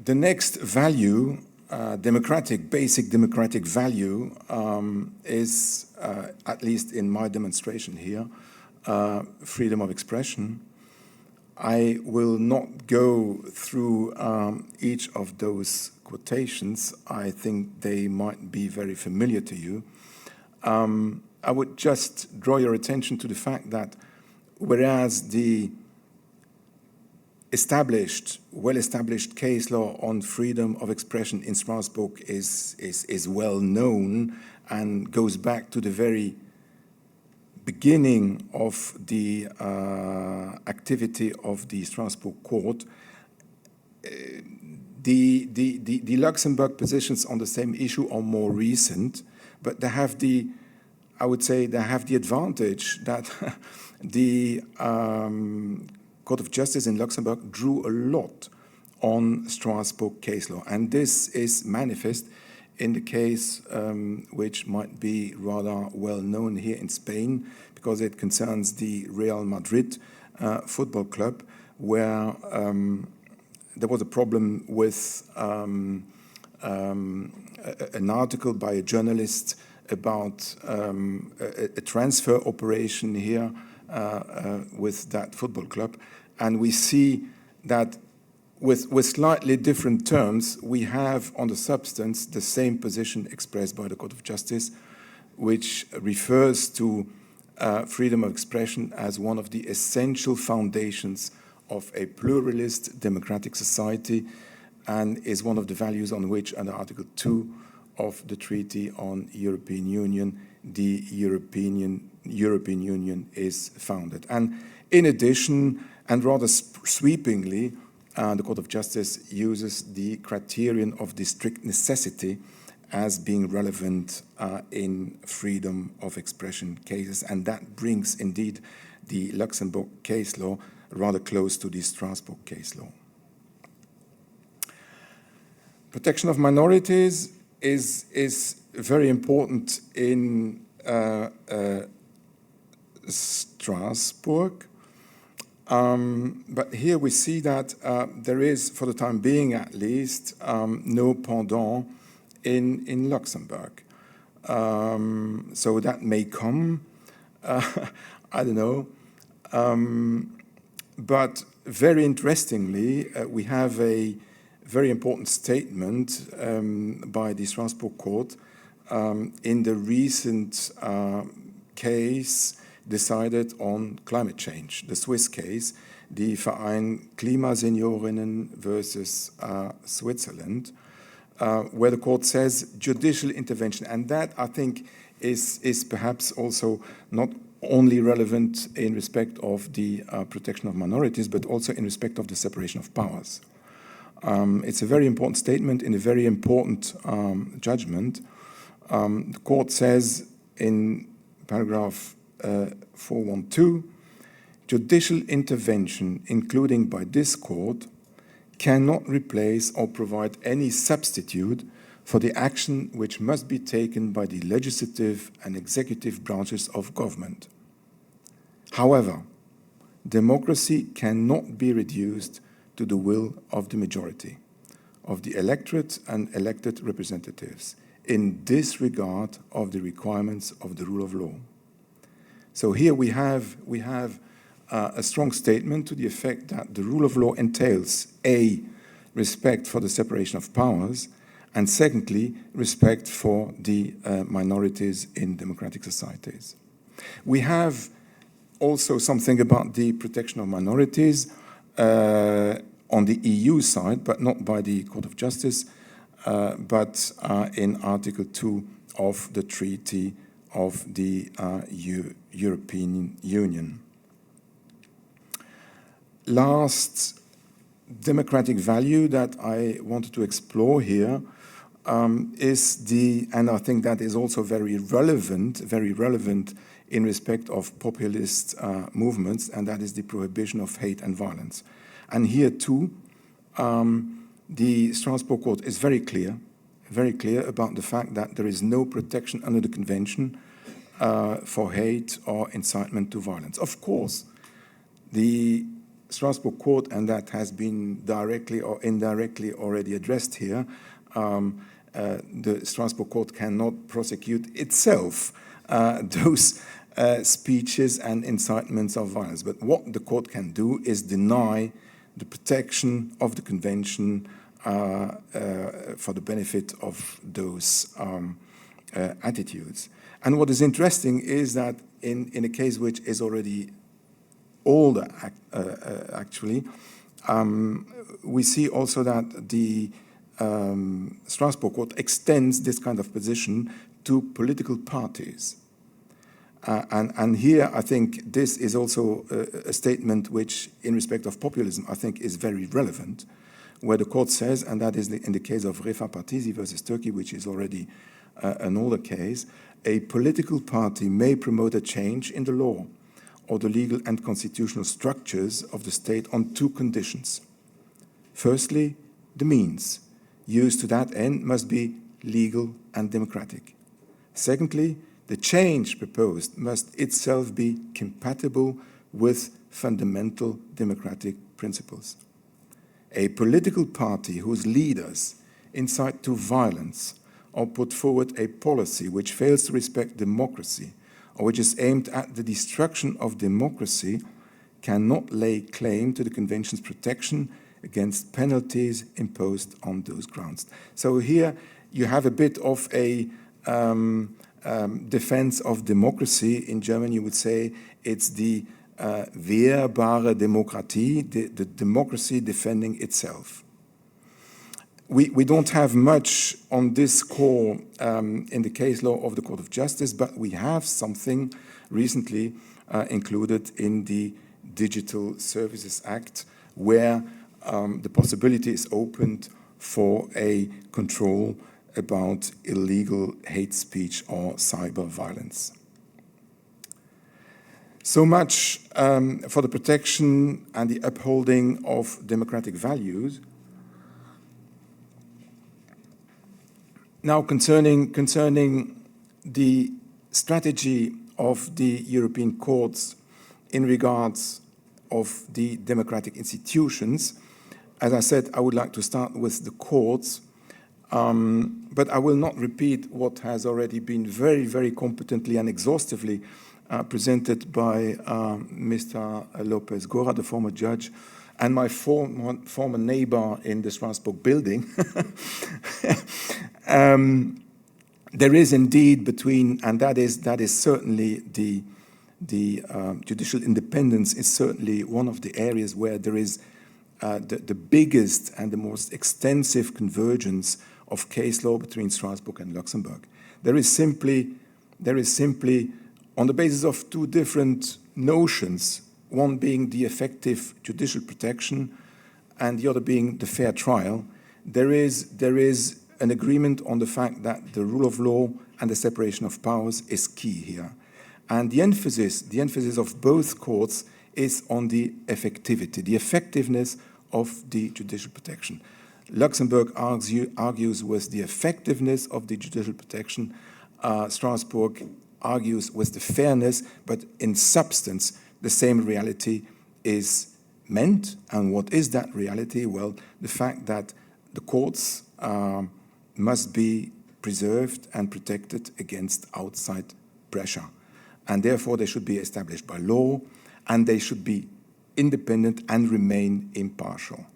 The next value, basic democratic value, is, at least in my demonstration here, freedom of expression. I will not go through each of those quotations. I think they might be very familiar to you. I would just draw your attention to the fact that whereas the well-established case law on freedom of expression in Strasbourg is well known and goes back to the very beginning of the activity of the Strasbourg Court, The Luxembourg positions on the same issue are more recent, but they have I would say they have the advantage that the Court of Justice in Luxembourg drew a lot on Strasbourg case law. And this is manifest in the case which might be rather well known here in Spain, because it concerns the Real Madrid football club, where there was a problem with an article by a journalist about a transfer operation here with that football club. And we see that with slightly different terms, we have on the substance the same position expressed by the Court of Justice, which refers to freedom of expression as one of the essential foundations of a pluralist democratic society, and is one of the values on which, under Article 2 of the Treaty on European Union, the European Union is founded. And in addition, and rather sweepingly, the Court of Justice uses the criterion of the strict necessity as being relevant in freedom of expression cases, and that brings indeed the Luxembourg case law rather close to the Strasbourg case law. Protection of minorities is very important in Strasbourg. But here we see that there is, for the time being at least, no pendant in Luxembourg. So that may come, I don't know. But very interestingly, we have a very important statement by the Strasbourg Court in the recent case decided on climate change, the Swiss case, the Verein Klimaseniorinnen versus Switzerland, where the court says judicial intervention. And that, I think, is perhaps also not only relevant in respect of the protection of minorities, but also in respect of the separation of powers. It's a very important statement in a very important judgment. The court says in paragraph 412, judicial intervention, including by this court, cannot replace or provide any substitute for the action which must be taken by the legislative and executive branches of government. However, democracy cannot be reduced to the will of the majority of the electorate and elected representatives in disregard of the requirements of the rule of law. So here we have a strong statement to the effect that the rule of law entails A, respect for the separation of powers, and secondly, respect for the minorities in democratic societies. We have also something about the protection of minorities on the EU side, but not by the Court of Justice, but in Article 2 of the Treaty of the European Union. Last democratic value that I wanted to explore here is and I think that is also very relevant in respect of populist movements, and that is the prohibition of hate and violence. And here too, the Strasbourg Court is very clear about the fact that there is no protection under the Convention for hate or incitement to violence. Of course, the Strasbourg Court, and that has been directly or indirectly already addressed here, the Strasbourg Court cannot prosecute itself those speeches and incitements of violence. But what the court can do is deny the protection of the Convention for the benefit of those attitudes. And what is interesting is that in a case which is already older, actually, we see also that the Strasbourg Court extends this kind of position to political parties. And here, I think this is also a statement which, in respect of populism, I think is very relevant, where the court says, and that is in the case of Refah Partisi versus Turkey, which is already an older case, a political party may promote a change in the law or the legal and constitutional structures of the state on two conditions. Firstly, the means used to that end must be legal and democratic. Secondly, the change proposed must itself be compatible with fundamental democratic principles. A political party whose leaders incite to violence or put forward a policy which fails to respect democracy or which is aimed at the destruction of democracy cannot lay claim to the Convention's protection against penalties imposed on those grounds. So here you have a bit of a defense of democracy. In German you would say it's the wehrbare Demokratie, the democracy defending itself. We don't have much on this score in the case law of the Court of Justice, but we have something recently included in the Digital Services Act, where the possibility is opened for a control about illegal hate speech or cyber violence. So much for the protection and the upholding of democratic values. Now, concerning the strategy of the European courts in regards of the democratic institutions, as I said, I would like to start with the courts, but I will not repeat what has already been very, very competently and exhaustively presented by Mr. Lopez Gora, the former judge, and my former neighbor in the Strasbourg building. There is indeed between, and that is certainly the judicial independence is certainly one of the areas where there is the biggest and the most extensive convergence of case law between Strasbourg and Luxembourg. There is simply, on the basis of two different notions, one being the effective judicial protection and the other being the fair trial, there is an agreement on the fact that the rule of law and the separation of powers is key here. And the emphasis of both courts is on the effectiveness of the judicial protection. Luxembourg argues with the effectiveness of the judicial protection. Strasbourg argues with the fairness, but in substance, the same reality is meant. And what is that reality? Well, the fact that the courts must be preserved and protected against outside pressure. And therefore, they should be established by law, and they should be independent and remain impartial.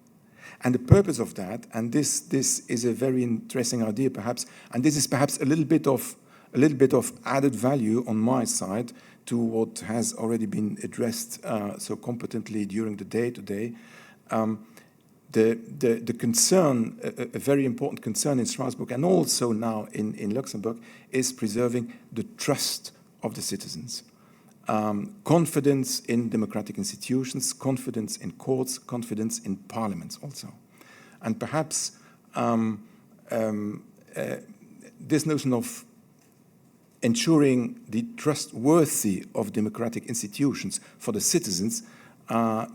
And the purpose of that, and this is a very interesting idea perhaps, and this is perhaps a little bit of added value on my side to what has already been addressed so competently during the day today. The concern, a very important concern in Strasbourg and also now in Luxembourg, is preserving the trust of the citizens. Confidence in democratic institutions, confidence in courts, confidence in parliaments also. And perhaps this notion of ensuring the trustworthy of democratic institutions for the citizens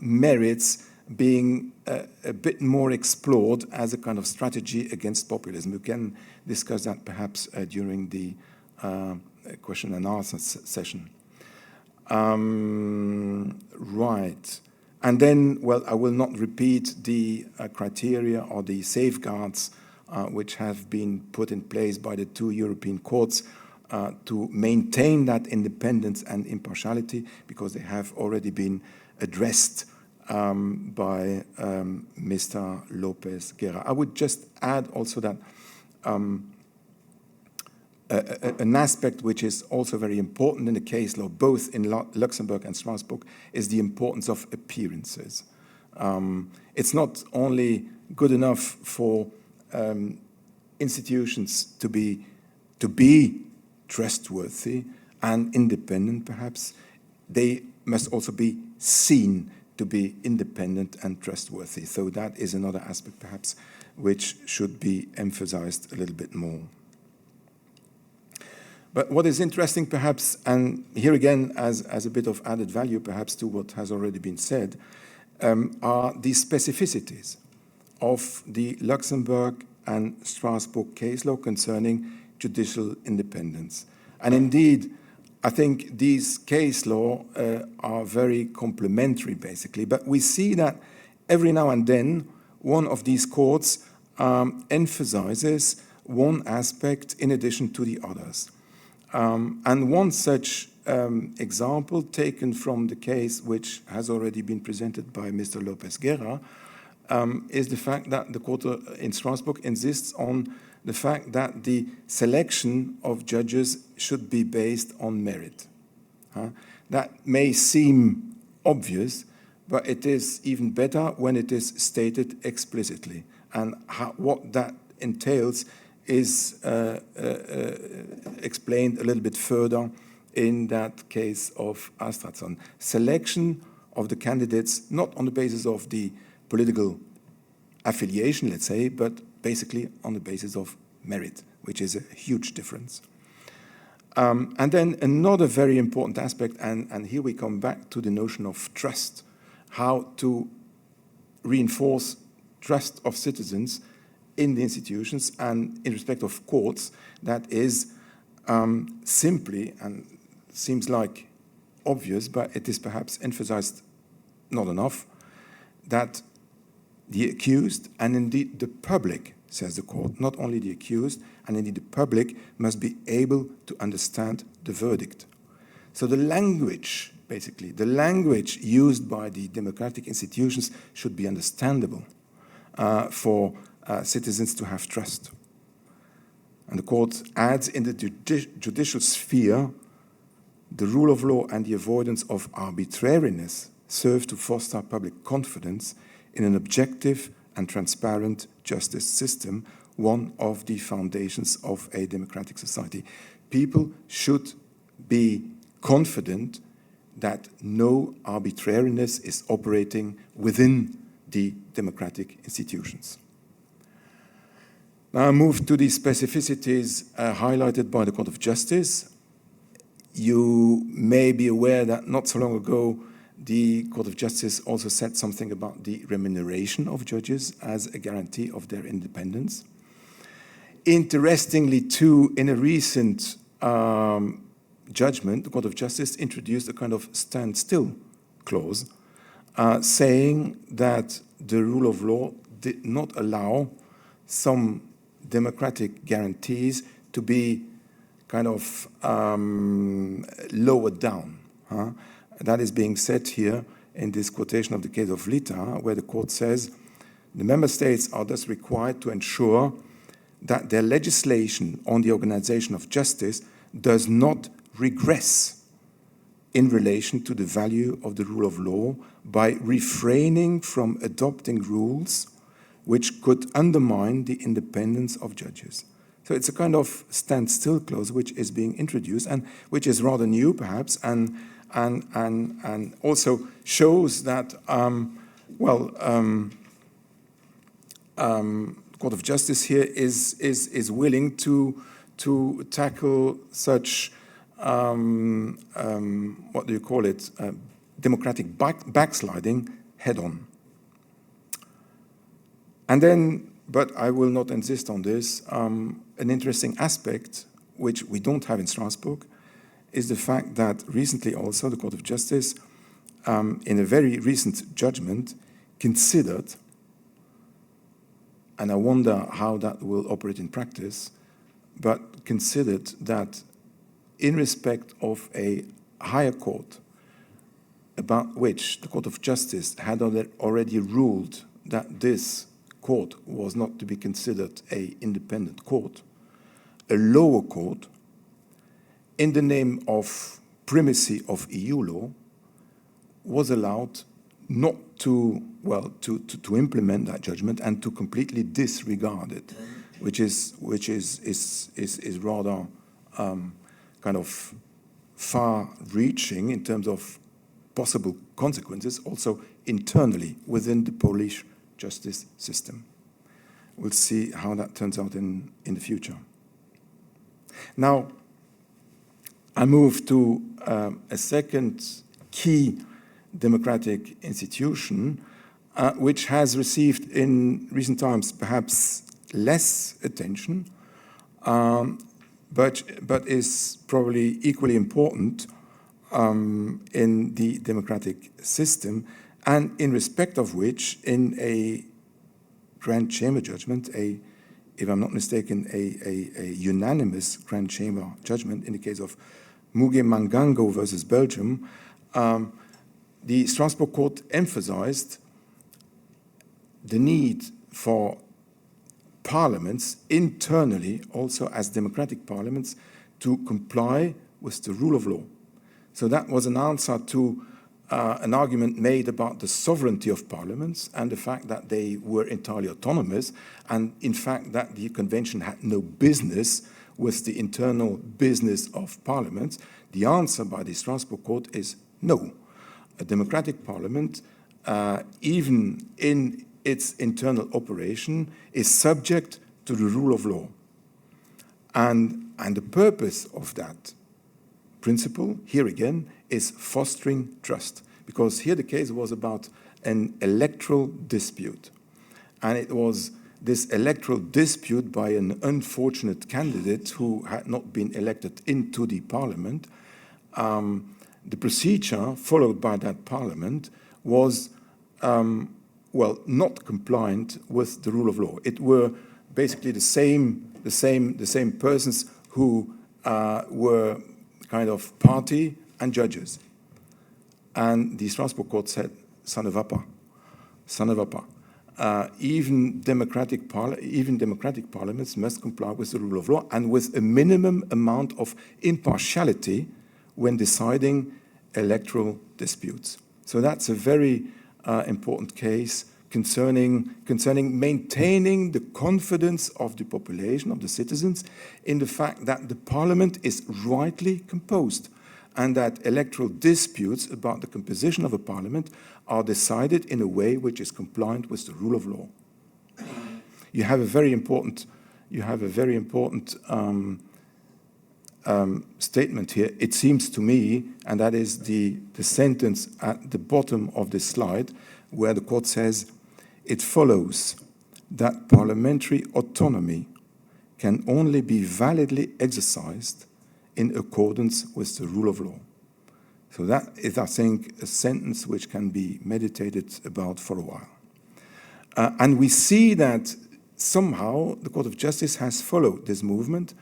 merits being a bit more explored as a kind of strategy against populism. We can discuss that perhaps during the question and answer session. Right. And then, well, I will not repeat the criteria or the safeguards which have been put in place by the two European courts to maintain that independence and impartiality, because they have already been addressed by Mr. Lopez Guerra. I would just add also that an aspect which is also very important in the case law, both in Luxembourg and Strasbourg, is the importance of appearances. It's not only good enough for institutions to be trustworthy and independent, perhaps. They must also be seen to be independent and trustworthy. So that is another aspect, perhaps, which should be emphasized a little bit more. But what is interesting, perhaps, and here again, as a bit of added value, perhaps, to what has already been said, are the specificities of the Luxembourg and Strasbourg case law concerning judicial independence. And indeed, I think these case law are very complementary, basically. But we see that every now and then, one of these courts emphasizes one aspect in addition to the others. And one such example taken from the case which has already been presented by Mr. Lopez Guerra is the fact that the court in Strasbourg insists on the fact that the selection of judges should be based on merit. That may seem obvious, but it is even better when it is stated explicitly. And what that entails is explained a little bit further in that case of Astrason. Selection of the candidates, not on the basis of the political affiliation, let's say, but basically on the basis of merit, which is a huge difference. And then another very important aspect, and here we come back to the notion of trust, how to reinforce trust of citizens in the institutions and in respect of courts. That is simply, and seems like obvious, but it is perhaps emphasized not enough, that the accused and indeed the public, says the court, not only the accused, and indeed the public must be able to understand the verdict. So the language, basically, the language used by the democratic institutions should be understandable for citizens to have trust. And the court adds, in the judicial sphere, the rule of law and the avoidance of arbitrariness serve to foster public confidence in an objective and transparent justice system, one of the foundations of a democratic society. People should be confident that no arbitrariness is operating within the democratic institutions. Now I move to the specificities highlighted by the Court of Justice. You may be aware that not so long ago, the Court of Justice also said something about the remuneration of judges as a guarantee of their independence. Interestingly, too, in a recent judgment, the Court of Justice introduced a kind of standstill clause, saying that the rule of law did not allow some democratic guarantees to be kind of lowered down. That is being said here in this quotation of the case of Lita, where the court says, the member states are thus required to ensure that their legislation on the organization of justice does not regress in relation to the value of the rule of law by refraining from adopting rules which could undermine the independence of judges. So it's a kind of standstill clause which is being introduced and which is rather new, perhaps, and also shows that, Court of Justice here is willing to tackle such, what do you call it, democratic backsliding head-on. And then, but I will not insist on this, an interesting aspect, which we don't have in Strasbourg, is the fact that recently also the Court of Justice, in a very recent judgment, considered, and I wonder how that will operate in practice, but considered that in respect of a higher court, about which the Court of Justice had already ruled that this court was not to be considered an independent court, a lower court, in the name of primacy of EU law, was allowed not to, to implement that judgment and to completely disregard it, which is rather kind of far-reaching in terms of possible consequences also internally within the Polish justice system. We'll see how that turns out in the future. Now, I move to a second key democratic institution, which has received in recent times perhaps less attention, but is probably equally important in the democratic system, and in respect of which, in a Grand Chamber judgment, if I'm not mistaken, a unanimous Grand Chamber judgment in the case of Muge Mangango versus Belgium, the Strasbourg Court emphasized the need for parliaments internally, also as democratic parliaments, to comply with the rule of law. So that was an answer to an argument made about the sovereignty of parliaments and the fact that they were entirely autonomous, and in fact that the convention had no business with the internal business of parliaments. The answer by the Strasbourg Court is no. A democratic parliament, even in its internal operation, is subject to the rule of law. And the purpose of that principle, here again, is fostering trust. Because here the case was about an electoral dispute. And it was this electoral dispute by an unfortunate candidate who had not been elected into the parliament. The procedure followed by that parliament was, not compliant with the rule of law. It were basically the same persons who were kind of party and judges. And the Strasbourg Court said, ça ne va pas. Ça ne va pas. Even democratic parliaments must comply with the rule of law and with a minimum amount of impartiality when deciding electoral disputes. So that's a very important case concerning maintaining the confidence of the population, of the citizens, in the fact that the parliament is rightly composed and that electoral disputes about the composition of a parliament are decided in a way which is compliant with the rule of law. You have a very important statement here, it seems to me, and that is the sentence at the bottom of this slide, where the court says, it follows that parliamentary autonomy can only be validly exercised in accordance with the rule of law. So that is, I think, a sentence which can be meditated about for a while. And we see that somehow the Court of Justice has followed this movement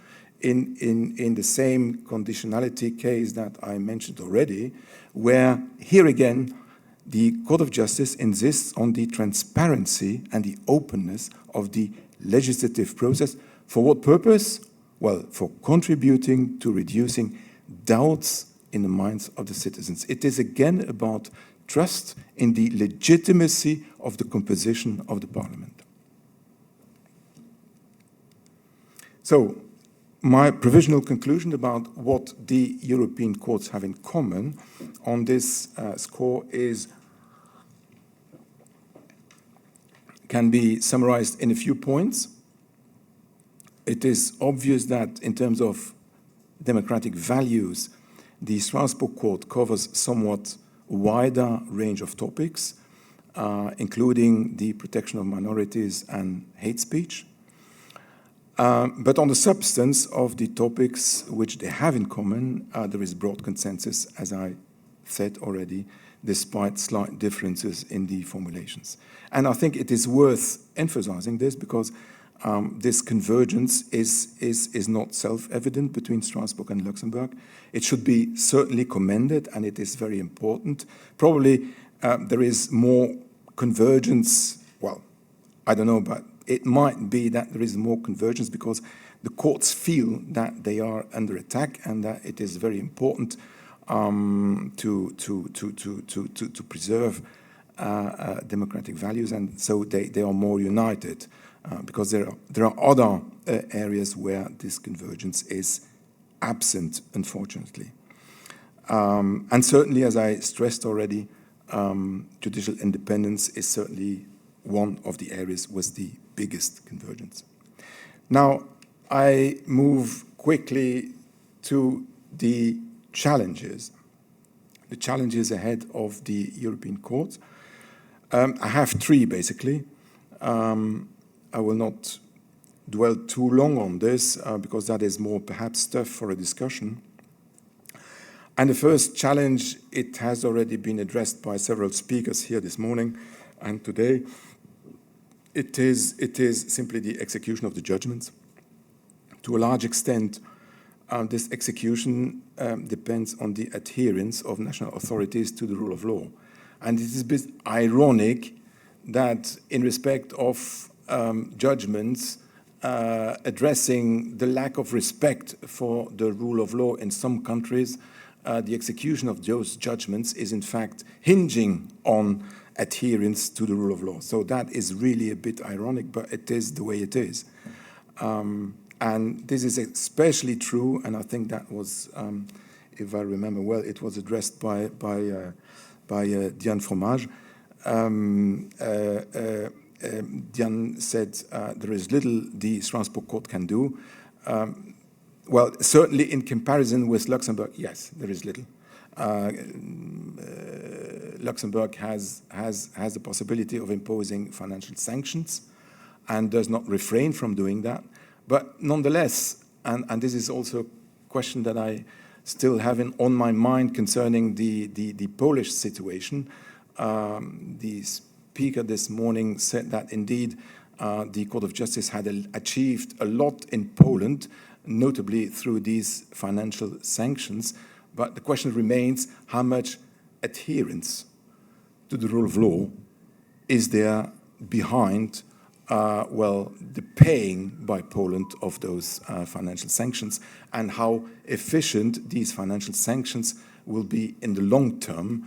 in the same conditionality case that I mentioned already, where here again, the Court of Justice insists on the transparency and the openness of the legislative process. For what purpose? Well, for contributing to reducing doubts in the minds of the citizens. It is again about trust in the legitimacy of the composition of the parliament. So, my provisional conclusion about what the European courts have in common on this score can be summarized in a few points. It is obvious that in terms of democratic values, the Strasbourg Court covers somewhat wider range of topics, including the protection of minorities and hate speech. But on the substance of the topics which they have in common, there is broad consensus, as I said already, despite slight differences in the formulations. And I think it is worth emphasizing this because this convergence is not self-evident between Strasbourg and Luxembourg. It should be certainly commended, and it is very important. Probably there is more convergence, well, I don't know, but it might be that there is more convergence because the courts feel that they are under attack and that it is very important to preserve democratic values, and so they are more united because there are other areas where this convergence is absent, unfortunately. And certainly, as I stressed already, judicial independence is certainly one of the areas with the biggest convergence. Now, I move quickly to the challenges ahead of the European Court. I have three, basically. I will not dwell too long on this because that is more perhaps stuff for a discussion. And the first challenge, it has already been addressed by several speakers here this morning and today. It is simply the execution of the judgments. To a large extent, this execution depends on the adherence of national authorities to the rule of law. And it is a bit ironic that in respect of judgments addressing the lack of respect for the rule of law in some countries, the execution of those judgments is in fact hinging on adherence to the rule of law. So that is really a bit ironic, but it is the way it is. And this is especially true, and I think that was, if I remember well, it was addressed by Diane Fromage. Diane said there is little the Strasbourg Court can do. Well, certainly in comparison with Luxembourg, yes, there is little. Luxembourg has the possibility of imposing financial sanctions and does not refrain from doing that. But nonetheless, and this is also a question that I still have on my mind concerning the Polish situation. The speaker this morning said that indeed the Court of Justice had achieved a lot in Poland, notably through these financial sanctions. But the question remains, how much adherence to the rule of law is there behind the paying by Poland of those financial sanctions, and how efficient these financial sanctions will be in the long term,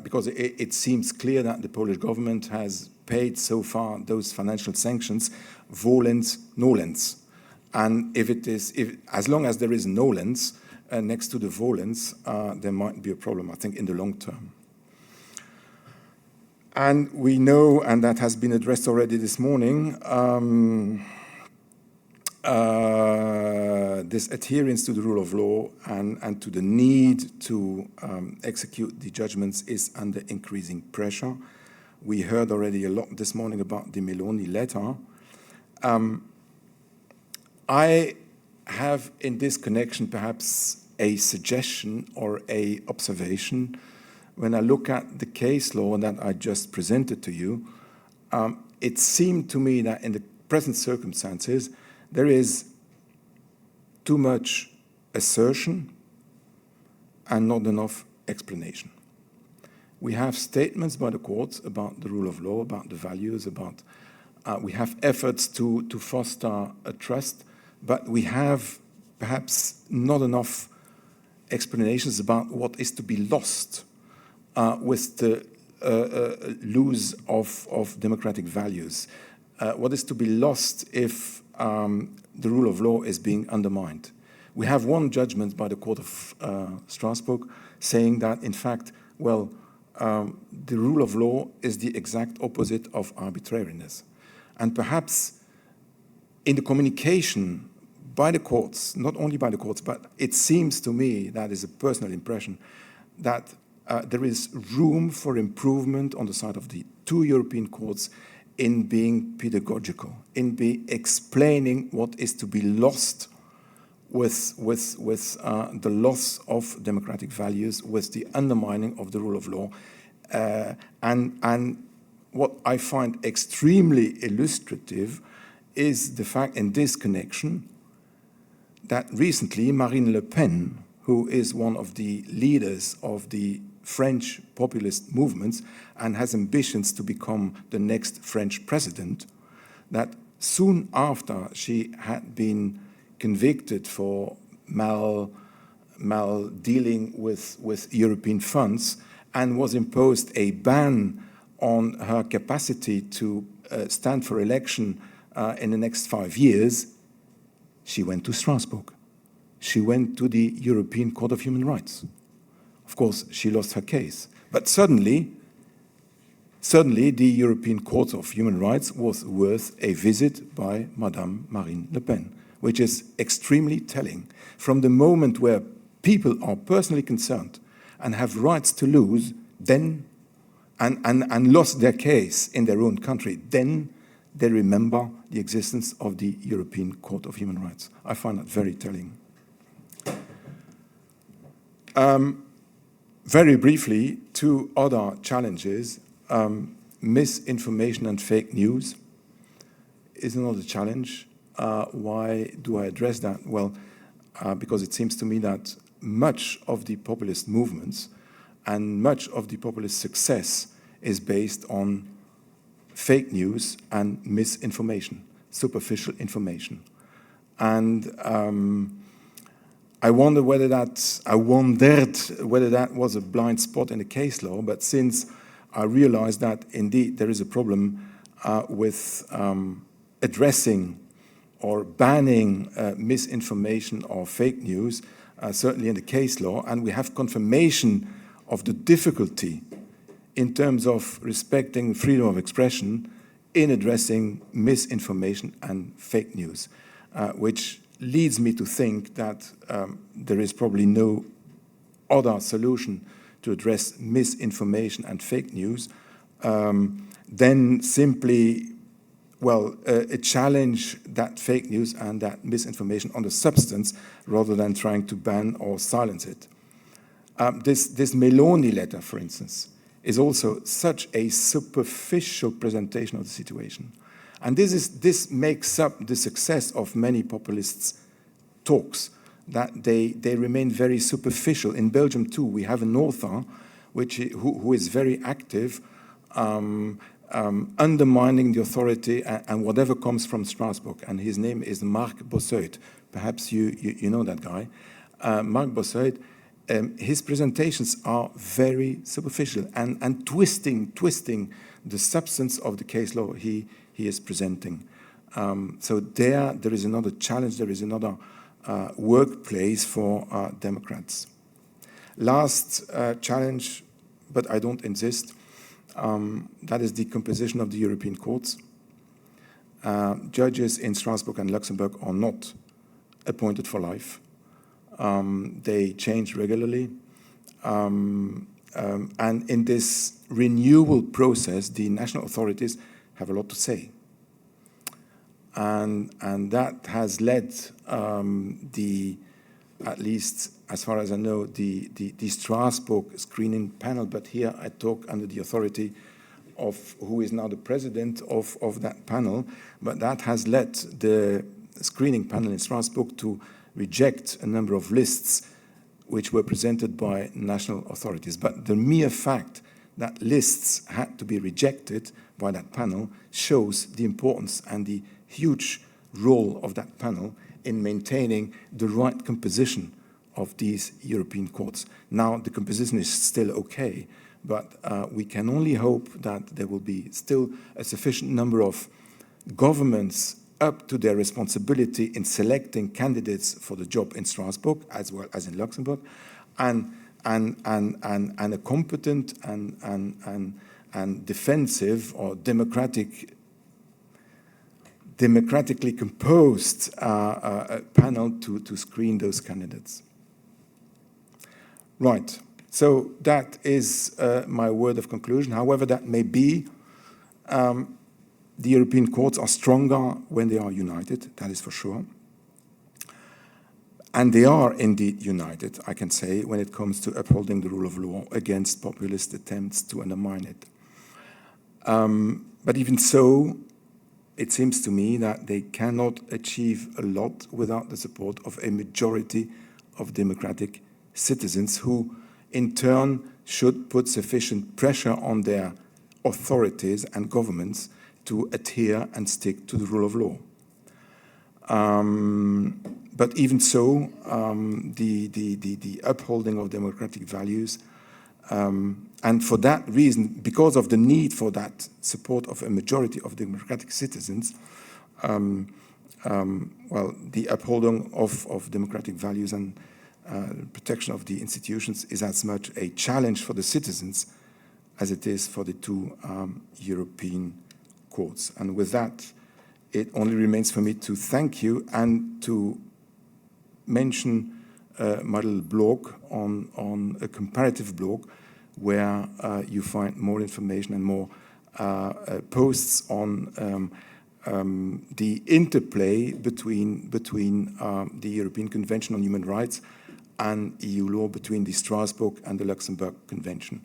because it seems clear that the Polish government has paid so far those financial sanctions volens nolens. And as long as there is nolens next to the volens, there might be a problem, I think, in the long term. And we know, and that has been addressed already this morning, this adherence to the rule of law and to the need to execute the judgments is under increasing pressure. We heard already a lot this morning about the Meloni letter. I have in this connection perhaps a suggestion or a observation. When I look at the case law that I just presented to you, it seemed to me that in the present circumstances, there is too much assertion and not enough explanation. We have statements by the courts about the rule of law, about the values, we have efforts to foster a trust, but we have perhaps not enough explanations about what is to be lost with the lose of democratic values. What is to be lost if the rule of law is being undermined? We have one judgment by the Court of Strasbourg saying that, in fact, the rule of law is the exact opposite of arbitrariness. And perhaps in the communication by the courts, not only by the courts, but it seems to me, that is a personal impression, that there is room for improvement on the side of the two European courts in being pedagogical, in explaining what is to be lost with the loss of democratic values, with the undermining of the rule of law. And what I find extremely illustrative is the fact in this connection that recently Marine Le Pen, who is one of the leaders of the French populist movements and has ambitions to become the next French president, that soon after she had been convicted for mal dealing with European funds and was imposed a ban on her capacity to stand for election in the next 5 years, she went to Strasbourg. she went to the European Court of Human Rights. Of course, she lost her case. But suddenly the European Court of Human Rights was worth a visit by Madame Marine Le Pen, which is extremely telling. From the moment where people are personally concerned and have rights to lose, then and lost their case in their own country, then they remember the existence of the European Court of Human Rights. I find that very telling. Very briefly, two other challenges. Misinformation and fake news is another challenge. Why do I address that? Well, because it seems to me that much of the populist movements and much of the populist success is based on fake news and misinformation, superficial information. And I wondered whether that was a blind spot in the case law, but since I realized that indeed there is a problem with addressing or banning misinformation or fake news, certainly in the case law, and we have confirmation of the difficulty in terms of respecting freedom of expression in addressing misinformation and fake news, which leads me to think that there is probably no other solution to address misinformation and fake news than simply, challenge that fake news and that misinformation on the substance rather than trying to ban or silence it. This Meloni letter, for instance, is also such a superficial presentation of the situation. And this makes up the success of many populists' talks, that they remain very superficial. In Belgium, too, we have an author who is very active, undermining the authority and whatever comes from Strasbourg. And his name is Marc Bossuet. Perhaps you know that guy. Marc Bossuet, his presentations are very superficial and twisting the substance of the case law he is presenting. So there is another challenge, there is another workplace for Democrats. Last challenge, but I don't insist, that is the composition of the European courts. Judges in Strasbourg and Luxembourg are not appointed for life. They change regularly. And in this renewal process, the national authorities have a lot to say. And that has led at least as far as I know, the Strasbourg screening panel, but here I talk under the authority of who is now the president of that panel, but that has led the screening panel in Strasbourg to reject a number of lists which were presented by national authorities. But the mere fact that lists had to be rejected by that panel shows the importance and the huge role of that panel in maintaining the right composition of these European courts. Now, the composition is still okay, but we can only hope that there will be still a sufficient number of governments up to their responsibility in selecting candidates for the job in Strasbourg, as well as in Luxembourg, and a competent and defensive or democratically composed panel to screen those candidates. Right, so that is my word of conclusion. However that may be, the European courts are stronger when they are united, that is for sure. And they are indeed united, I can say, when it comes to upholding the rule of law against populist attempts to undermine it. But even so, it seems to me that they cannot achieve a lot without the support of a majority of democratic citizens who, in turn, should put sufficient pressure on their authorities and governments to adhere and stick to the rule of law. But even so, the upholding of democratic values, and for that reason, because of the need for that support of a majority of democratic citizens, well, the upholding of democratic values and protection of the institutions is as much a challenge for the citizens as it is for the two European courts. And with that, it only remains for me to thank you and to mention my little blog on a comparative blog where you find more information and more posts on the interplay between the European Convention on Human Rights and EU law, between the Strasbourg and the Luxembourg Convention.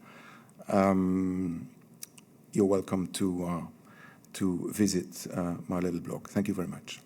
You're welcome to visit my little blog. Thank you very much.